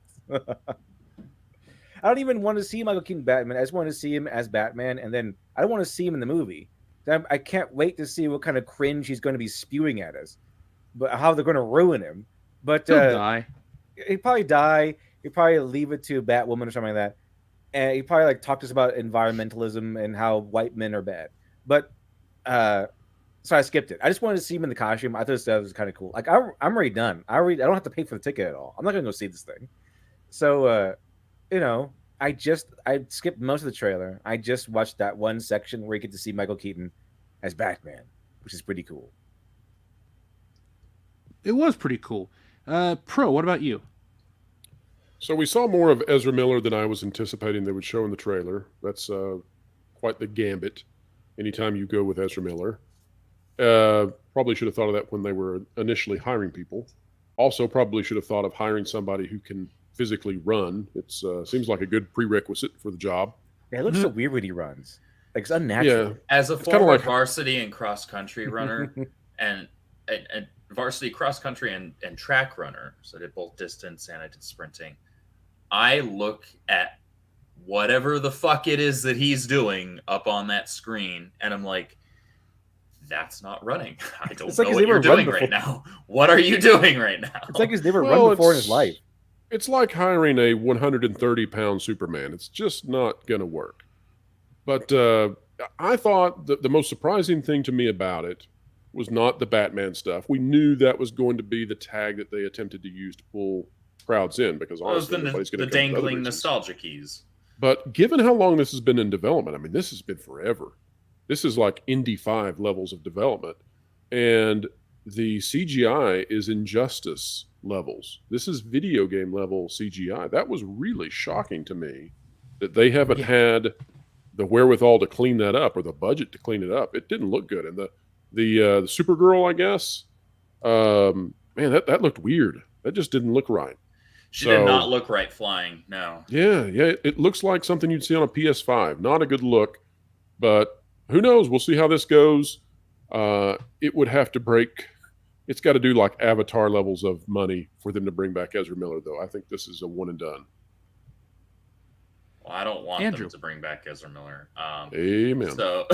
I don't even want to see Michael Keaton Batman. I just want to see him as Batman, and then I don't want to see him in the movie. I can't wait to see what kind of cringe he's going to be spewing at us, but how they're going to ruin him. But he'll die. He'd probably die. He'd probably leave it to Batwoman or something like that, and he'd probably talk to us about environmentalism and how white men are bad. But so I skipped it. I just wanted to see him in the costume. I thought that was kind of cool. Like I'm already done. I don't have to pay for the ticket at all. I'm not going to go see this thing. So. I skipped most of the trailer. I just watched that one section where you get to see Michael Keaton as Batman, which is pretty cool. It was pretty cool. Pro, what about you? So we saw more of Ezra Miller than I was anticipating they would show in the trailer. That's quite the gambit anytime you go with Ezra Miller. Probably should have thought of that when they were initially hiring people. Also, probably should have thought of hiring somebody who can physically run. It seems like a good prerequisite for the job. Yeah, it looks so weird when he runs. Like it's unnatural. Yeah. As a former varsity and cross country runner and varsity cross country and track runner, so I did both distance and I did sprinting, I look at whatever the fuck it is that he's doing up on that screen and I'm like, that's not running. I don't know what you're doing right now. What are you doing right now? It's like he's never run before in his life. It's like hiring a 130-pound Superman. It's just not going to work. But I thought the most surprising thing to me about it was not the Batman stuff. We knew that was going to be the tag that they attempted to use to pull crowds in because honestly, nobody's going to the dangling nostalgia keys. But given how long this has been in development, I mean, this has been forever. This is like Indy 5 levels of development. And the CGI is Injustice levels. This is video game level CGI. That was really shocking to me that they haven't had the wherewithal to clean that up or the budget to clean it up. It didn't look good. And the Supergirl, I guess, man, that looked weird. That just didn't look right. She did not look right flying. No. Yeah. It looks like something you'd see on a PS5. Not a good look, but who knows? We'll see how this goes. It would have to break. It's got to do like Avatar levels of money for them to bring back Ezra Miller, though. I think this is a one and done. Well, I don't want Andrew. them to bring back Ezra Miller. Amen. So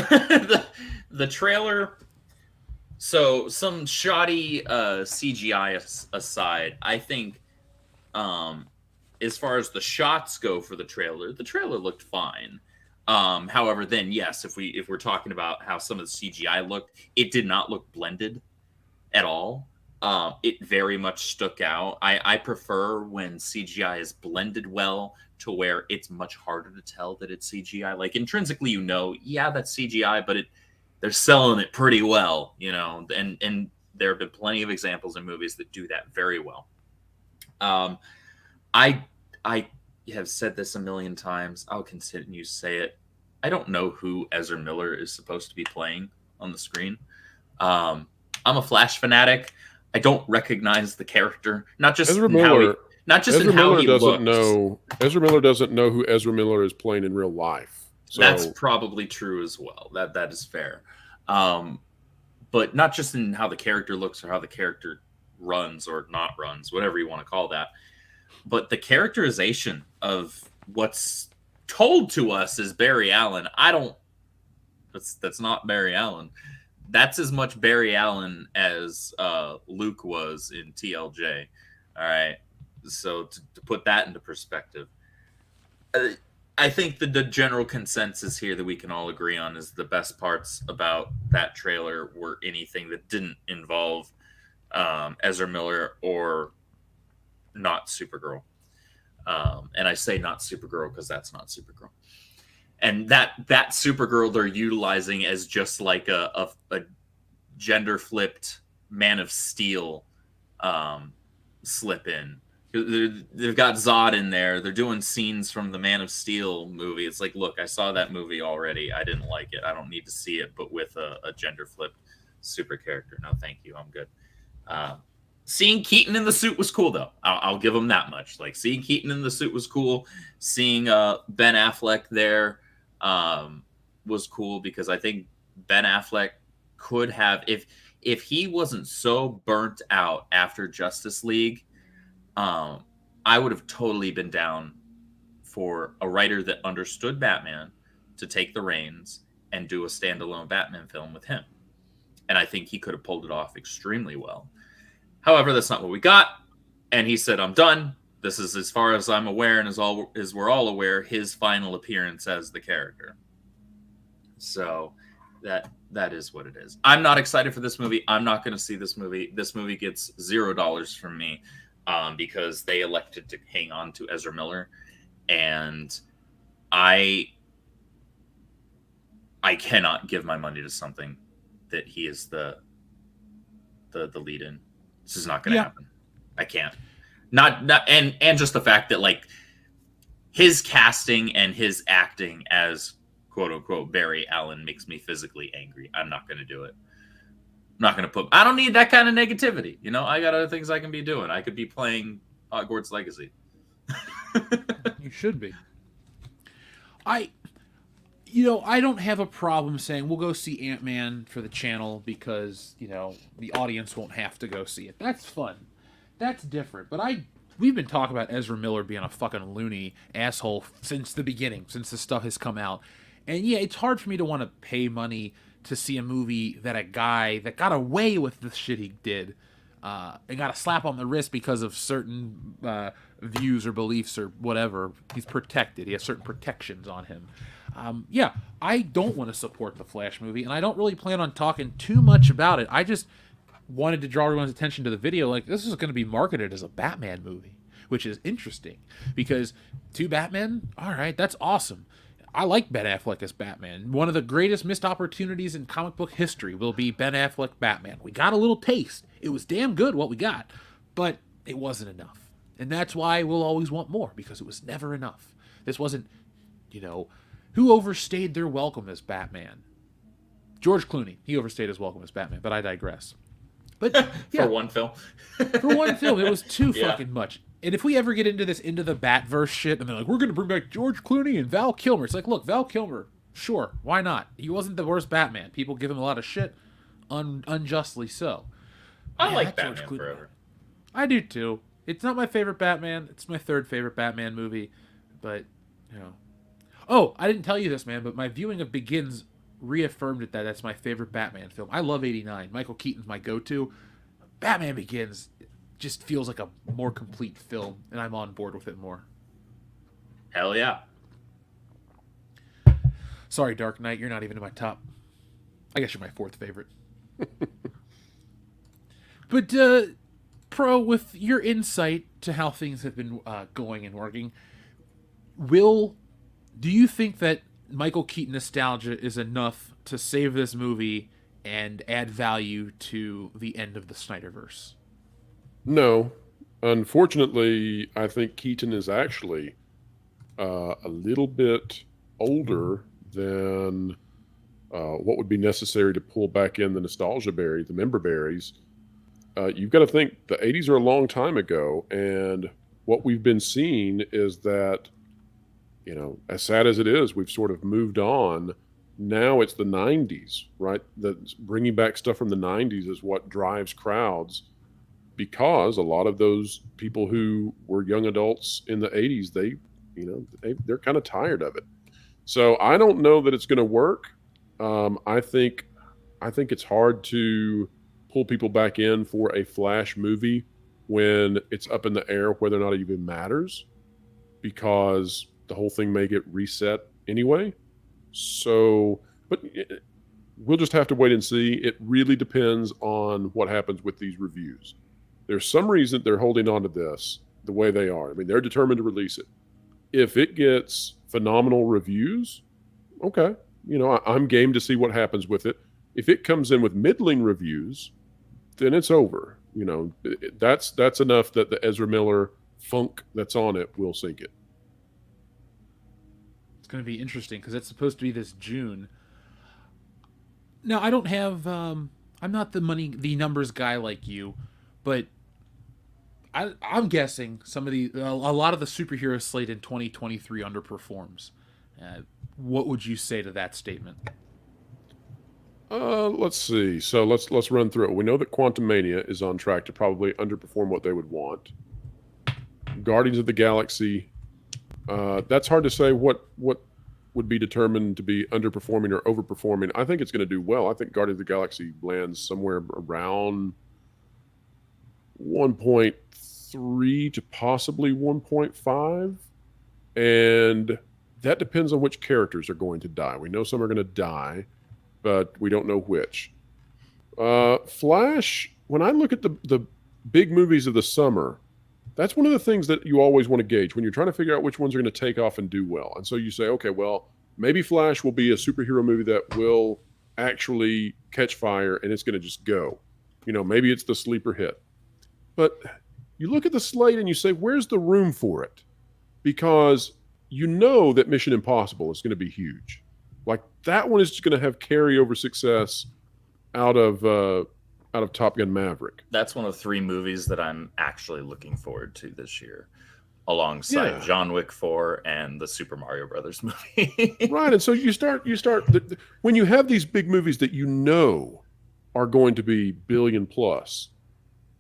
the trailer. So some shoddy CGI aside, I think as far as the shots go for the trailer looked fine. However, then yes, if we're talking about how some of the CGI looked, it did not look blended at all. It very much stuck out. I prefer when CGI is blended well to where it's much harder to tell that it's CGI. Like intrinsically, yeah, that's CGI, but they're selling it pretty well, and there have been plenty of examples in movies that do that very well. I have said this a million times. I'll continue to say it. I don't know who Ezra Miller is supposed to be playing on the screen. I'm a Flash fanatic. I don't recognize the character, not just Ezra in how Miller, he looks. Ezra Miller doesn't know who Ezra Miller is playing in real life. So. That's probably true as well. That is fair. But not just in how the character looks or how the character runs or not runs, whatever you want to call that, but the characterization of what's told to us as Barry Allen. That's not Barry Allen. That's as much Barry Allen as Luke was in TLJ. All right. So to put that into perspective, I think the general consensus here that we can all agree on is the best parts about that trailer were anything that didn't involve Ezra Miller or not Supergirl. And I say not Supergirl because that's not Supergirl. And that Supergirl they're utilizing as just like a gender flipped Man of Steel slip in. They've got Zod in there. They're doing scenes from the Man of Steel movie. It's like, look, I saw that movie already. I didn't like it. I don't need to see it, but with a gender flipped super character. No, thank you. I'm good. Seeing Keaton in the suit was cool, though. I'll give him that much. Like, seeing Keaton in the suit was cool. Seeing Ben Affleck there was cool because I think Ben Affleck could have, if he wasn't so burnt out after Justice League, I would have totally been down for a writer that understood Batman to take the reins and do a standalone Batman film with him. And I think he could have pulled it off extremely well. However, that's not what we got. And he said, I'm done. This is, as far as I'm aware, and as we're all aware, his final appearance as the character. So that is what it is. I'm not excited for this movie. I'm not going to see this movie. This movie gets $0 from me because they elected to hang on to Ezra Miller. And I cannot give my money to something that he is the lead in. This is not going to happen. I can't. Not and just the fact that like his casting and his acting as quote unquote Barry Allen makes me physically angry. I'm not going to do it. I'm not going to I don't need that kind of negativity. I got other things I can be doing. I could be playing Hogwarts Legacy. You should be. I don't have a problem saying we'll go see Ant-Man for the channel because, the audience won't have to go see it. That's fun. That's different. But we've been talking about Ezra Miller being a fucking loony asshole since the beginning, since this stuff has come out. And yeah, it's hard for me to want to pay money to see a movie that a guy that got away with the shit he did and got a slap on the wrist because of certain views or beliefs or whatever. He's protected. He has certain protections on him. I don't want to support the Flash movie, and I don't really plan on talking too much about it. I just wanted to draw everyone's attention to the video. Like, this is going to be marketed as a Batman movie, which is interesting because two Batmen, all right, that's awesome. I like Ben Affleck as Batman. One of the greatest missed opportunities in comic book history will be Ben Affleck Batman. We got a little taste. It was damn good what we got, but it wasn't enough. And that's why we'll always want more, because it was never enough. This wasn't, who overstayed their welcome as Batman? George Clooney. He overstayed his welcome as Batman, but I digress. But yeah, for one film. For one film, it was too fucking much. And if we ever get into this Into the Batverse shit, and they're like, we're going to bring back George Clooney and Val Kilmer. It's like, look, Val Kilmer, sure, why not? He wasn't the worst Batman. People give him a lot of shit, unjustly so. I like Batman Forever. I do too. It's not my favorite Batman. It's my third favorite Batman movie. But, Oh, I didn't tell you this, man, but my viewing of Begins reaffirmed it that that's my favorite Batman film. I love 89. Michael Keaton's my go-to. Batman Begins just feels like a more complete film, and I'm on board with it more. Hell yeah. Sorry, Dark Knight, you're not even in my top. I guess you're my fourth favorite. But, Pro, with your insight to how things have been going and working, do you think that Michael Keaton nostalgia is enough to save this movie and add value to the end of the Snyderverse? No. Unfortunately, I think Keaton is actually a little bit older than what would be necessary to pull back in the nostalgia berry, the member berries. You've got to think the 80s are a long time ago, and what we've been seeing is that, you know, as sad as it is, we've sort of moved on. Now it's the 90s, right? Bringing back stuff from the 90s is what drives crowds, because a lot of those people who were young adults in the 80s, they're kind of tired of it. So I don't know that it's going to work. I think it's hard to pull people back in for a Flash movie when it's up in the air whether or not it even matters, because the whole thing may get reset anyway. So, but we'll just have to wait and see. It really depends on what happens with these reviews. There's some reason they're holding on to this the way they are. I mean, they're determined to release it. If it gets phenomenal reviews, okay, you know, I'm game to see what happens with it. If it comes in with middling reviews, then it's over. You know, that's enough that the Ezra Miller funk that's on it will sink it. It's going to be interesting because it's supposed to be this June. Now, I don't have, I'm not the numbers guy like you, but I'm guessing a lot of the superhero slate in 2023 underperforms. What would you say to that statement? Let's see. So let's run through it. We know that Quantumania is on track to probably underperform what they would want. Guardians of the Galaxy, that's hard to say what would be determined to be underperforming or overperforming. I think it's going to do well. I think Guardians of the Galaxy lands somewhere around 1.3 to possibly 1.5. And that depends on which characters are going to die. We know some are going to die, but we don't know which. Flash, when I look at the big movies of the summer, that's one of the things that you always want to gauge when you're trying to figure out which ones are going to take off and do well. And so you say, okay, well, maybe Flash will be a superhero movie that will actually catch fire and it's going to just go. You know, maybe it's the sleeper hit. But you look at the slate and you say, where's the room for it? Because you know that Mission Impossible is going to be huge. Like, that one is just going to have carryover success out of Top Gun Maverick. That's one of 3 movies that I'm actually looking forward to this year, alongside John Wick 4 and the Super Mario Brothers movie. Right, and so you start when you have these big movies that you know are going to be billion plus,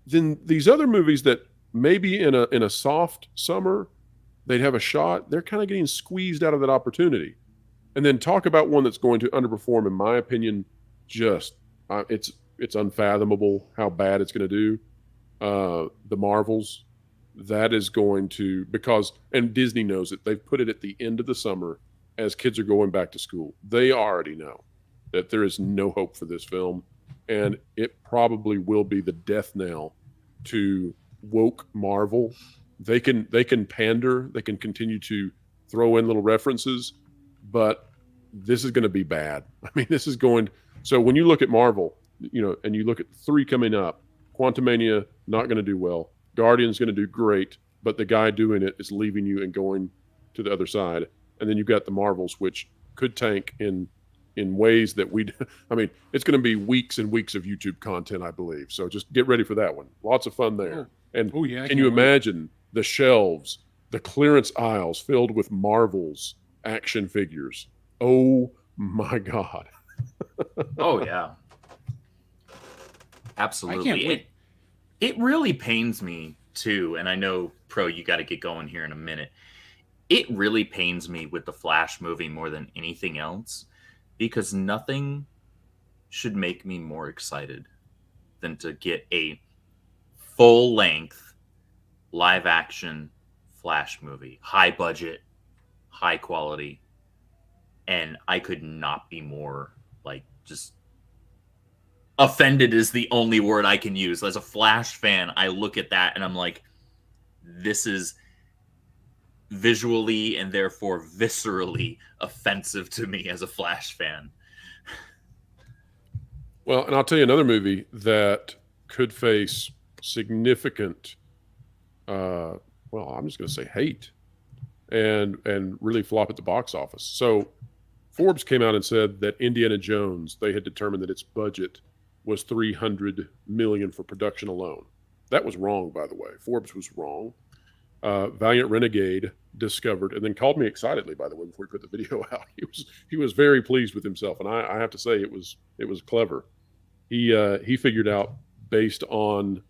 then these other movies that maybe in a soft summer they'd have a shot, they're kind of getting squeezed out of that opportunity. And then talk about one that's going to underperform, in my opinion, just it's unfathomable how bad it's going to do. The Marvels, that is going to, and Disney knows it, they've put it at the end of the summer as kids are going back to school. They already know that there is no hope for this film, and it probably will be the death knell to woke Marvel. They can pander, they can continue to throw in little references, but this is going to be bad. I mean, so when you look at Marvel, you know, and you look at 3 coming up, Quantumania not going to do well, Guardians going to do great, but the guy doing it is leaving you and going to the other side. And then you've got the Marvels, which could tank in ways that it's going to be weeks and weeks of YouTube content, I believe. So just get ready for that one. Lots of fun there. And can you imagine the shelves, the clearance aisles filled with Marvel's action figures? Oh my God. Oh yeah. Absolutely. I can't wait. It really pains me too, and I know, Pro, you got to get going here in a minute. it really pains me with the Flash movie more than anything else, because nothing should make me more excited than to get a full-length live-action Flash movie, high budget, high quality, and I could not be more just offended is the only word I can use. As a Flash fan, I look at that and I'm like, this is visually and therefore viscerally offensive to me as a Flash fan. Well, and I'll tell you another movie that could face significant, I'm just going to say hate and really flop at the box office. So Forbes came out and said that Indiana Jones, they had determined that its budget was $300 million for production alone. That was wrong, by the way. Forbes was wrong. Valiant Renegade discovered, and then called me excitedly, by the way, before he put the video out. He was very pleased with himself, and I have to say it was clever. He figured out, based on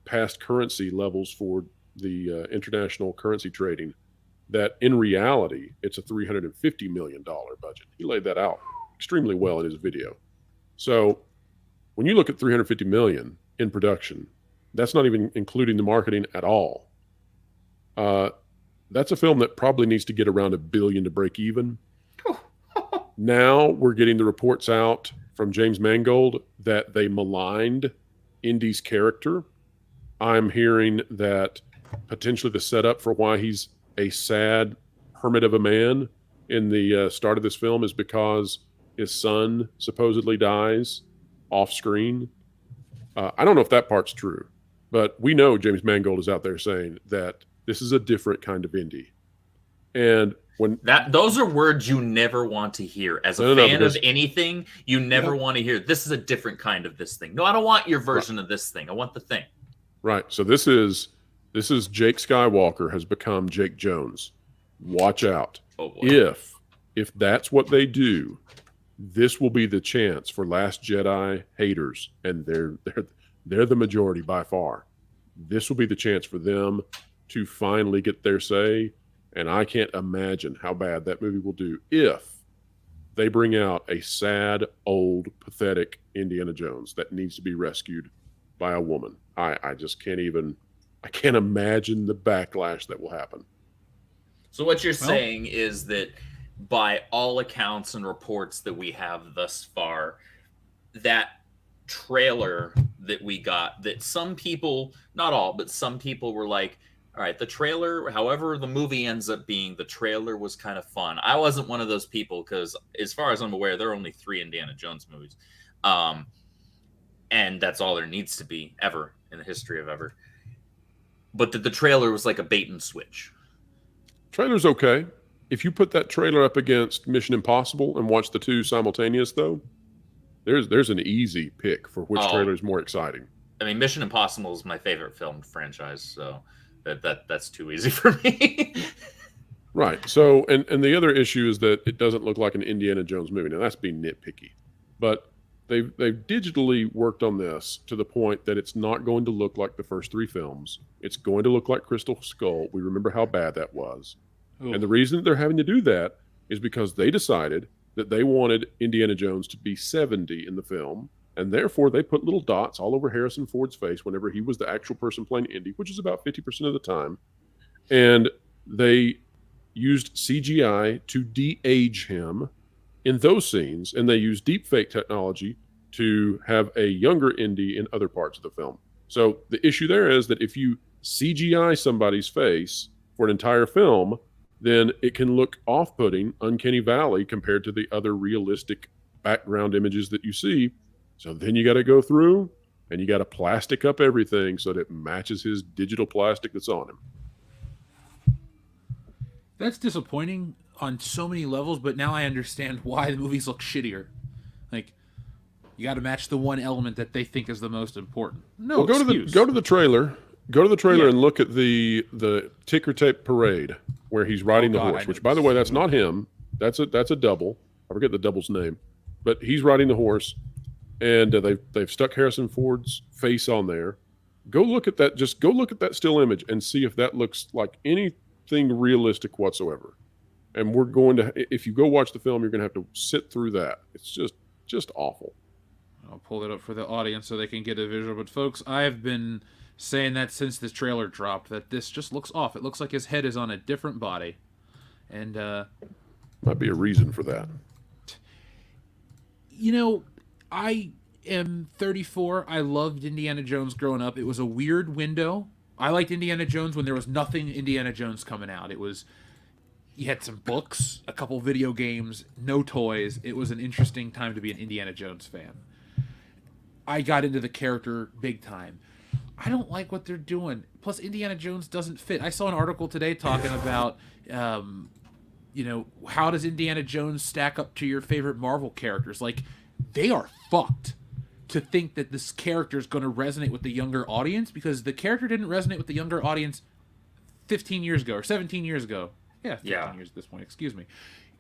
past currency levels for the international currency trading, that in reality it's a $350 million budget. He laid that out extremely well in his video. So when you look at $350 million in production, that's not even including the marketing at all. That's a film that probably needs to get around $1 billion to break even. Now we're getting the reports out from James Mangold that they maligned Indy's character. I'm hearing that potentially the setup for why he's a sad hermit of a man in the start of this film is because his son supposedly dies off screen. I don't know if that part's true, but we know James Mangold is out there saying that this is a different kind of Indy. And those are words you never want to hear as a fan of anything. You never want to hear, this is a different kind of this thing. No, I don't want your version of this thing. I want the thing. Right. So this is Jake Skywalker has become Jake Jones. Watch out. Oh boy. If that's what they do, this will be the chance for Last Jedi haters, and they're the majority by far. This will be the chance for them to finally get their say, and I can't imagine how bad that movie will do if they bring out a sad, old, pathetic Indiana Jones that needs to be rescued by a woman. I just can't imagine the backlash that will happen. So what you're saying is that by all accounts and reports that we have thus far, that trailer that we got, that some people, not all, but some people were like, all right, the trailer, however the movie ends up being, the trailer was kind of fun. I wasn't one of those people because, as far as I'm aware, there are only 3 Indiana Jones movies. And that's all there needs to be ever in the history of ever. But the trailer was like a bait and switch. Trailer's okay. If you put that trailer up against Mission Impossible and watch the two simultaneous, though, there's an easy pick for which trailer is more exciting. I mean, Mission Impossible is my favorite film franchise, so that's too easy for me. Right. So, and the other issue is that it doesn't look like an Indiana Jones movie. Now, that's being nitpicky. But they've digitally worked on this to the point that it's not going to look like the first 3 films. It's going to look like Crystal Skull. We remember how bad that was. Ooh. And the reason that they're having to do that is because they decided that they wanted Indiana Jones to be 70 in the film, and therefore they put little dots all over Harrison Ford's face whenever he was the actual person playing Indy, which is about 50% of the time. And they used CGI to de-age him in those scenes, and they used deepfake technology to have a younger Indy in other parts of the film. So the issue there is that if you CGI somebody's face for an entire film, then it can look off-putting, uncanny valley, compared to the other realistic background images that you see. So then you got to go through and you got to plastic up everything so that it matches his digital plastic that's on him. That's disappointing on so many levels, but now I understand why the movies look shittier. Like, you got to match the one element that they think is the most important. No, well, go to the trailer. Go to the trailer and look at the ticker tape parade where he's riding the horse. Which, by the way, that's not him. That's a double. I forget the double's name, but he's riding the horse, and they've stuck Harrison Ford's face on there. Go look at that. Just go look at that still image and see if that looks like any anything realistic whatsoever. And we're going to, if you go watch the film, you're going to have to sit through that. It's just awful. I'll pull it up for the audience so they can get a visual. But folks, I've been saying that since the trailer dropped, that this just looks off. It looks like his head is on a different body. And, might be a reason for that. You know, I am 34. I loved Indiana Jones growing up. It was a weird window. I liked Indiana Jones when there was nothing Indiana Jones coming out. It was, you had some books, a couple video games, no toys. It was an interesting time to be an Indiana Jones fan. I got into the character big time. I don't like what they're doing. Plus, Indiana Jones doesn't fit. I saw an article today talking about, you know, how does Indiana Jones stack up to your favorite Marvel characters? Like, they are fucked to think that this character is going to resonate with the younger audience, because the character didn't resonate with the younger audience 15 years ago or 17 years ago. Yeah, 15 years at this point, excuse me.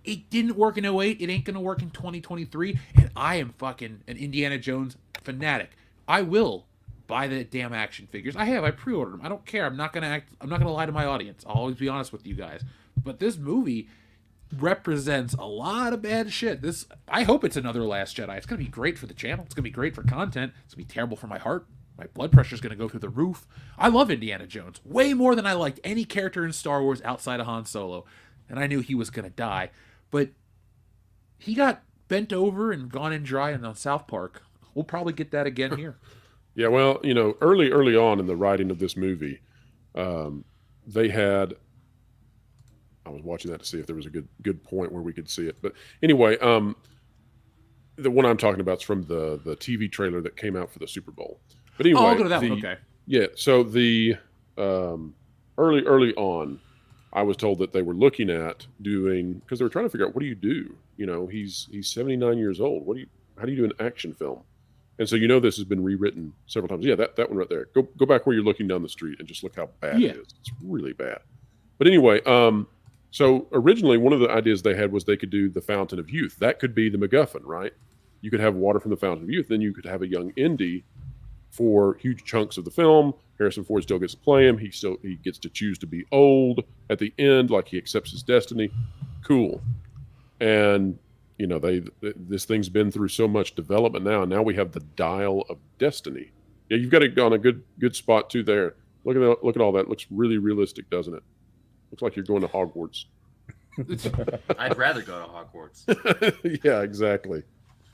It didn't work in 08. It ain't going to work in 2023. And I am fucking an Indiana Jones fanatic. I will buy the damn action figures. I pre-ordered them. I don't care. I'm not going to lie to my audience. I'll always be honest with you guys. But this movie represents a lot of bad shit. I hope it's another Last Jedi. It's going to be great for the channel. It's going to be great for content. It's going to be terrible for my heart. My blood pressure is going to go through the roof. I love Indiana Jones way more than I liked any character in Star Wars outside of Han Solo. And I knew he was going to die. But he got bent over and gone in dry on South Park. We'll probably get that again here. Yeah, well, you know, early on in the writing of this movie, they had, I was watching that to see if there was a good point where we could see it. But anyway, the one I'm talking about is from the TV trailer that came out for the Super Bowl. But anyway, I'll go to that one. Okay. Yeah, so the early on, I was told that they were looking at doing, because they were trying to figure out, what do you do? You know, he's 79 years old. How do you do an action film? And so, you know, this has been rewritten several times. Yeah, that one right there. Go back where you're looking down the street and just look how bad it is. It's really bad. But anyway, so originally one of the ideas they had was they could do the Fountain of Youth. That could be the MacGuffin, right? You could have water from the Fountain of Youth. Then you could have a young Indy for huge chunks of the film. Harrison Ford still gets to play him. He gets to choose to be old at the end, like he accepts his destiny. Cool. And you know, this thing's been through so much development now. And now we have the Dial of Destiny. Yeah, you've got it on a good spot too there. Look at all that. It looks really realistic, doesn't it? Looks like you're going to Hogwarts. I'd rather go to Hogwarts. Yeah, exactly.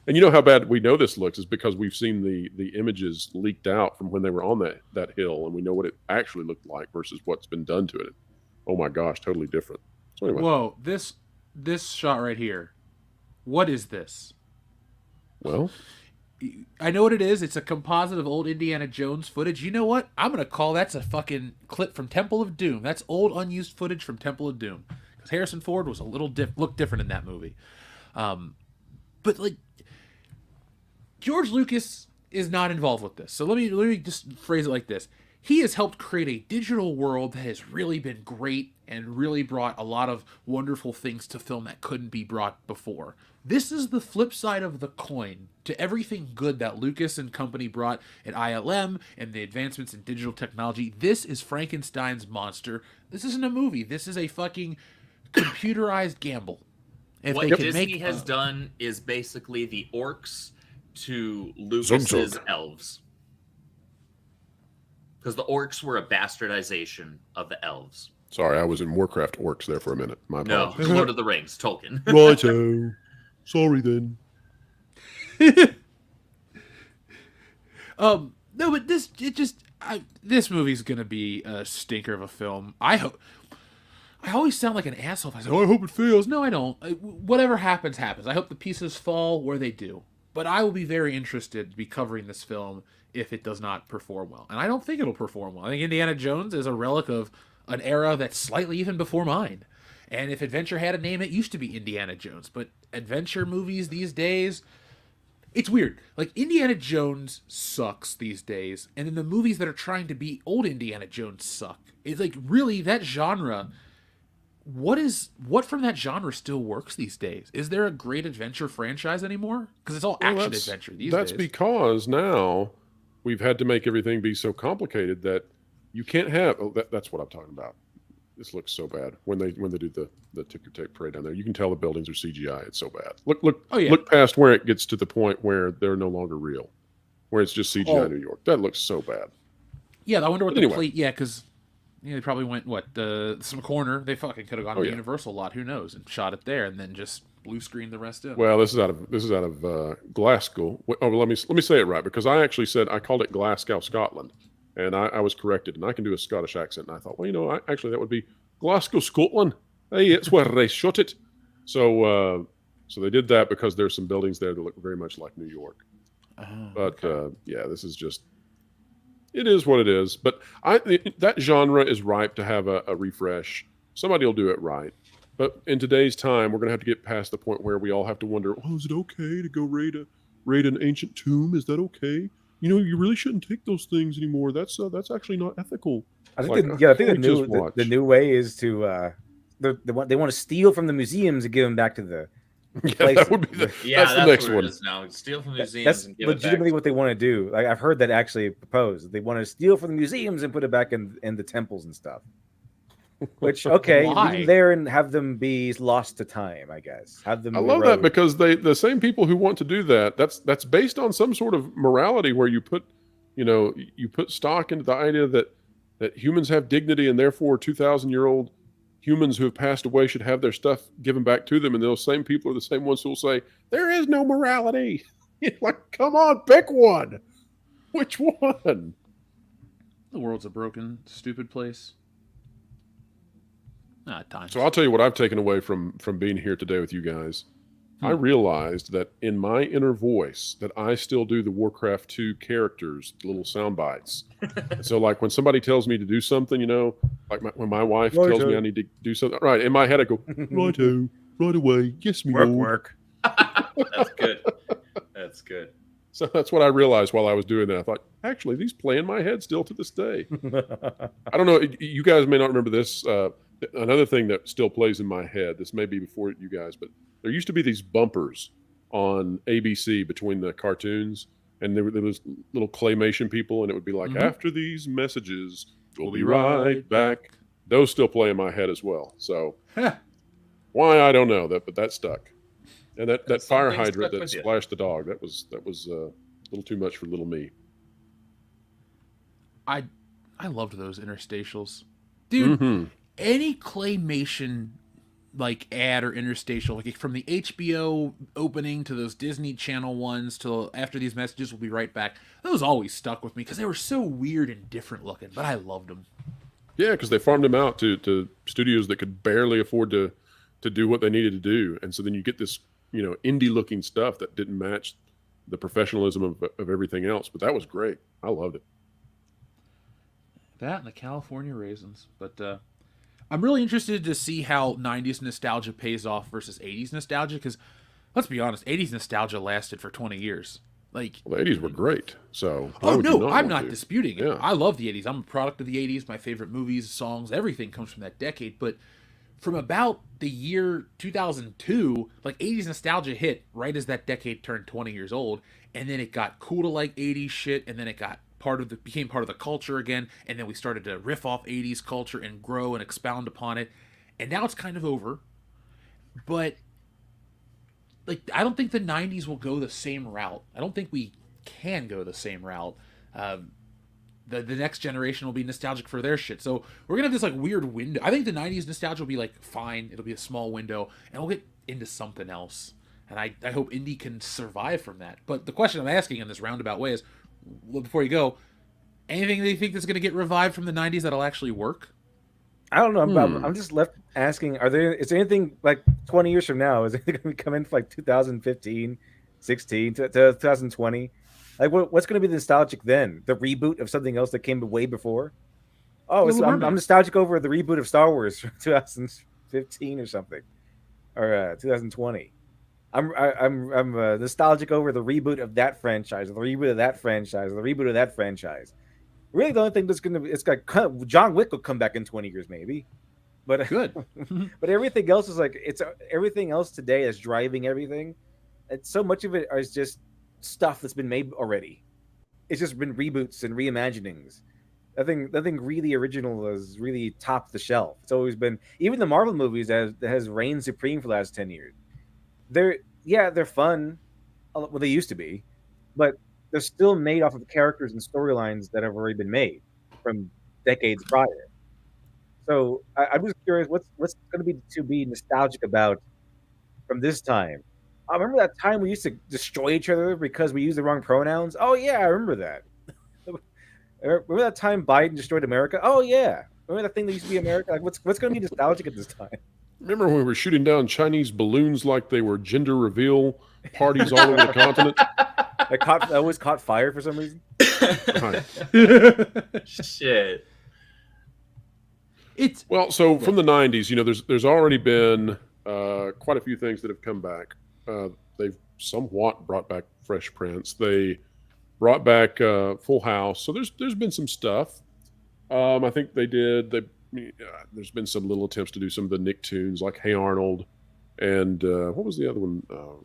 And you know how bad we know this looks is because we've seen the images leaked out from when they were on that hill, and we know what it actually looked like versus what's been done to it. Oh my gosh, totally different. So anyway. Whoa, this shot right here. What is this? Well, I know what it is. It's a composite of old Indiana Jones footage. You know what? I'm going to call that's a fucking clip from Temple of Doom. That's old unused footage from Temple of Doom. Because Harrison Ford was a little looked different in that movie. But like, George Lucas is not involved with this. So let me just phrase it like this. He has helped create a digital world that has really been great and really brought a lot of wonderful things to film that couldn't be brought before. This is the flip side of the coin to everything good that Lucas and company brought at ILM and the advancements in digital technology. This is Frankenstein's monster. This isn't a movie. This is a fucking computerized gamble. If what Disney has done is basically the orcs to Lucas's elves. Because the orcs were a bastardization of the elves. Sorry, I was in Warcraft orcs there for a minute. My apologies. No, Lord of the Rings, Tolkien. Righto. Sorry then. No, but this movie's gonna be a stinker of a film. I always sound like an asshole if I say, "Oh, I hope it fails." No, I don't. Whatever happens, happens. I hope the pieces fall where they do. But I will be very interested to be covering this film if it does not perform well. And I don't think it'll perform well. I think Indiana Jones is a relic of an era that's slightly even before mine. And if adventure had a name, it used to be Indiana Jones. But adventure movies these days, it's weird. Like, Indiana Jones sucks these days. And then the movies that are trying to be old Indiana Jones suck. It's like, really, that genre... What from that genre still works these days? Is there a great adventure franchise anymore? Because it's all action adventure these days. That's because now we've had to make everything be so complicated that you can't have... Oh, that's what I'm talking about. this looks so bad when they do the ticker tape parade down there. You can tell the buildings are CGI. It's so bad. Look past where it gets to the point where they're no longer real, where it's just CGI New York. That looks so bad. Yeah, I wonder what the plate. Yeah, because they probably went some corner. They fucking could have gone to the Universal lot. Who knows? And shot it there, and then just blue screened the rest in. Well, this is out of Glasgow. Oh, let me say it right, because I actually said I called it Glasgow, Scotland, and I was corrected, and I can do a Scottish accent. And I thought, well, actually that would be Glasgow, Scotland. Hey, it's where they shot it. So they did that because there's some buildings there that look very much like New York. But this is just. It is what it is, but that genre is ripe to have a refresh. Somebody will do it right. But in today's time, we're going to have to get past the point where we all have to wonder, is it okay to go raid an ancient tomb? Is that okay? You really shouldn't take those things anymore. That's actually not ethical. I think the new way is to they want to steal from the museums and give them back to the places. That would be that's the next one. Now steal from the museums. That's legitimately what they want to do. Like, I've heard that actually proposed. They want to steal from the museums and put it back in the temples and stuff. Which leave them there and have them be lost to time. I guess have them. I love that because the same people who want to do that's based on some sort of morality where you put stock into the idea that humans have dignity and therefore 2,000-year-old humans who have passed away should have their stuff given back to them, and those same people are the same ones who will say there is no morality. Like, come on, pick one. Which one? The world's a broken, stupid place. Time. So I'll tell you what I've taken away from being here today with you guys. I realized that in my inner voice that I still do the Warcraft 2 characters, little sound bites. So like when somebody tells me to do something, like when my wife tells me I need to do something, right, in my head I go, righto, right away, yes, me work. That's good. That's good. So that's what I realized while I was doing that. I thought, actually, these play in my head still to this day. I don't know. You guys may not remember this. Another thing that still plays in my head, this may be before you guys, but there used to be these bumpers on ABC between the cartoons, and there was little claymation people, and it would be like, after these messages, we'll be right back. Those still play in my head as well. So why, I don't know, but that stuck. And that fire hydrant that splashed the dog, that was a little too much for little me. I loved those interstitials. Dude, any claymation like ad or interstitial, like from the HBO opening to those Disney Channel ones to after these messages will be right back, those always stuck with me because they were so weird and different looking, but I loved them. Yeah, because they farmed them out to studios that could barely afford to do what they needed to do, and so then you get this indie looking stuff that didn't match the professionalism of everything else, but that was great. I loved it. That and the California raisins, but I'm really interested to see how 90s nostalgia pays off versus 80s nostalgia, because let's be honest, 80s nostalgia lasted for 20 years. Like, well, the 80s were great, so I'm not disputing it. I love the 80s. I'm a product of the 80s. My favorite movies, songs, everything comes from that decade. But from about the year 2002, like 80s nostalgia hit right as that decade turned 20 years old, and then it got cool to like 80s shit, and then it got became part of the culture again, and then we started to riff off 80s culture and grow and expound upon it, and now it's kind of over. But like, I don't think the 90s will go the same route. I don't think we can go the same route. The next generation will be nostalgic for their shit, so we're gonna have this like weird window. I think the 90s nostalgia will be like fine, it'll be a small window, and we'll get into something else, and I hope indie can survive from that. But the question I'm asking in this roundabout way is, well, before you go, anything that you think that's going to get revived from the 90s that'll actually work? I don't know. I'm just left asking, is there anything like 20 years from now? Is it going to come in for like 2015, 16, 2020? Like, what's going to be nostalgic then? The reboot of something else that came way before? Oh, I'm nostalgic over the reboot of Star Wars from 2015 or something, or 2020. I'm nostalgic over the reboot of that franchise, the reboot of that franchise, the reboot of that franchise. Really, the only thing that's it's like John Wick will come back in 20 years, maybe. But good. But everything else is like, it's everything else today is driving everything. And so much of it is just stuff that's been made already. It's just been reboots and reimaginings. That thing really original was really top the shelf. It's always been, even the Marvel movies that has reigned supreme for the last 10 years. They're fun. Well, they used to be, but they're still made off of characters and storylines that have already been made from decades prior. So I'm just curious, what's going to be nostalgic about from this time? I remember that time we used to destroy each other because we used the wrong pronouns. Oh yeah, I remember that. Remember that time Biden destroyed America? Oh yeah. Remember that thing that used to be America? Like, what's going to be nostalgic at this time? Remember when we were shooting down Chinese balloons like they were gender reveal parties all over the continent? That always caught fire for some reason. Shit. Well, so from the 90s, you know, there's already been quite a few things that have come back. They've somewhat brought back Fresh Prince. They brought back Full House. So there's been some stuff. I think there's been some little attempts to do some of the Nicktoons, like Hey Arnold, and what was the other one?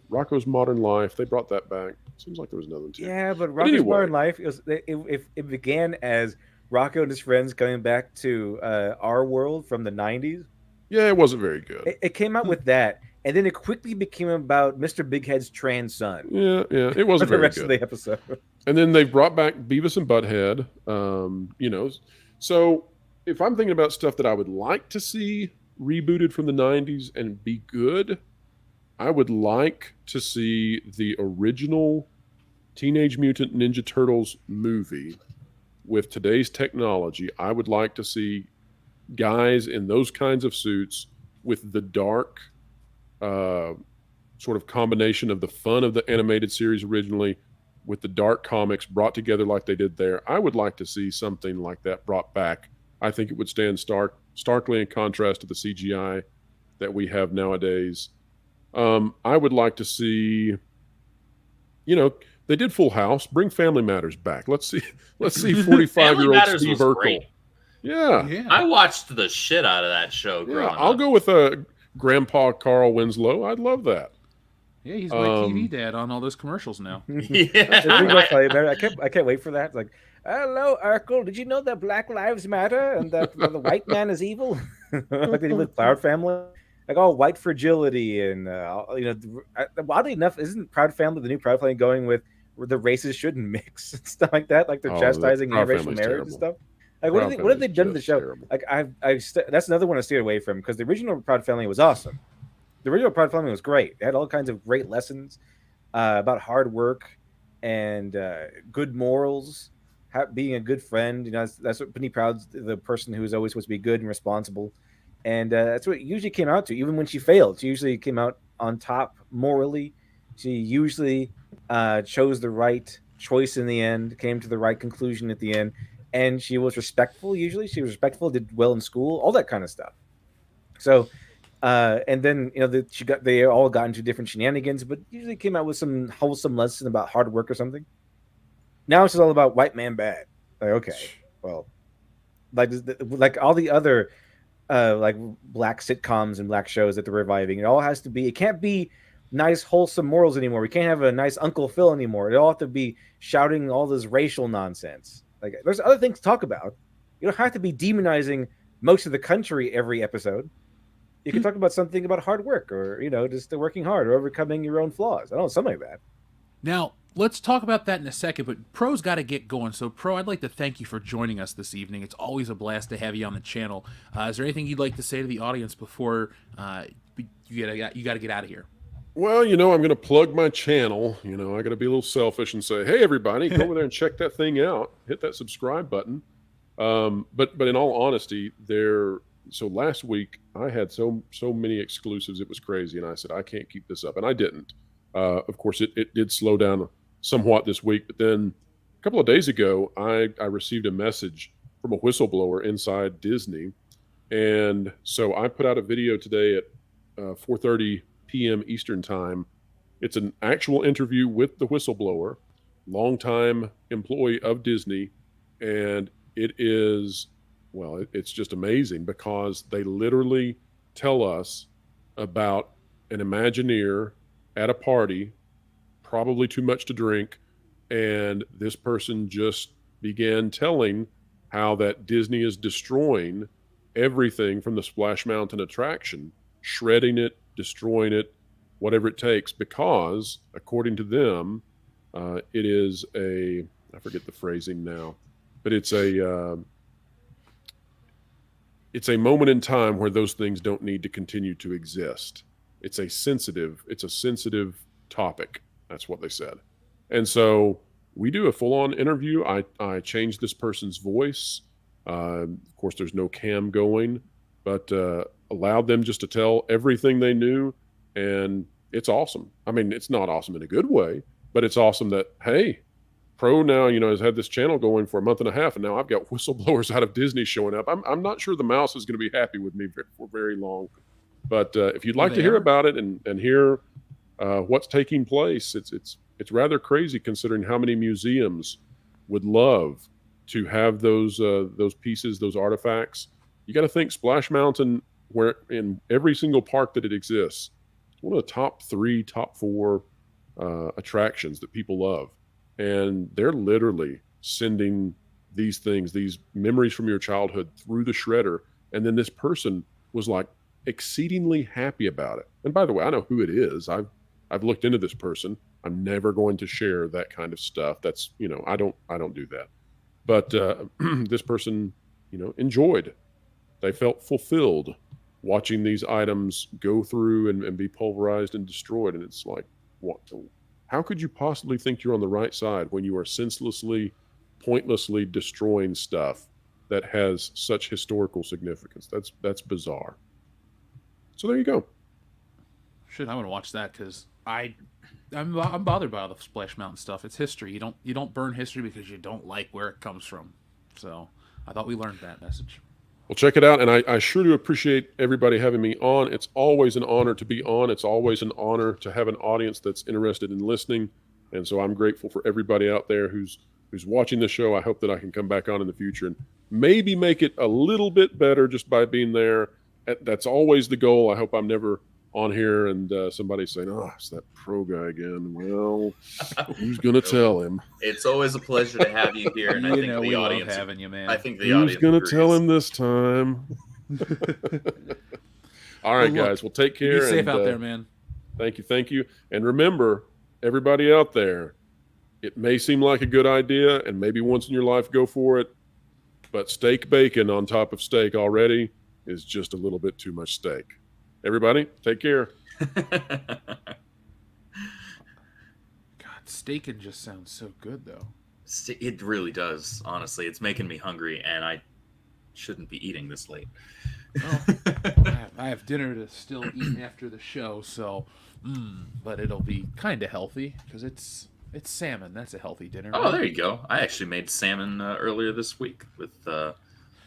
Rocko's Modern Life. They brought that back. Seems like there was another one too. Yeah, but Rocko's Modern Life, it began as Rocko and his friends coming back to our world from the 90s. Yeah, it wasn't very good. It came out with that, and then it quickly became about Mr. Big Head's trans son. Yeah, it wasn't for the very rest good. of the episode. And then they've brought back Beavis and Butthead. You know, so if I'm thinking about stuff that I would like to see rebooted from the 90s and be good, I would like to see the original Teenage Mutant Ninja Turtles movie with today's technology. I would like to see guys in those kinds of suits with the dark sort of combination of the fun of the animated series originally with the dark comics brought together like they did there. I would like to see something like that brought back. I think it would stand starkly in contrast to the CGI that we have nowadays. I would like to see, you know, they did Full House. Bring Family Matters back. Let's see 45-year-old Steve Urkel. Yeah. I watched the shit out of that show growing up. I'll go with Grandpa Carl Winslow. I'd love that. Yeah, he's my TV dad on all those commercials now. I can't wait for that. It's like, hello, Urkel. Did you know that Black Lives Matter and that the white man is evil? Like they did with Proud Family, like all white fragility and you know. Oddly enough, isn't Proud Family the new Proud Family going with where the races shouldn't mix and stuff like that? Like they're chastising interracial marriage and stuff. Like what have they done to the show? Terrible. Like that's another one I steered away from because the original Proud Family was awesome. The original Proud Family was great. It had all kinds of great lessons about hard work and good morals, being a good friend. You know, that's what Penny Proud's the person who is always supposed to be good and responsible, and that's what it usually came out to. Even when she failed, she usually came out on top morally. She usually chose the right choice in the end, came to the right conclusion at the end, and she was respectful. Usually, she was respectful, did well in school, all that kind of stuff. So. And then you know they all got into different shenanigans, but usually came out with some wholesome lesson about hard work or something. Now it's just all about white man bad. Like okay, well, like all the other like black sitcoms and black shows that they're reviving, it all has to be. It can't be nice wholesome morals anymore. We can't have a nice Uncle Phil anymore. It all have to be shouting all this racial nonsense. Like there's other things to talk about. You don't have to be demonizing most of the country every episode. You can talk about something about hard work or, you know, just working hard or overcoming your own flaws. I don't know, something like that. Now, let's talk about that in a second, but Pro's got to get going. So, Pro, I'd like to thank you for joining us this evening. It's always a blast to have you on the channel. Is there anything you'd like to say to the audience before you got to get out of here? Well, you know, I'm going to plug my channel. You know, I got to be a little selfish and say, hey, everybody, go over there and check that thing out. Hit that subscribe button. But in all honesty, so last week I had so many exclusives, it was crazy, and I said I can't keep this up, and I didn't. Of course, it did slow down somewhat this week, but then a couple of days ago, I received a message from a whistleblower inside Disney, and so I put out a video today at 4:30 p.m. Eastern time. It's an actual interview with the whistleblower, longtime employee of Disney, and it is. Well, it's just amazing because they literally tell us about an Imagineer at a party, probably too much to drink, and this person just began telling how that Disney is destroying everything from the Splash Mountain attraction, shredding it, destroying it, whatever it takes, because according to them, it is I forget the phrasing now, but it's a moment in time where those things don't need to continue to exist. It's a sensitive topic. That's what they said. And so we do a full-on interview. I changed this person's voice. Of course, there's no cam going, but allowed them just to tell everything they knew. And it's awesome. I mean, it's not awesome in a good way, but it's awesome that, hey, Pro now, has had this channel going for a month and a half, and now I've got whistleblowers out of Disney showing up. I'm not sure the mouse is going to be happy with me for very long. But if you'd like to hear about it and hear what's taking place, it's rather crazy considering how many museums would love to have those pieces, those artifacts. You got to think Splash Mountain, where in every single park that it exists, it's one of the top 3, top 4 attractions that people love. And they're literally sending these things, these memories from your childhood through the shredder. And then this person was like exceedingly happy about it. And by the way, I know who it is. I've looked into this person. I'm never going to share that kind of stuff. That's, I don't do that. But this person, enjoyed. They felt fulfilled watching these items go through and be pulverized and destroyed. And it's like, what? How could you possibly think you're on the right side when you are senselessly, pointlessly destroying stuff that has such historical significance? That's bizarre. So there you go. Shit, I want to watch that because I'm bothered by all the Splash Mountain stuff. It's history. You don't burn history because you don't like where it comes from. So I thought we learned that message. Well, check it out, and I sure do appreciate everybody having me on. It's always an honor to be on. It's always an honor to have an audience that's interested in listening, and so I'm grateful for everybody out there who's watching the show. I hope that I can come back on in the future and maybe make it a little bit better just by being there. That's always the goal. I hope I'm never on here and somebody's saying, "Oh, it's that Pro guy again." Well, who's gonna tell him? It's always a pleasure to have you here, and I think the audience love having you, man. I think the who's audience gonna agrees. tell him this time? All right, guys. Well, take care. Be safe out there, man. Thank you. And remember, everybody out there, it may seem like a good idea, and maybe once in your life, go for it. But steak bacon on top of steak already is just a little bit too much steak. Everybody, take care. God, steak just sounds so good, though. It really does, honestly. It's making me hungry, and I shouldn't be eating this late. Well, I have dinner to still eat after the show, so, but it'll be kind of healthy, because it's salmon. That's a healthy dinner. Oh, right? there you go. I actually made salmon earlier this week with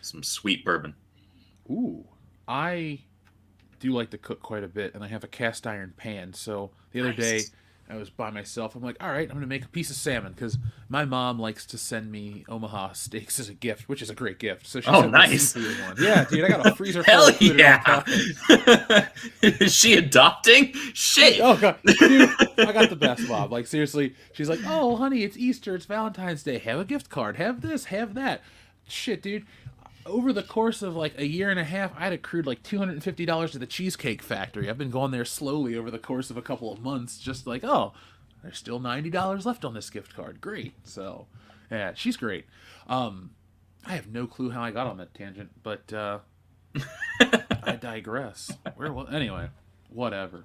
some sweet bourbon. Ooh, I do like to cook quite a bit, and I have a cast iron pan. So the other day, I was by myself. I'm like, all right, I'm going to make a piece of salmon because my mom likes to send me Omaha steaks as a gift, which is a great gift. So she sent me a seafood one. Yeah, dude, I got a freezer full of food. Hell yeah! Is she adopting? Shit! Oh god, dude, I got the best mom. Like seriously, she's like, oh honey, it's Easter, it's Valentine's Day. Have a gift card. Have this. Have that. Shit, dude. Over the course of like a year and a half, I had accrued like $250 to the Cheesecake Factory. I've been going there slowly over the course of a couple of months, just like, oh, there's still $90 left on this gift card. Great. So, yeah, she's great. I have no clue how I got on that tangent, but I digress. Anyway, whatever.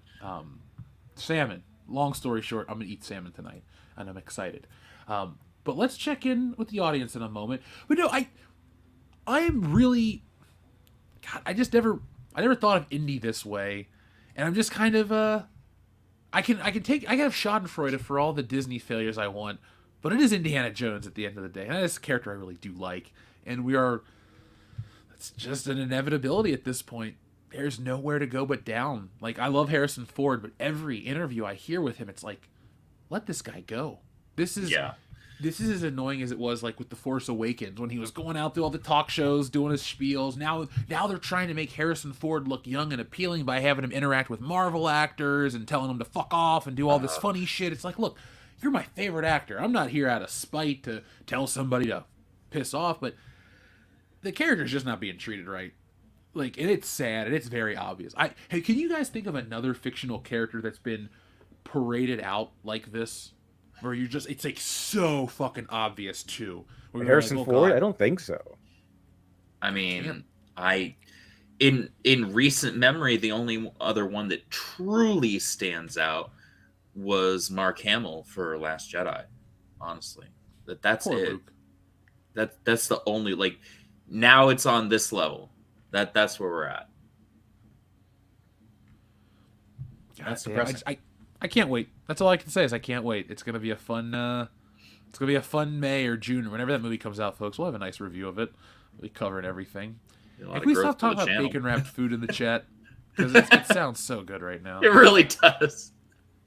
Salmon. Long story short, I'm going to eat salmon tonight, and I'm excited. But let's check in with the audience in a moment. But no, I am really, God, I never thought of indie this way, and I'm just kind of, I can have Schadenfreude for all the Disney failures I want, but it is Indiana Jones at the end of the day, and that is a character I really do like, and it's just an inevitability at this point. There's nowhere to go but down. Like, I love Harrison Ford, but every interview I hear with him, it's like, let this guy go. This is as annoying as it was like with The Force Awakens when he was going out through all the talk shows, doing his spiels. Now they're trying to make Harrison Ford look young and appealing by having him interact with Marvel actors and telling him to fuck off and do all this funny shit. It's like, look, you're my favorite actor. I'm not here out of spite to tell somebody to piss off, but the character's just not being treated right. Like, and it's sad, and it's very obvious. Hey, can you guys think of another fictional character that's been paraded out like this? Where you just, it's like so fucking obvious too. Harrison Ford? I don't think so. I mean, in recent memory, the only other one that truly stands out was Mark Hamill for Last Jedi. Honestly, that's Poor it. Luke. That's the only, like, now it's on this level. That's where we're at. That's depressing. I can't wait. That's all I can say is I can't wait. It's gonna be a fun May or June or whenever that movie comes out, folks. We'll have a nice review of it. We'll be covering everything. If we stop talking about bacon wrapped food in the chat, because it sounds so good right now. It really does.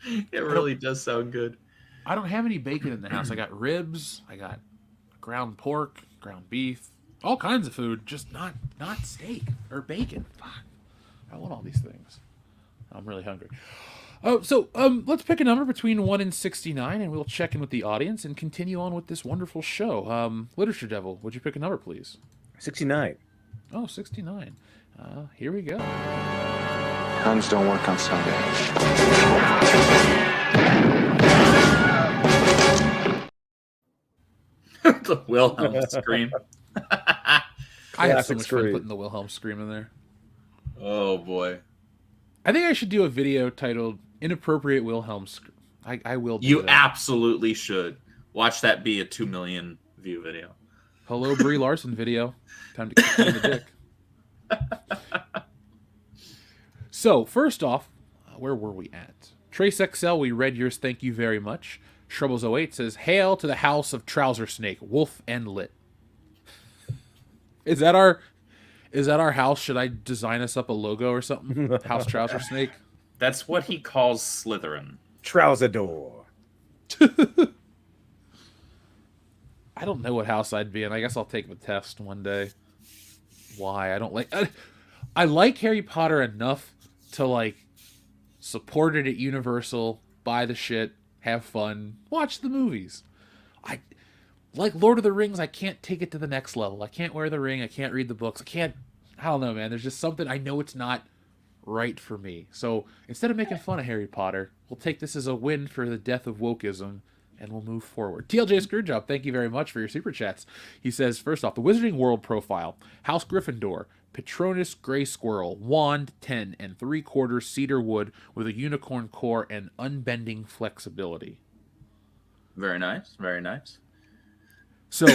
It really does sound good. I don't have any bacon in the house. I got ribs. I got ground pork, ground beef, all kinds of food. Just not steak or bacon. Fuck. I want all these things. I'm really hungry. Oh, so let's pick a number between 1 and 69, and we'll check in with the audience and continue on with this wonderful show. Literature Devil, would you pick a number, please? 69. Oh, 69. Here we go. Guns don't work on Sunday. The Wilhelm scream. I have so much fun putting the Wilhelm scream in there. Oh, boy. I think I should do a video titled Inappropriate Wilhelm Scream. I will do You that. absolutely should. Watch that be a 2 million view video. Hello, Brie Larson video. Time to kick in the dick. So, first off, where were we at? Trace XL, we read yours. Thank you very much. Shrubbles08 says, Hail to the House of Trouser Snake, Wolf and Lit. Is that our house? Should I design us up a logo or something? House Trouser Snake? That's what he calls Slytherin. Trousador. I don't know what house I'd be in. I guess I'll take the test one day. Why? I like Harry Potter enough to, like, support it at Universal, buy the shit, have fun, watch the movies. I like Lord of the Rings. I can't take it to the next level. I can't wear the ring. I can't read the books. I don't know, man. There's just something, I know it's not right for me. So instead of making fun of Harry Potter, we'll take this as a win for the death of wokeism, and we'll move forward. TLJ Screwjob, thank you very much for your super chats. He says, first off, the Wizarding World profile, House Gryffindor, Patronus Gray Squirrel, Wand 10 and 3/4 cedar wood with a unicorn core and unbending flexibility. Very nice. Very nice. So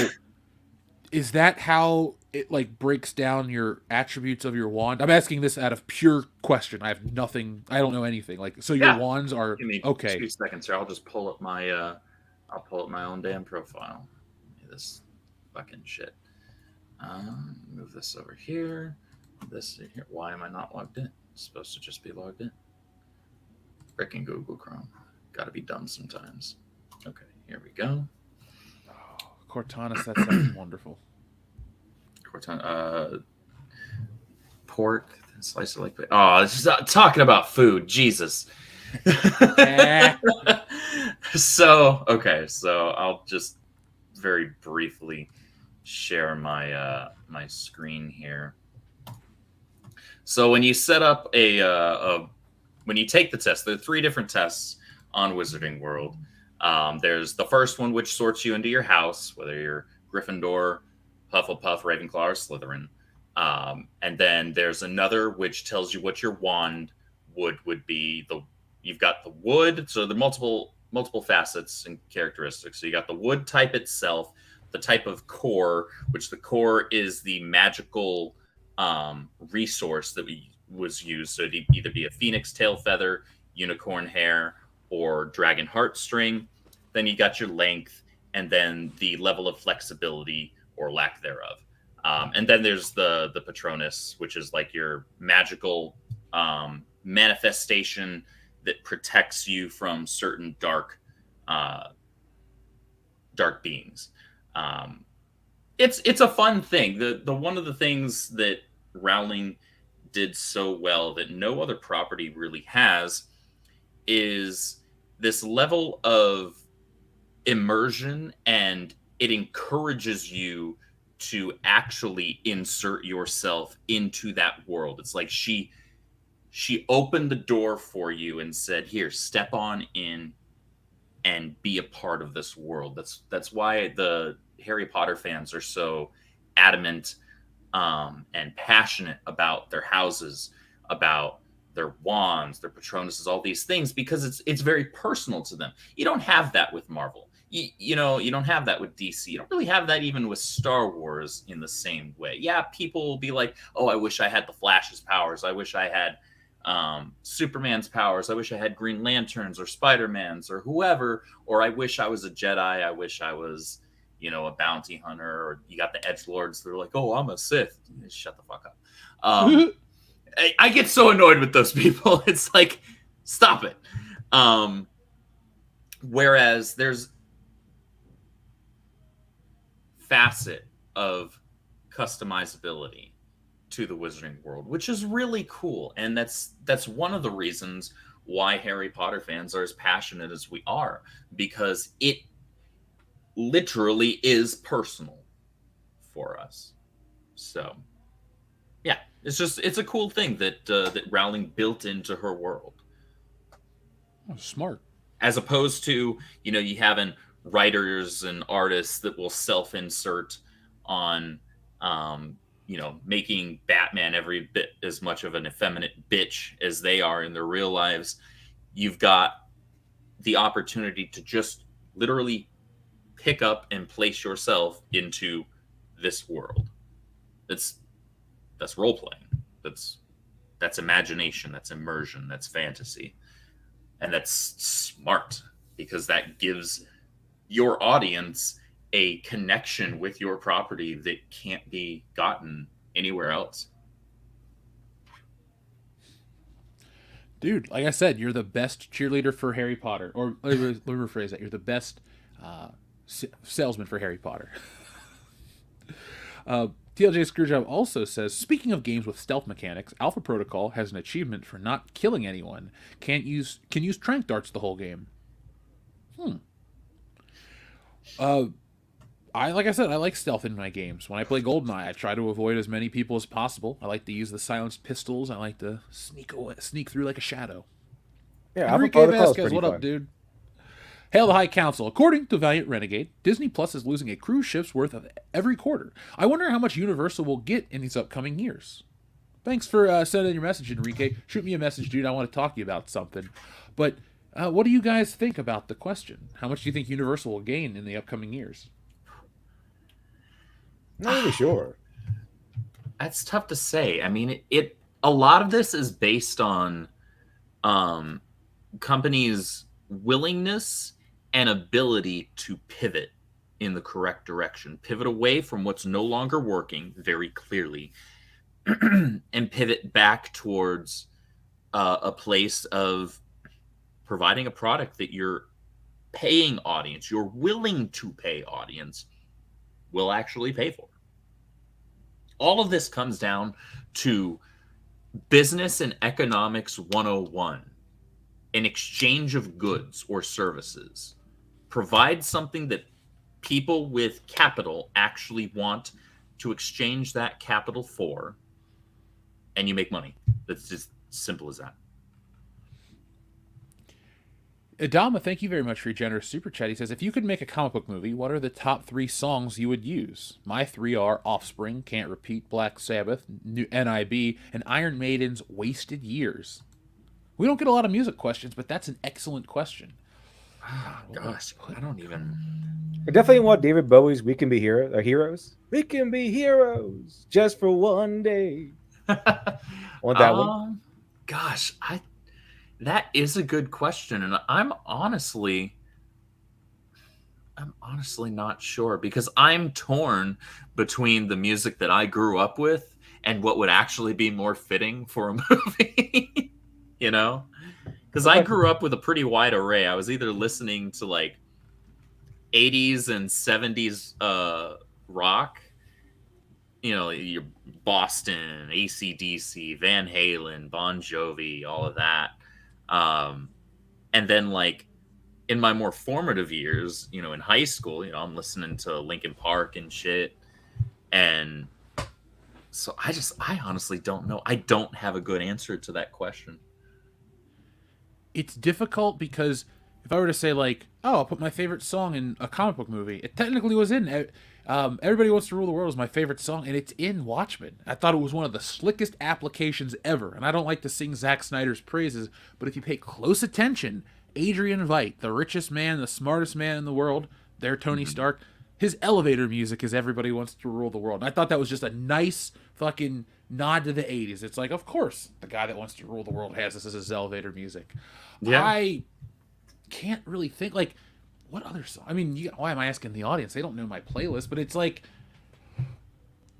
is that how it, like, breaks down your attributes of your wand? I'm asking this out of pure question. I have nothing. I don't know anything. Like, so your wands are Give me okay. 2 seconds here. I'll just pull up my I'll pull up my own damn profile. This fucking shit. Move this over here. This here. Why am I not logged in? It's supposed to just be logged in. Frickin' Google Chrome. Gotta be dumb sometimes. Okay, here we go. Oh, Cortana, that sounds wonderful. Cortana, pork, slice of like. Oh, this is talking about food. Jesus. So I'll just very briefly share my my screen here. So when you set up when you take the test, there are 3 different tests on Wizarding World. There's the first one, which sorts you into your house, whether you're Gryffindor, Hufflepuff, Ravenclaw, or Slytherin. And then there's another which tells you what your wand would be. You've got the wood, so the multiple facets and characteristics. So you got the wood type itself, the type of core, which the core is the magical resource that was used. So it'd either be a phoenix tail feather, unicorn hair, or dragon heartstring. Then you got your length, and then the level of flexibility or lack thereof. And then there's the Patronus, which is like your magical manifestation that protects you from certain dark beings. It's a fun thing. The one of the things that Rowling did so well that no other property really has is this level of immersion, and it encourages you to actually insert yourself into that world. It's like she opened the door for you and said, here, step on in and be a part of this world. That's why the Harry Potter fans are so adamant and passionate about their houses, about their wands, their patronuses, all these things, because it's very personal to them. You don't have that with Marvel. You don't have that with DC. You don't really have that even with Star Wars in the same way. Yeah, people will be like, oh, I wish I had the Flash's powers. I wish I had Superman's powers. I wish I had Green Lanterns or Spider-Man's or whoever, or I wish I was a Jedi. I wish I was, a bounty hunter, or you got the edgelords. They're like, oh, I'm a Sith. Shut the fuck up. I get so annoyed with those people. It's like, stop it. Whereas there's facet of customizability to the Wizarding World, which is really cool. And that's one of the reasons why Harry Potter fans are as passionate as we are, because it literally is personal for us. So yeah, it's a cool thing that that Rowling built into her world. Oh, smart. As opposed to, you having writers and artists that will self-insert on making Batman every bit as much of an effeminate bitch as they are in their real lives. You've got the opportunity to just literally pick up and place yourself into this world. That's role playing. That's imagination. That's immersion. That's fantasy. And that's smart, because that gives your audience a connection with your property that can't be gotten anywhere else. Dude, like I said, you're the best cheerleader for Harry Potter. Or let me rephrase that. You're the best salesman for Harry Potter. TLJ Screwjob also says, speaking of games with stealth mechanics, Alpha Protocol has an achievement for not killing anyone. Can use tranq darts the whole game. Like I said, I like stealth in my games. When I play GoldenEye, I try to avoid as many people as possible. I like to use the silenced pistols. I like to sneak through like a shadow. Yeah, Enrique Vasquez, what up, dude? Hail the High Council. According to Valiant Renegade, Disney Plus is losing a cruise ship's worth of every quarter. I wonder how much Universal will get in these upcoming years. Thanks for sending your message, Enrique. Shoot me a message, dude. I want to talk to you about something. But what do you guys think about the question? How much do you think Universal will gain in the upcoming years? Not really sure. That's tough to say. I mean, a lot of this is based on companies' willingness and ability to pivot in the correct direction, pivot away from what's no longer working very clearly, and pivot back towards a place of providing a product that your paying audience, your willing to pay audience, will actually pay for. All of this comes down to business and economics 101, an exchange of goods or services. Provide something that people with capital actually want to exchange that capital for, and you make money. That's just simple as that. Adama, thank you very much for your generous super chat. He says, if you could make a comic book movie, what are the top 3 songs you would use? My 3 are Offspring, Can't Repeat, Black Sabbath, NIB, and Iron Maiden's Wasted Years. We don't get a lot of music questions, but that's an excellent question. Oh, gosh, I don't even... I definitely want David Bowie's We Can Be Heroes. We can be heroes just for one day. Want that one? Gosh, that is a good question, and I'm honestly not sure, because I'm torn between the music that I grew up with and what would actually be more fitting for a movie. Because I grew up with a pretty wide array. I was either listening to like 80s and 70s rock, your Boston, AC/DC, Van Halen, Bon Jovi, all of that. And then like in my more formative years, in high school, I'm listening to Linkin Park and shit. And so I honestly don't know. I don't have a good answer to that question. It's difficult because if I were to say like, oh, I'll put my favorite song in a comic book movie, it technically was in Everybody Wants to Rule the World is my favorite song, and it's in Watchmen. I thought it was one of the slickest applications ever, and I don't like to sing Zack Snyder's praises, but if you pay close attention, Adrian Veidt, the richest man, the smartest man in the world, their Tony Stark, his elevator music is Everybody Wants to Rule the World. And I thought that was just a nice fucking nod to the 80s. It's like, of course, the guy that wants to rule the world has this as his elevator music. Yeah. I can't really think, like, what other song? I mean, why am I asking the audience? They don't know my playlist, but it's like,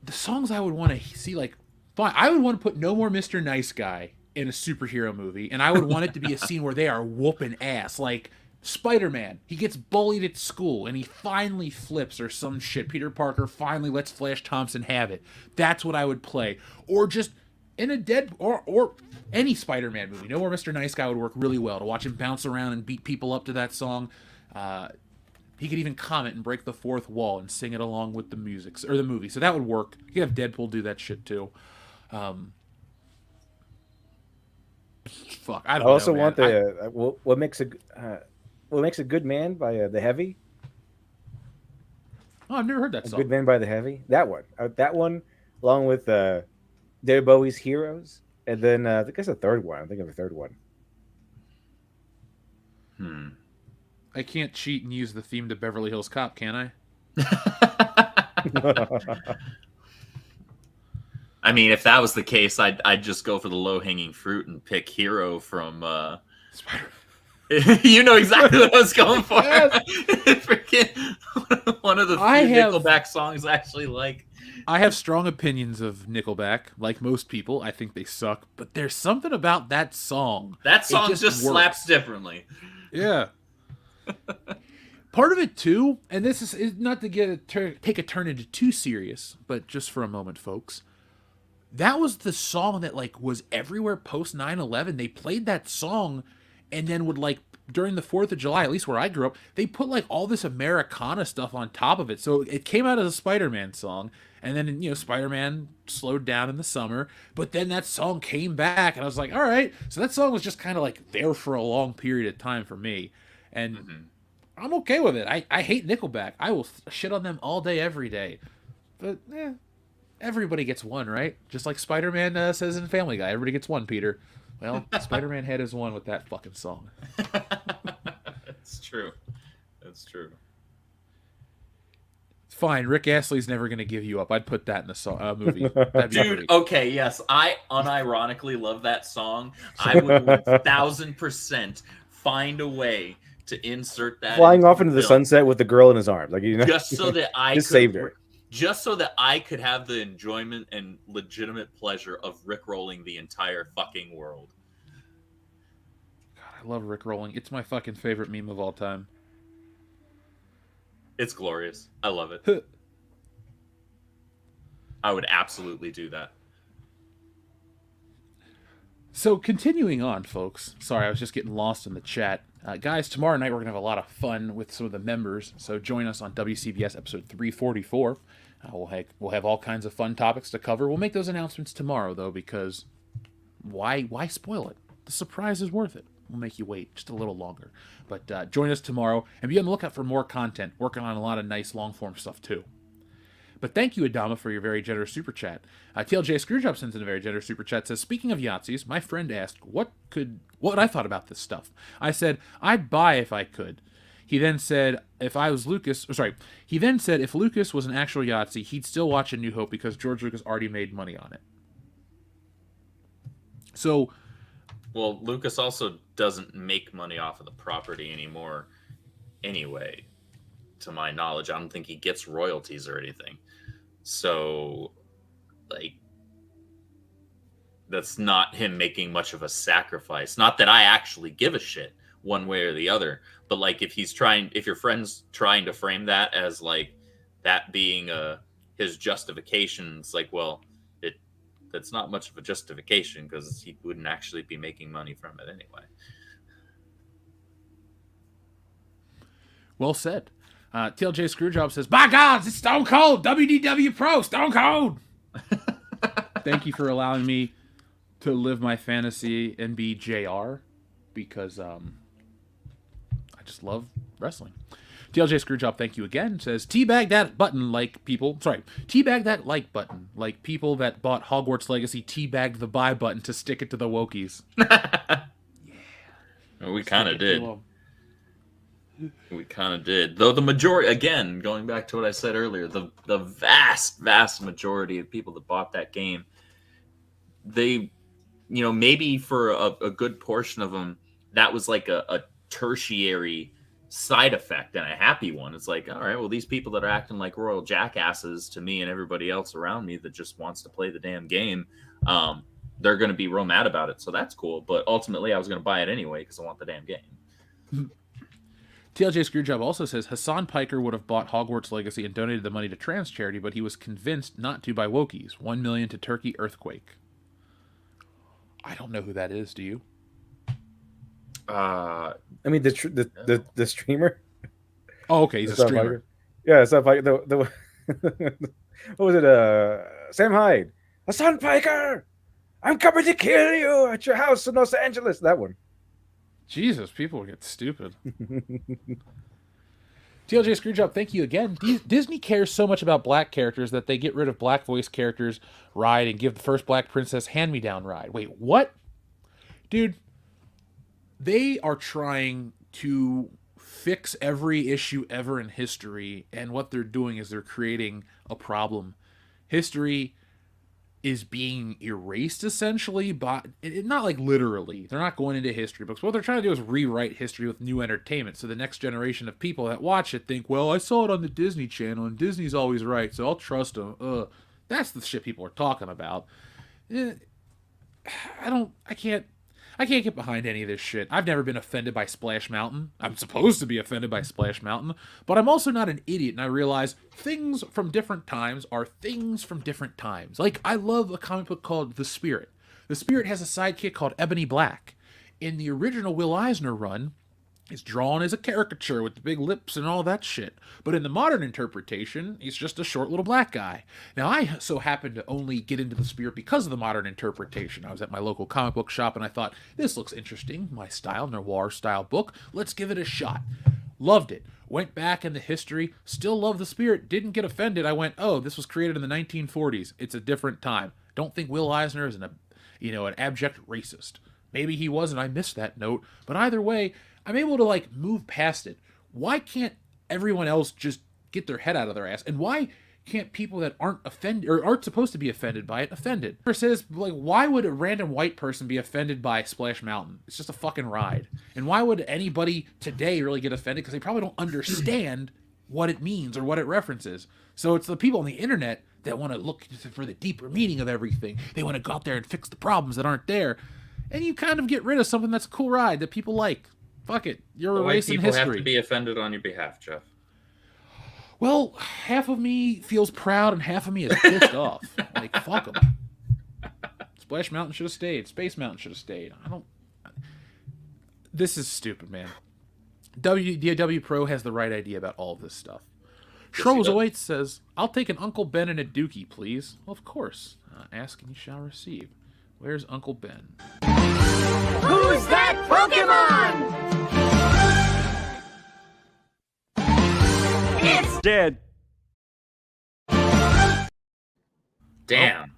the songs I would want to see, like, fine, I would want to put No More Mr. Nice Guy in a superhero movie, and I would want it to be a scene where they are whooping ass, like Spider-Man. He gets bullied at school, and he finally flips or some shit. Peter Parker finally lets Flash Thompson have it. That's what I would play. Or just in a or any Spider-Man movie. No More Mr. Nice Guy would work really well to watch him bounce around and beat people up to that song. He could even comment and break the fourth wall and sing it along with the music or the movie. So that would work. You could have Deadpool do that shit too. Fuck, I don't know. I also man. want the what makes a good man by The Heavy. Oh, I've never heard that song. Good Man by The Heavy. That one, along with David Bowie's Heroes, and then I think it's a third one. I'm thinking of a third one. I can't cheat and use the theme to Beverly Hills Cop, can I? I mean, if that was the case, I'd just go for the low-hanging fruit and pick Hero from Spider. You know exactly what I was going for. Freaking one of the few Nickelback songs I actually like. I have strong opinions of Nickelback. Like most people, I think they suck. But there's something about that song. That song just slaps differently. Yeah. Part of it too, and this is not to take a turn into too serious, but just for a moment, folks. That was the song that like was everywhere post 9/11. They played that song, and then would like during the 4th of July, at least where I grew up, they put like all this Americana stuff on top of it. So it came out as a Spider-Man song, and then Spider-Man slowed down in the summer, but then that song came back, and I was like, all right. So that song was just kind of like there for a long period of time for me, and I'm okay with it. I hate Nickelback. I will shit on them all day, every day, but everybody gets one, right? Just like Spider-Man says in Family Guy, everybody gets one, Peter. Well, Spider-Man had his one with that fucking song. That's true. That's true. Fine, Rick Astley's never going to give you up. I'd put that in the movie. Dude, okay, yes. I unironically love that song. I would 1,000% find a way to insert that. Flying off into the sunset with the girl in his arms. Just so that I just saved her. Just so that I could have the enjoyment and legitimate pleasure of rickrolling the entire fucking world. God, I love rickrolling. It's my fucking favorite meme of all time. It's glorious. I love it. I would absolutely do that. So continuing on, folks. Sorry, I was just getting lost in the chat. Guys, tomorrow night we're going to have a lot of fun with some of the members. So join us on WCBS episode 344. We'll have all kinds of fun topics to cover. We'll make those announcements tomorrow, though, because why spoil it? The surprise is worth it. We'll make you wait just a little longer. But join us tomorrow, and be on the lookout for more content. Working on a lot of nice long-form stuff, too. But thank you, Adama, for your very generous super chat. TLJ Screwjob sends in a very generous super chat. Says, speaking of Yahtzees, my friend asked what I thought about this stuff. I said, I'd buy if I could. He then said, if Lucas was an actual Yahtzee, he'd still watch A New Hope because George Lucas already made money on it. So, well, Lucas also doesn't make money off of the property anymore anyway. To my knowledge, I don't think he gets royalties or anything. So, like, that's not him making much of a sacrifice. Not that I actually give a shit one way or the other, but like if your friend's trying to frame that as like that being his justification, it's like, well, that's not much of a justification because he wouldn't actually be making money from it anyway. Well said. TLJ Screwjob says, "By God, it's Stone Cold, WDW Pro, Stone Cold." Thank you for allowing me to live my fantasy and be JR, because I just love wrestling. TLJ Screwjob, thank you again, says, teabag that button like people, teabag that like button like people that bought Hogwarts Legacy teabagged the buy button to stick it to the Wokies. Yeah. Well, we kind of did. We kind of did. Though the majority, again, going back to what I said earlier, the vast majority of people that bought that game, they, maybe for a good portion of them, that was like a tertiary side effect and a happy one. It's like, all right, well, these people that are acting like royal jackasses to me and everybody else around me that just wants to play the damn game, they're going to be real mad about it. So that's cool. But ultimately, I was going to buy it anyway because I want the damn game. TLJ Screwjob also says, Hassan Piker would have bought Hogwarts Legacy and donated the money to trans charity, but he was convinced not to by Wokies. $1 million to Turkey Earthquake. I don't know who that is. Do you? I mean the streamer. Oh, okay, he's a streamer. Yeah, Hassan Piker. What was it? Sam Hyde. Hassan Piker, I'm coming to kill you at your house in Los Angeles. That one. Jesus, people get stupid. TLJ Screwjob, thank you again. Disney cares so much about black characters that they get rid of black voice characters ride and give the first black princess hand-me-down ride. Wait, what? Dude, they are trying to fix every issue ever in history, and what they're doing is they're creating a problem. History is being erased, essentially, but not like literally. They're not going into history books. What they're trying to do is rewrite history with new entertainment, so the next generation of people that watch it think, well, I saw it on the Disney Channel, and Disney's always right, so I'll trust them. That's the shit people are talking about. I can't get behind any of this shit. I've never been offended by Splash Mountain. I'm supposed to be offended by Splash Mountain, but I'm also not an idiot, and I realize things from different times are things from different times. Like, I love a comic book called The Spirit. The Spirit has a sidekick called Ebony Black. In the original Will Eisner run, it's drawn as a caricature with the big lips and all that shit. But in the modern interpretation, he's just a short little black guy. Now, I so happen to only get into the Spirit because of the modern interpretation. I was at my local comic book shop and I thought, this looks interesting, my style, noir style book. Let's give it a shot. Loved it. Went back into history, still love the Spirit, didn't get offended. I went, oh, this was created in the 1940s. It's a different time. Don't think Will Eisner is an abject racist. Maybe he was and I missed that note. But either way, I'm able to move past it. Why can't everyone else just get their head out of their ass? And why can't people that aren't offended or aren't supposed to be offended by it offended? It says, why would a random white person be offended by Splash Mountain? It's just a fucking ride. And why would anybody today really get offended? Because they probably don't understand what it means or what it references. So it's the people on the internet that want to look for the deeper meaning of everything. They want to go out there and fix the problems that aren't there. And you kind of get rid of something that's a cool ride that people like. Fuck it. You're erasing history. People have to be offended on your behalf, Jeff. Well, half of me feels proud and half of me is pissed off. Fuck them. Splash Mountain should have stayed. Space Mountain should have stayed. This is stupid, man. WDW Pro has the right idea about all of this stuff. Shrozoid says, I'll take an Uncle Ben and a Dookie, please. Well, of course. Ask and you shall receive. Where's Uncle Ben? Who's that Pokemon? It's dead. Damn.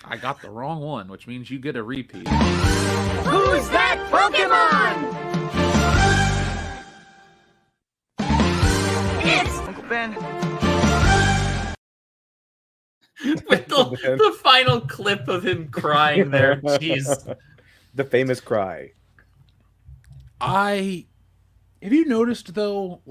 I got the wrong one, which means you get a repeat. Who's that Pokemon? It's Uncle Ben. With the final clip of him crying there. Jeez. The famous cry. Have you noticed, though,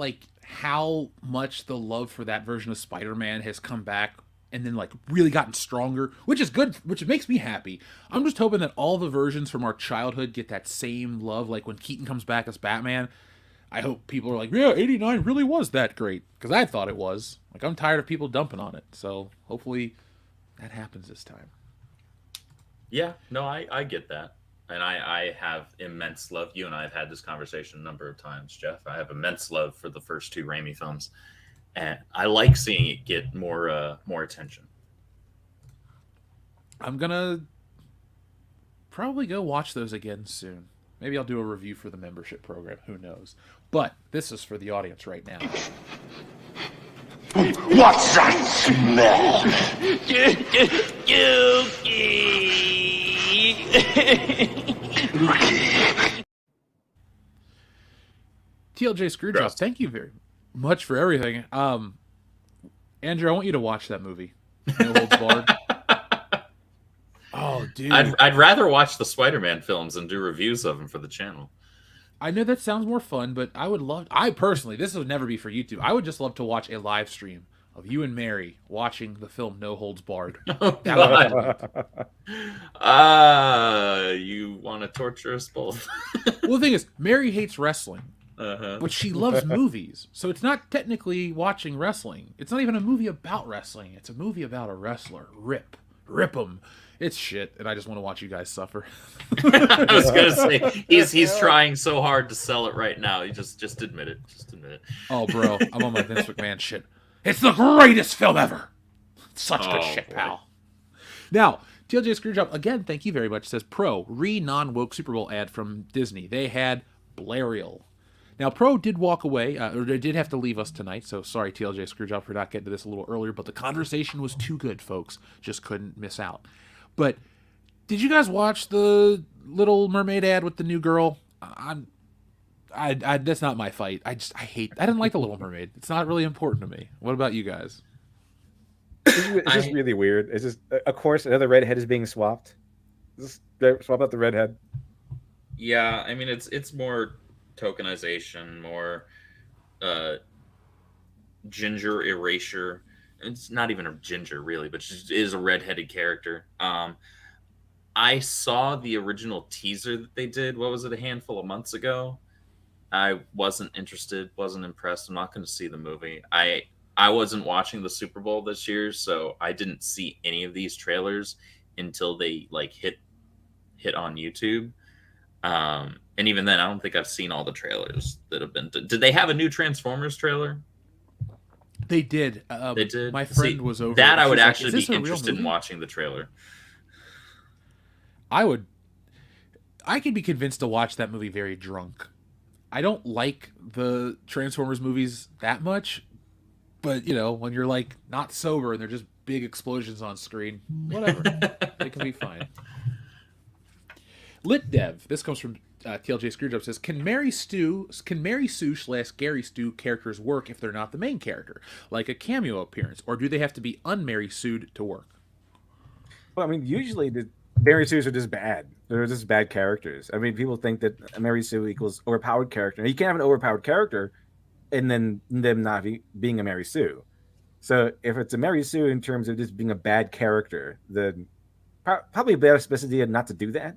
how much the love for that version of Spider-Man has come back and then really gotten stronger, which is good, which makes me happy. I'm just hoping that all the versions from our childhood get that same love, like when Keaton comes back as Batman. I hope people are like, yeah, 89 really was that great, because I thought it was. I'm tired of people dumping on it, so hopefully that happens this time. Yeah, no, I get that. and I have immense love. You and I have had this conversation a number of times, Jeff. I have immense love for the first 2 Raimi films, and I like seeing it get more attention. I'm gonna probably go watch those again soon. Maybe I'll do a review for the membership program. Who knows? But this is for the audience right now. What's that smell? TLJ Screwjob, thank you very much for everything. Andrew, I want you to watch that movie. No Holds Barred. Oh, dude. I'd rather watch the Spider-Man films and do reviews of them for the channel. I know that sounds more fun, but I personally, this would never be for YouTube. I would just love to watch a live stream of you and Mary watching the film No Holds Barred. Oh, you want to torture us both? Well, the thing is, Mary hates wrestling, but she loves movies. So it's not technically watching wrestling. It's not even a movie about wrestling. It's a movie about a wrestler. Rip 'em. It's shit, and I just want to watch you guys suffer. I was gonna say he's trying so hard to sell it right now. You just admit it. Just admit it. Oh, bro, I'm on my Vince McMahon shit. It's the greatest film ever. Such good shit, pal. Now, TLJ Screwjob, again, thank you very much. Says Pro non-woke Super Bowl ad from Disney. They had Blariel. Now, Pro did walk away, or they did have to leave us tonight, so sorry, TLJ Screwjob, for not getting to this a little earlier, but the conversation was too good, folks. Just couldn't miss out. But did you guys watch the Little Mermaid ad with the new girl? That's not my fight. I didn't like the Little Mermaid. It's not really important to me. What about you guys? It's just really weird. It's just, of course, another redhead is being swapped. Just swap out the redhead. Yeah, I mean it's more tokenization, more ginger erasure. It's not even a ginger really, but she is a redheaded character. I saw the original teaser that they did. What was it, a handful of months ago? I wasn't interested, wasn't impressed. I'm not going to see the movie. I wasn't watching the Super Bowl this year, so I didn't see any of these trailers until they like hit on YouTube. And even then, I don't think I've seen all the trailers that have been. Did they have a new Transformers trailer? They did. They did. My friend was over. That I would like, actually be interested in watching the trailer. I could be convinced to watch that movie very drunk. I don't like the Transformers movies that much, but when you're like not sober and they're just big explosions on screen, whatever, they can be fine. LitDev, this comes from TLJ Screwjob, says, Can Mary Sue / Gary Stu characters work if they're not the main character, like a cameo appearance, or do they have to be unMary Sued to work? Well, I mean, usually the Mary Sues are just bad. They're just bad characters. I mean, people think that Mary Sue equals overpowered character. You can't have an overpowered character and then them not being a Mary Sue. So if it's a Mary Sue in terms of just being a bad character, then probably a better specificity not to do that.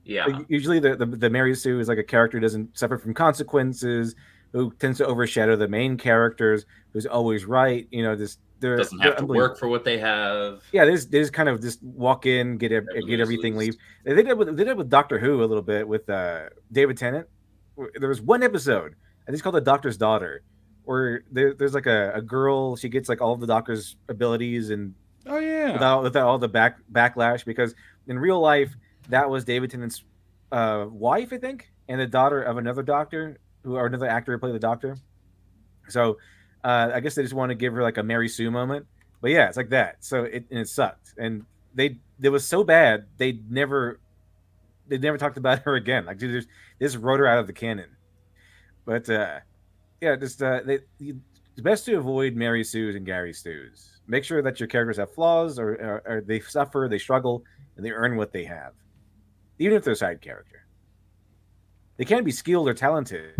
Yeah. Like, usually the Mary Sue is like a character who doesn't suffer from consequences, who tends to overshadow the main characters, who's always right. Doesn't have to work for what they have. Yeah, they just kind of just walk in, get everything, leave. They did it with Doctor Who a little bit with David Tennant. There was one episode, I think it's called The Doctor's Daughter, where there's like a girl. She gets like all of the Doctor's abilities and without all the backlash, because in real life that was David Tennant's wife, I think, and the daughter of another doctor or another actor who played the Doctor. So. I guess they just want to give her like a Mary Sue moment, but yeah, it's like that. So it sucked, and it was so bad they never talked about her again. Like they just wrote her out of the canon. But it's best to avoid Mary Sues and Gary Stews. Make sure that your characters have flaws, or they suffer, they struggle, and they earn what they have, even if they're a side character. They can be skilled or talented,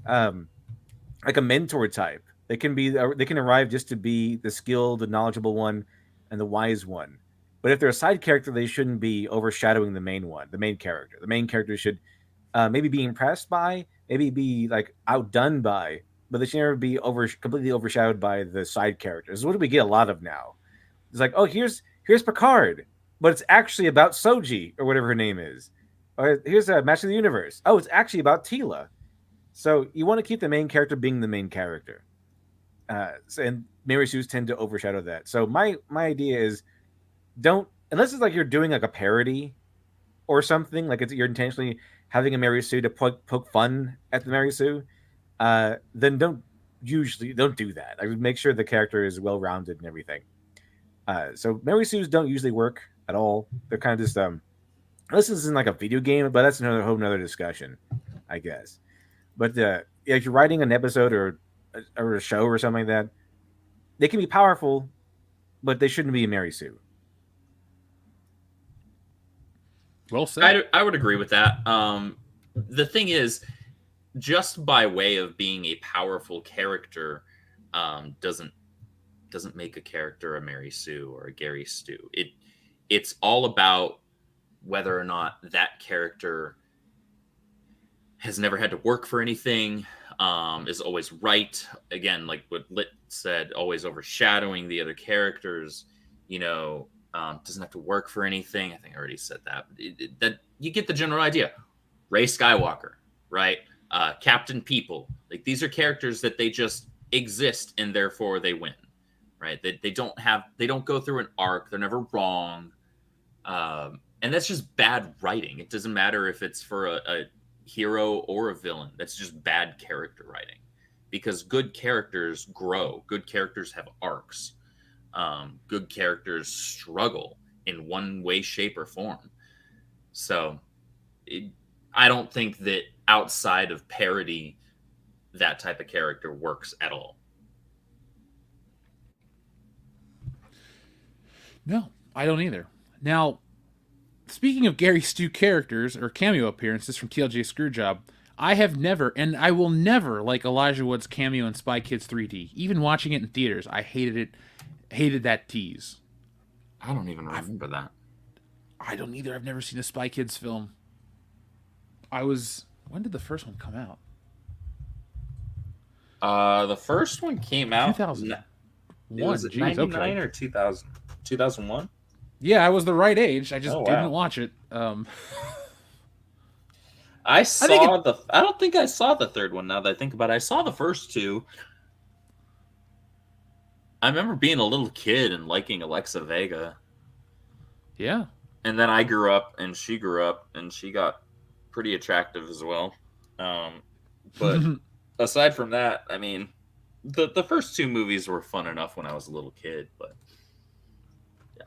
like a mentor type. They can arrive just to be the skilled, the knowledgeable one, and the wise one. But if they're a side character, they shouldn't be overshadowing the main one, the main character. The main character should maybe be impressed by, maybe be like outdone by, but they should never be completely overshadowed by the side characters. This is what we get a lot of now. It's like, oh, here's Picard. but it's actually about Soji or whatever her name is. Or here's a Match of the Universe. Oh, it's actually about Tila. So you want to keep the main character being the main character. And Mary Sue's tend to overshadow that. So my idea is don't, unless it's like you're doing like a parody or something, like you're intentionally having a Mary Sue to poke fun at the Mary Sue, then don't do that. I would make sure the character is well rounded and everything. So Mary Sue's don't usually work at all. They're kind of just unless this isn't like a video game, but that's another whole nother discussion, I guess. But if you're writing an episode or a show or something like that, they can be powerful, but they shouldn't be a Mary Sue. Well said. I would agree with that. The thing is, just by way of being a powerful character, doesn't make a character a Mary Sue or a Gary Stu. It's all about whether or not that character has never had to work for anything, is always right. Again, like what Lit said, always overshadowing the other characters, doesn't have to work for anything. I think I already said that. That you get the general idea. Rey Skywalker, right? Captain People. Like, these are characters that they just exist and therefore they win, right? They don't go through an arc. They're never wrong. And that's just bad writing. It doesn't matter if it's for a hero or a villain. That's just bad character writing, because good characters grow. Good characters have arcs. Good characters struggle in one way, shape, or form. So I don't think that outside of parody, that type of character works at all. No, I don't either. Now, speaking of Gary Stu characters or cameo appearances from TLJ Screwjob, I have never, and I will never like Elijah Wood's cameo in Spy Kids 3D. Even watching it in theaters, I hated that tease. I don't even remember that. I don't either. I've never seen a Spy Kids film. When did the first one come out? The first one came out 2001. Was it 99 or 2000? 2001? Yeah, I was the right age. I just didn't watch it. I don't think I saw the third one, now that I think about it. I saw the first two. I remember being a little kid and liking Alexa Vega. Yeah. And then I grew up and she grew up and she got pretty attractive as well. But aside from that, I mean, the first two movies were fun enough when I was a little kid, but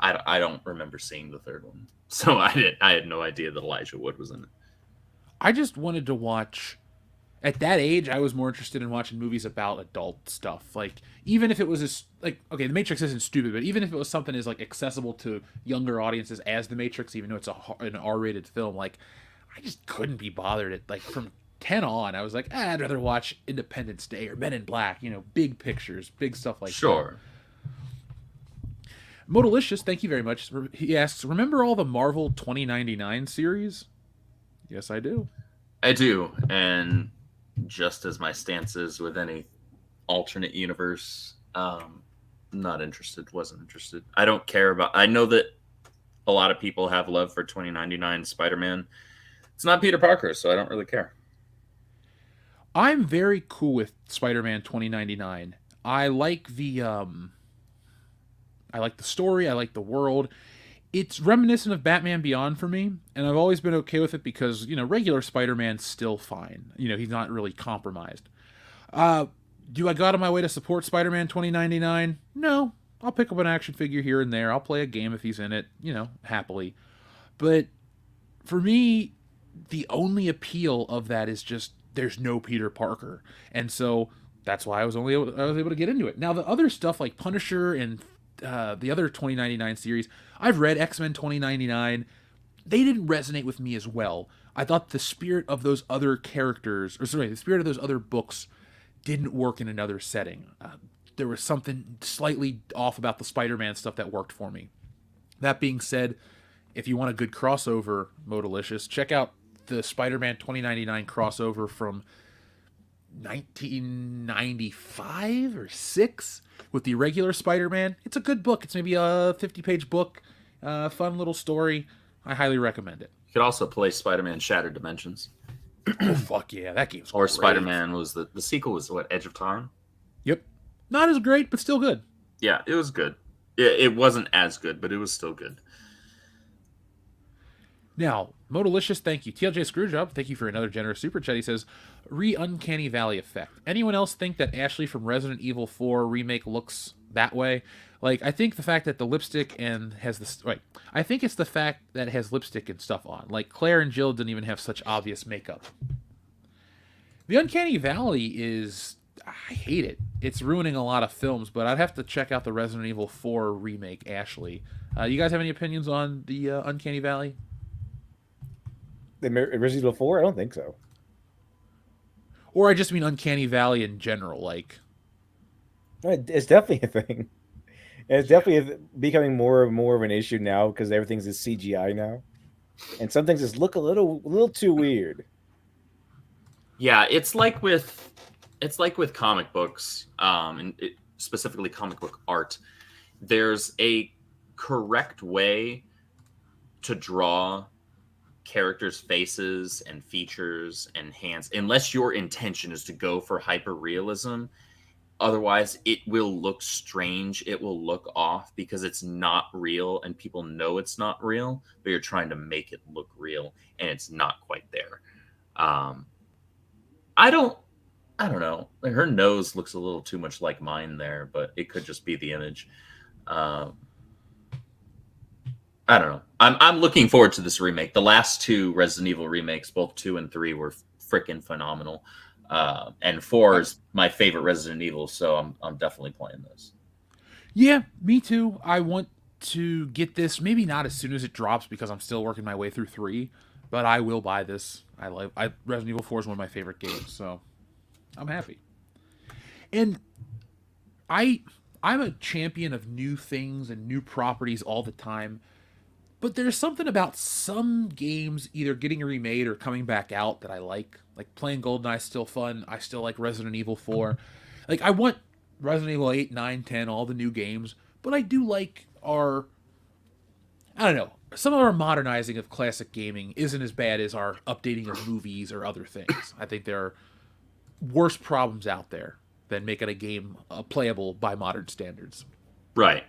I don't remember seeing the third one. So I had no idea that Elijah Wood was in it. I just wanted to watch. At that age, I was more interested in watching movies about adult stuff. Like, even if it was okay, The Matrix isn't stupid, but even if it was something as like accessible to younger audiences as The Matrix, even though it's an R-rated film, like, I just couldn't be bothered. At like from 10 on, I was like, I'd rather watch Independence Day or Men in Black. Big pictures, big stuff like that. Sure. Modalicious, thank you very much. He asks, remember all the Marvel 2099 series? Yes, I do. I do, and just as my stance is with any alternate universe, not interested, wasn't interested. I don't care about, I know that a lot of people have love for 2099 Spider-Man. It's not Peter Parker, so I don't really care. I'm very cool with Spider-Man 2099. I like the story, I like the world. It's reminiscent of Batman Beyond for me, and I've always been okay with it because, regular Spider-Man's still fine. He's not really compromised. Do I go out of my way to support Spider-Man 2099? No. I'll pick up an action figure here and there. I'll play a game if he's in it, happily. But for me, the only appeal of that is just there's no Peter Parker. And so that's why I was able to get into it. Now, the other stuff like Punisher and the other 2099 series, I've read X-Men 2099. They didn't resonate with me as well. I thought the spirit of those other characters, the spirit of those other books didn't work in another setting. There was something slightly off about the Spider-Man stuff that worked for me. That being said, if you want a good crossover, Modalicious, check out the Spider-Man 2099 crossover from 1995 or 6 with the regular Spider-Man. It's a good book. It's maybe a 50-page book. Fun little story. I highly recommend it. You could also play Spider-Man Shattered Dimensions. Oh, fuck yeah, that game's Or great. Spider-Man was the sequel was what, Edge of Tomorrow? Yep. Not as great, but still good. Yeah, it was good. It wasn't as good, but it was still good. Now, Modalicious, thank you. TLJ Screwjob, thank you for another generous super chat. He says, Uncanny Valley effect. Anyone else think that Ashley from Resident Evil 4 remake looks that way? Like, I think the fact that the lipstick and has this... Right. I think it's the fact that it has lipstick and stuff on. Like, Claire and Jill didn't even have such obvious makeup. The Uncanny Valley is... I hate it. It's ruining a lot of films, but I'd have to check out the Resident Evil 4 remake, Ashley. You guys have any opinions on the Uncanny Valley? The Resident Evil 4? I don't think so. Or I just mean Uncanny Valley in general, like... It's definitely a thing. And it's definitely becoming more and more of an issue now because everything's just CGI now. And some things just look a little too weird. Yeah, it's like with comic books, and specifically comic book art. There's a correct way to draw characters' faces and features and hands, unless your intention is to go for hyper realism. Otherwise, it will look strange. It will look off because it's not real, and people know it's not real. But you're trying to make it look real, and it's not quite there. I don't know. Like, her nose looks a little too much like mine there, but it could just be the image. I don't know. I'm looking forward to this remake. The last two Resident Evil remakes, both 2 and 3, were freaking phenomenal. And 4 is my favorite Resident Evil, so I'm definitely playing this. Yeah, me too. I want to get this, maybe not as soon as it drops because I'm still working my way through 3, but I will buy this. Resident Evil 4 is one of my favorite games, so I'm happy. And I'm a champion of new things and new properties all the time. But there's something about some games either getting remade or coming back out that I like. Like, playing GoldenEye is still fun. I still like Resident Evil 4. Like, I want Resident Evil 8, 9, 10, all the new games. But I do like our... I don't know. Some of our modernizing of classic gaming isn't as bad as our updating of movies or other things. I think there are worse problems out there than making a game playable by modern standards. Right.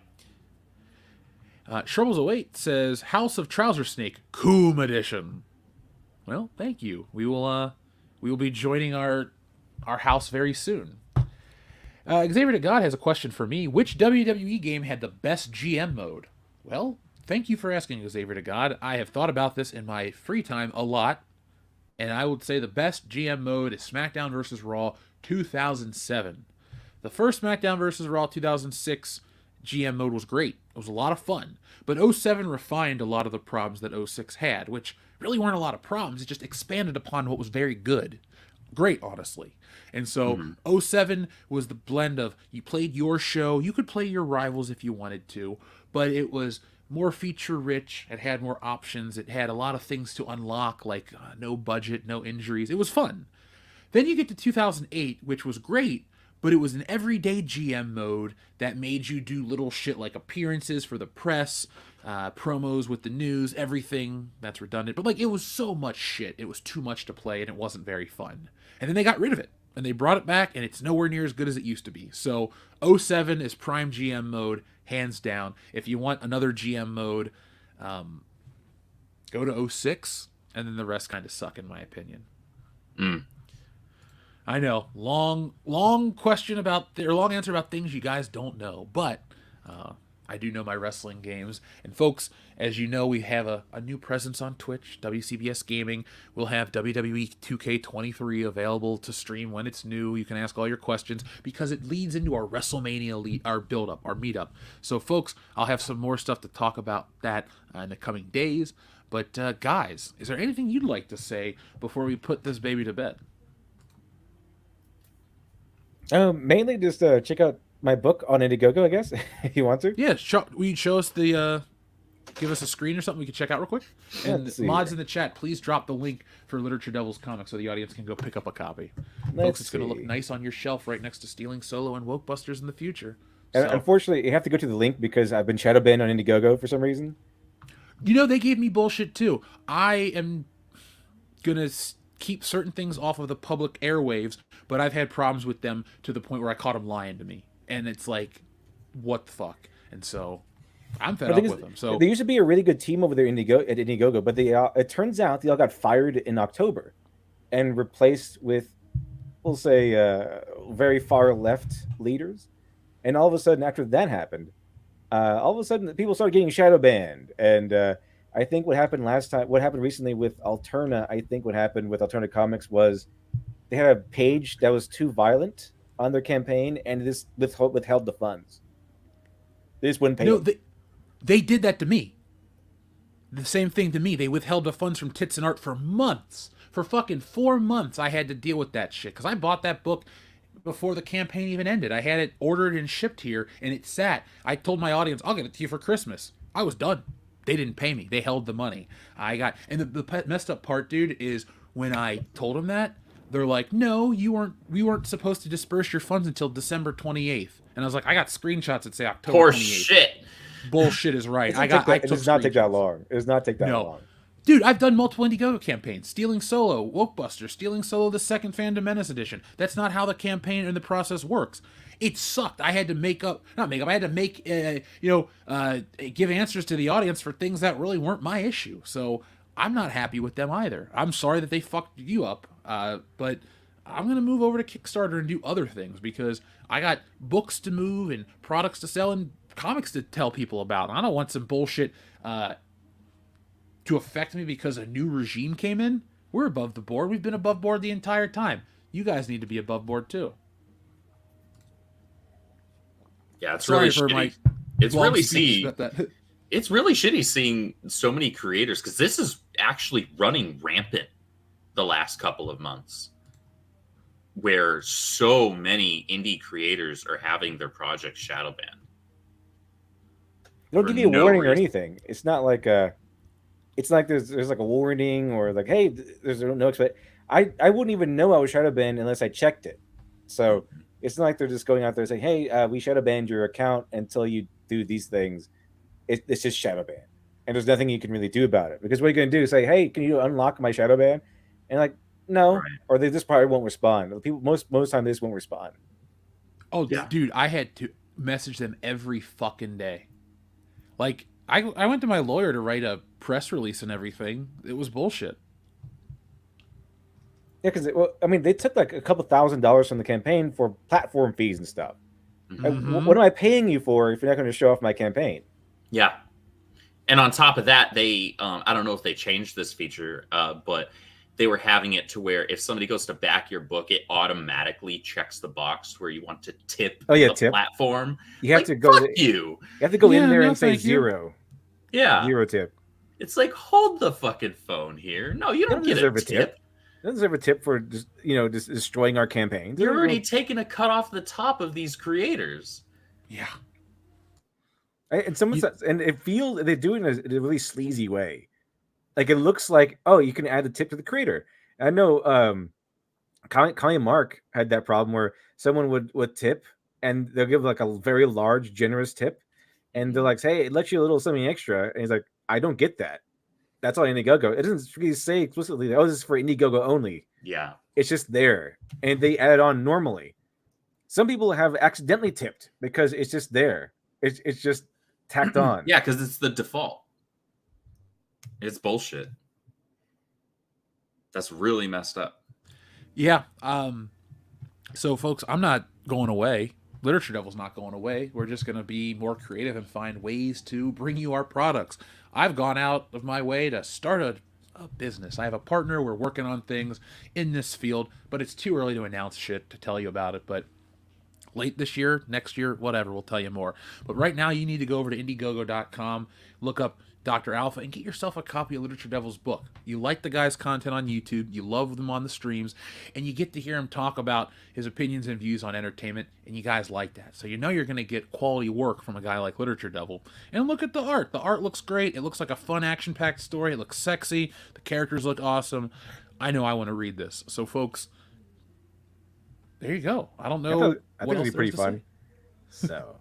Shrubbles08 says, House of Trouser Snake, Coom Edition. Well, thank you. We will be joining our house very soon. Xavier to God has a question for me. Which WWE game had the best GM mode? Well, thank you for asking, Xavier to God. I have thought about this in my free time a lot, and I would say the best GM mode is SmackDown vs. Raw 2007. The first SmackDown vs. Raw 2006 GM mode was great. It was a lot of fun. But 07 refined a lot of the problems that 06 had, which really weren't a lot of problems. It just expanded upon what was very good. Great, honestly. And so 07 was the blend of you played your show. You could play your rivals if you wanted to, but it was more feature-rich. It had more options. It had a lot of things to unlock, like no budget, no injuries. It was fun. Then you get to 2008, which was great, but it was an everyday GM mode that made you do little shit like appearances for the press, promos with the news, everything that's redundant. But, like, it was so much shit. It was too much to play, and it wasn't very fun. And then they got rid of it, and they brought it back, and it's nowhere near as good as it used to be. So 07 is prime GM mode, hands down. If you want another GM mode, go to 06, and then the rest kind of suck, in my opinion. I know, long question about, or long answer about things you guys don't know, but I do know my wrestling games. And folks, as you know, we have a new presence on Twitch, WCBS Gaming. We'll have WWE 2K23 available to stream when it's new. You can ask all your questions because it leads into our WrestleMania our build-up, our meetup. So folks, I'll have some more stuff to talk about that in the coming days. But guys, is there anything you'd like to say before we put this baby to bed? Mainly just check out my book on Indiegogo, I guess, if you want to. Yeah, will you show us the, give us a screen or something we can check out real quick? And mods in the chat, please drop the link for Literature Devils comics so the audience can go pick up a copy. Folks, it's going to look nice on your shelf right next to Stealing Solo and Wokebusters in the future. And unfortunately, you have to go to the link because I've been shadow banned on Indiegogo for some reason. They gave me bullshit too. I am gonna keep certain things off of the public airwaves, but I've had problems with them to the point where I caught them lying to me, and it's like, what the fuck? And so I'm fed up with them. So there used to be a really good team over there at Indiegogo, but it turns out they all got fired in October and replaced with, we'll say, very far left leaders. And all of a sudden, after that happened, all of a sudden people started getting shadow banned. And I think what happened recently with Alterna, what happened with Alterna Comics was they had a page that was too violent on their campaign, and this withheld the funds. They just wouldn't pay. No, they did that to me. The same thing to me. They withheld the funds from Tits and Art for months. For fucking 4 months, I had to deal with that shit. Because I bought that book before the campaign even ended. I had it ordered and shipped here, and it sat. I told my audience, I'll get it to you for Christmas. I was done. They didn't pay me. They held the money. And the messed up part, dude, is when I told them that, they're like, no, we weren't supposed to disperse your funds until December 28th. And I was like, I got screenshots that say October 28th. Poor shit. Bullshit is right. It does not take that long. It does not take that long. Dude, I've done multiple Indiegogo campaigns. Stealing Solo, Wokebuster, Stealing Solo, the second Fandom Menace edition. That's not how the campaign and the process works. It sucked. I had to give answers to the audience for things that really weren't my issue. So I'm not happy with them either. I'm sorry that they fucked you up. But I'm going to move over to Kickstarter and do other things because I got books to move and products to sell and comics to tell people about. I don't want some bullshit to affect me because a new regime came in. We're above the board. We've been above board the entire time. You guys need to be above board too. Yeah, it's really shitty. It's really shitty seeing so many creators because this is actually running rampant the last couple of months, where so many indie creators are having their projects shadow banned. They don't give you a warning or anything. It's not like it's like there's like a warning or like, hey, there's no expect. I wouldn't even know I was shadow banned unless I checked it. So it's not like they're just going out there saying, hey, we shadow banned your account until you do these things. It's just shadow ban, and there's nothing you can really do about it because what you're going to do is say, hey, can you unlock my shadow ban? And like, no, right. Or they just probably won't respond. People most time they just won't respond. Oh, yeah. Dude, I had to message them every fucking day. Like, I went to my lawyer to write a press release and everything. It was bullshit. Yeah, because they took like a couple $1,000s from the campaign for platform fees and stuff. Mm-hmm. What am I paying you for if you're not going to show off my campaign? Yeah, and on top of that, they I don't know if they changed this feature, but they were having it to where if somebody goes to back your book, it automatically checks the box where you want to tip the platform. You have to go. You have to go in there and say zero. Yeah, 0 tip. It's like, hold the fucking phone here. No, you don't get a tip. You don't deserve a tip for just destroying our campaign. You're already taking a cut off the top of these creators. Yeah. And it feels they do it in a really sleazy way. Like it looks like, oh, you can add a tip to the creator. I know Connie and Mark had that problem where someone would tip and they'll give like a very large, generous tip. And they're like, hey, it lets you a little something extra. And he's like, I don't get that. That's all Indiegogo. It doesn't really say explicitly, oh, this is for Indiegogo only. Yeah. It's just there. And they add it on normally. Some people have accidentally tipped because it's just there. It's just tacked on. Yeah, because it's the default. It's bullshit. That's really messed up. Yeah. So, folks, I'm not going away. Literature Devil's not going away. We're just going to be more creative and find ways to bring you our products. I've gone out of my way to start a business. I have a partner. We're working on things in this field, but it's too early to announce shit to tell you about it. But late this year, next year, whatever, we'll tell you more. But right now, you need to go over to Indiegogo.com, look up Dr. Alpha, and get yourself a copy of Literature Devil's book. You like the guy's content on YouTube, you love them on the streams, and you get to hear him talk about his opinions and views on entertainment, and you guys like that. So you know you're going to get quality work from a guy like Literature Devil. And look at the art. The art looks great. It looks like a fun, action-packed story. It looks sexy. The characters look awesome. I know I want to read this. So, folks, there you go. I don't know. I think it'll be pretty fun. So,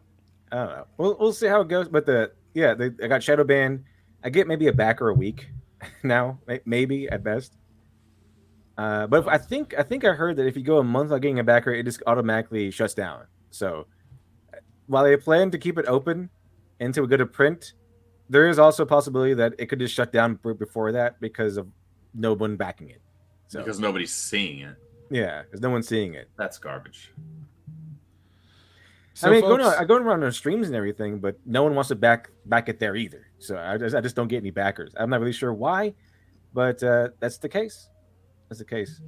I don't know. We'll see how it goes. But I got shadow banned I get maybe a backer a week now, maybe at best. But I think I heard that if you go a month without getting a backer, it just automatically shuts down. So while they plan to keep it open until we go to print, there is also a possibility that it could just shut down before that because of no one backing it. So, because nobody's seeing it. Yeah, because no one's seeing it. That's garbage. So I mean, I go around on streams and everything, but no one wants to back it there either. So I just don't get any backers. I'm not really sure why, but that's the case. That's the case.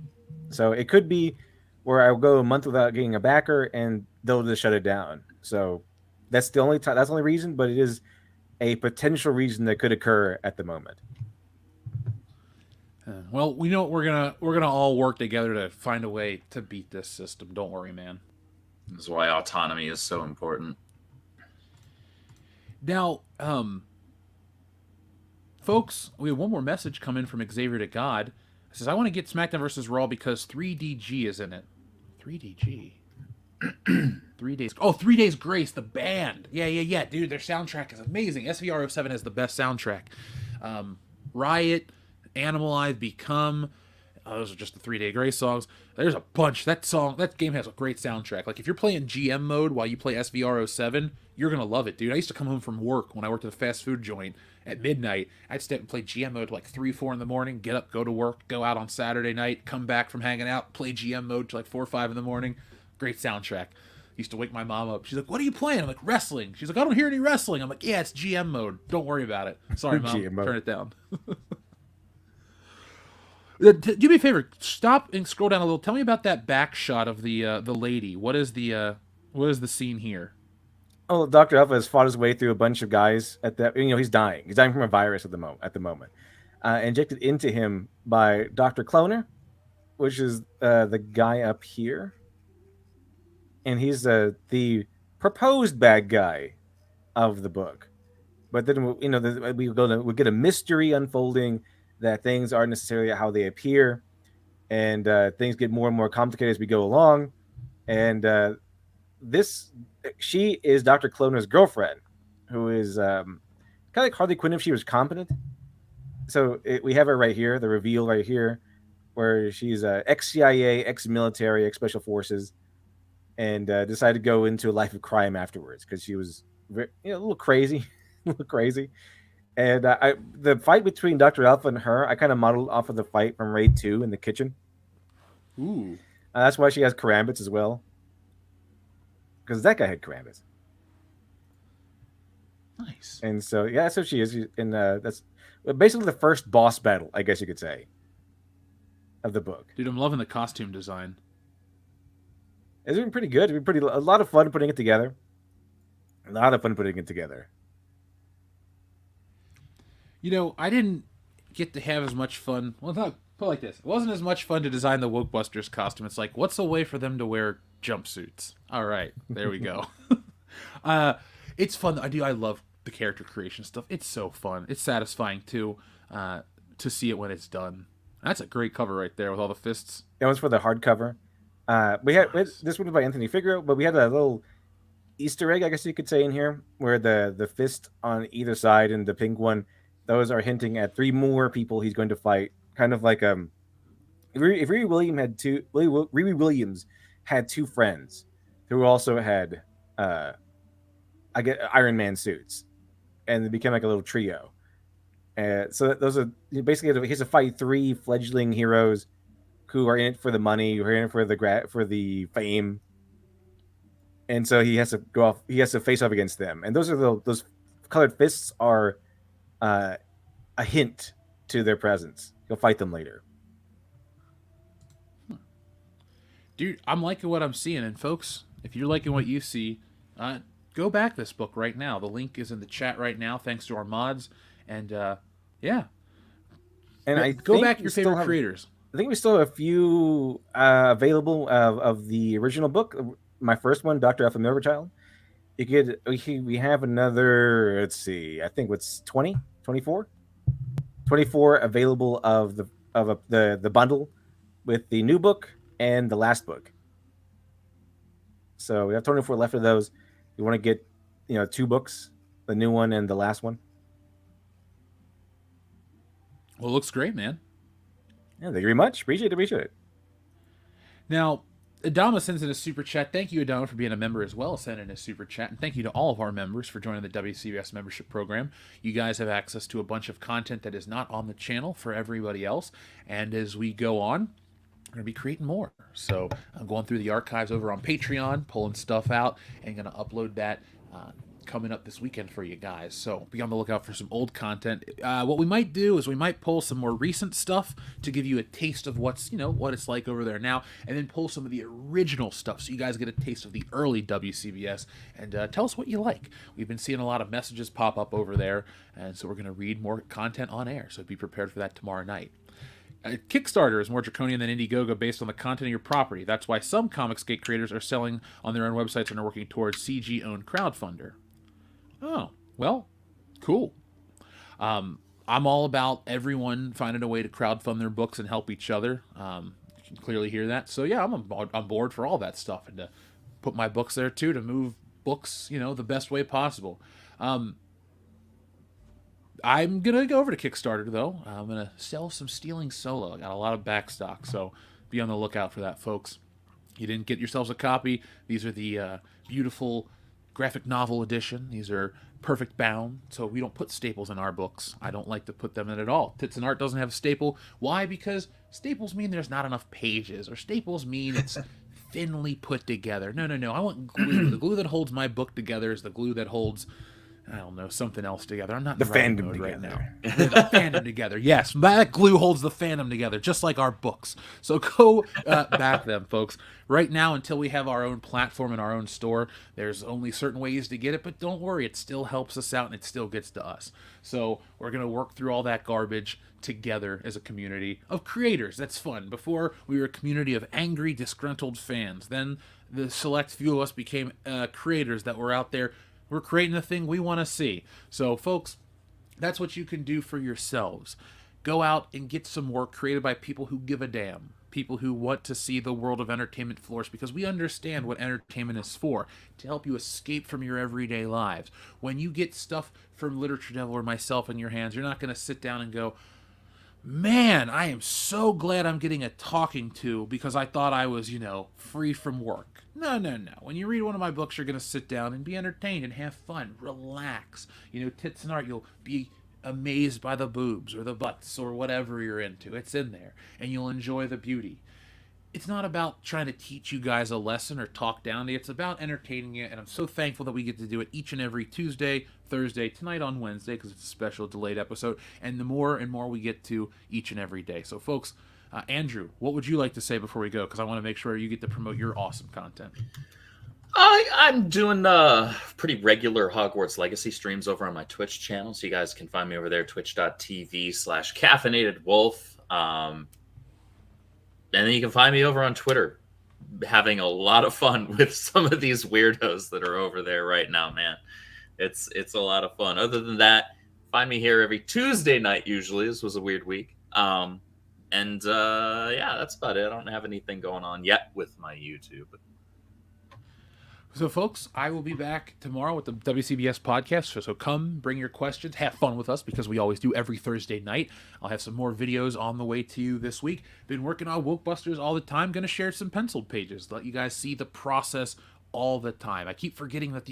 So it could be where I'll go a month without getting a backer, and they'll just shut it down. So that's the only time. That's the only reason, but it is a potential reason that could occur at the moment. Well, we know we're gonna all work together to find a way to beat this system. Don't worry, man. That's why autonomy is so important. Now, folks, we have one more message come in from Xavier to God. It says, I want to get SmackDown vs. Raw because 3DG is in it. 3DG? 3 Days... Oh, 3 Days Grace, the band. Yeah. Dude, their soundtrack is amazing. SVR07 has the best soundtrack. Riot, Animalize, Become... those are just the 3 Day Grace songs. There's a bunch. That game has a great soundtrack. Like, if you're playing GM mode while you play SVR07, you're going to love it, dude. I used to come home from work when I worked at a fast food joint at midnight. I'd stay up and play GM mode like 3, 4 in the morning, get up, go to work, go out on Saturday night, come back from hanging out, play GM mode till like 4 or 5 in the morning. Great soundtrack. Used to wake my mom up. She's like, what are you playing? I'm like, wrestling. She's like, I don't hear any wrestling. I'm like, yeah, it's GM mode. Don't worry about it. Sorry, Mom. Turn it down. Do me a favor. Stop and scroll down a little. Tell me about that back shot of the lady. What is the scene here? Oh, Dr. Alpha has fought his way through a bunch of guys at that. He's dying. He's dying from a virus at the moment. Injected into him by Dr. Cloner, which is the guy up here, and he's the proposed bad guy of the book. But then we get a mystery unfolding that things aren't necessarily how they appear, and things get more and more complicated as we go along. And she is Dr. Cloner's girlfriend, who is kind of like Harley Quinn if she was competent. So we have her right here, the reveal right here, where she's ex-CIA, ex-military, ex-special forces, and decided to go into a life of crime afterwards because she was a little crazy, And the fight between Dr. Alpha and her, I kind of modeled off of the fight from Raid 2 in the kitchen. Ooh. That's why she has karambits as well. Because that guy had karambits. Nice. And so, yeah, that's what she is. And that's basically the first boss battle, I guess you could say, of the book. Dude, I'm loving the costume design. It's been pretty good. It's been a lot of fun putting it together. I didn't get to have as much fun. Well, not put it like this. It wasn't as much fun to design the Wokebusters costume. It's like, what's a way for them to wear jumpsuits? All right, there we go. It's fun. I love the character creation stuff. It's so fun. It's satisfying, too, to see it when it's done. That's a great cover right there with all the fists. That was for the hardcover. We had this one was by Anthony Figueroa, but we had a little Easter egg, I guess you could say, in here, where the fist on either side and the pink one, those are hinting at 3 more people he's going to fight. Kind of like if Riri Williams had 2 friends who also had Iron Man suits, and they became like a little trio. So those are basically he has to fight 3 fledgling heroes who are in it for the money, who are in it for the fame, and so he has to go off. He has to face off against them, and those colored fists are a hint to their presence. He'll fight them later. Dude, I'm liking what I'm seeing, and folks, if you're liking what you see, go back this book right now. The link is in the chat right now, thanks to our mods, and yeah. And go back your favorite creators. I think we still have a few available of the original book. My first one, Dr. Alpha Milverchild. We have another, let's see, I think what's 20, 24? 24 available of the bundle with the new book and the last book. So we have 24 left of those. You want to get 2 books, the new one and the last one. Well, it looks great, man. Yeah, thank you very much. Appreciate it. Now, Adama sends in a super chat. Thank you, Adama, for being a member as well. Send in a super chat. And thank you to all of our members for joining the WCBS membership program. You guys have access to a bunch of content that is not on the channel for everybody else. And as we go on, we're going to be creating more. So I'm going through the archives over on Patreon, pulling stuff out, and going to upload that coming up this weekend for you guys. So be on the lookout for some old content. What we might do is we might pull some more recent stuff to give you a taste of what it's like over there now, and then pull some of the original stuff so you guys get a taste of the early WCBS and tell us what you like. We've been seeing a lot of messages pop up over there, and so we're going to read more content on air, so be prepared for that tomorrow night. Kickstarter is more draconian than Indiegogo based on the content of your property. That's why some Comicsgate creators are selling on their own websites and are working towards CG-owned crowdfunder. Oh, well, cool. I'm all about everyone finding a way to crowdfund their books and help each other. You can clearly hear that. So, yeah, I'm on board for all that stuff and to put my books there, too, to move books, the best way possible. I'm going to go over to Kickstarter, though. I'm going to sell some Stealing Solo. I got a lot of backstock, so be on the lookout for that, folks. You didn't get yourselves a copy. These are the beautiful graphic novel edition. These are perfect bound, so we don't put staples in our books. I don't like to put them in at all. Tits and Art doesn't have a staple. Why? Because staples mean there's not enough pages, or staples mean it's thinly put together. No. I want glue. The glue that holds my book together is the glue that holds, I don't know, something else together. I'm not the in fandom mode together right now. The fandom together. Yes, that glue holds the fandom together, just like our books. So go back them, folks. Right now, until we have our own platform and our own store, there's only certain ways to get it, but don't worry, it still helps us out and it still gets to us. So we're going to work through all that garbage together as a community of creators. That's fun. Before, we were a community of angry, disgruntled fans. Then the select few of us became creators that were out there. We're creating the thing we want to see. So, folks, that's what you can do for yourselves. Go out and get some work created by people who give a damn. People who want to see the world of entertainment flourish, because we understand what entertainment is for, to help you escape from your everyday lives. When you get stuff from Literature Devil or myself in your hands, you're not going to sit down and go, man, I am so glad I'm getting a talking to because I thought I was, free from work. No. When you read one of my books, you're going to sit down and be entertained and have fun, relax. Tits and Art, you'll be amazed by the boobs or the butts or whatever you're into. It's in there, and you'll enjoy the beauty. It's not about trying to teach you guys a lesson or talk down to you. It's about entertaining you, and I'm so thankful that we get to do it each and every Tuesday, Thursday, tonight on Wednesday, because it's a special delayed episode, and the more and more we get to each and every day. So, folks, Andrew, what would you like to say before we go? Because I want to make sure you get to promote your awesome content. I'm doing pretty regular Hogwarts Legacy streams over on my Twitch channel, so you guys can find me over there, twitch.tv/caffeinatedwolf. And then you can find me over on Twitter, having a lot of fun with some of these weirdos that are over there right now, man. It's a lot of fun. Other than that, find me here every Tuesday night usually. This was a weird week. Yeah, that's about it. I don't have anything going on yet with my YouTube. So, folks, I will be back tomorrow with the WCBS podcast. So come, bring your questions, have fun with us, because we always do every Thursday night. I'll have some more videos on the way to you this week. Been working on Wokebusters all the time. Going to share some penciled pages, let you guys see the process all the time. I keep forgetting that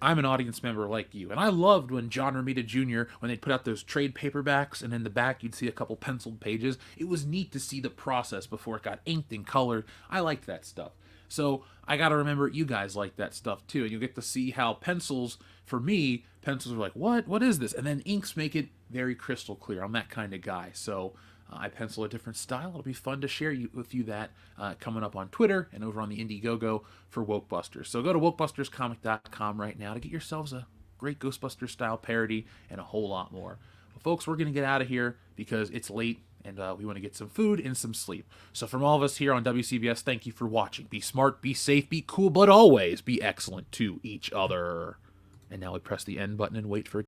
I'm an audience member like you. And I loved when John Romita Jr., when they put out those trade paperbacks, and in the back you'd see a couple penciled pages. It was neat to see the process before it got inked and colored. I liked that stuff. So I got to remember you guys like that stuff too. And you'll get to see how pencils are like, what is this? And then inks make it very crystal clear. I'm that kind of guy. So I pencil a different style. It'll be fun to share with you that coming up on Twitter and over on the Indiegogo for Wokebusters. So go to wokebusterscomic.com right now to get yourselves a great Ghostbusters style parody and a whole lot more. Well, folks, we're going to get out of here because it's late. And we want to get some food and some sleep. So from all of us here on WCBS, thank you for watching. Be smart, be safe, be cool, but always be excellent to each other. And now we press the end button and wait for it.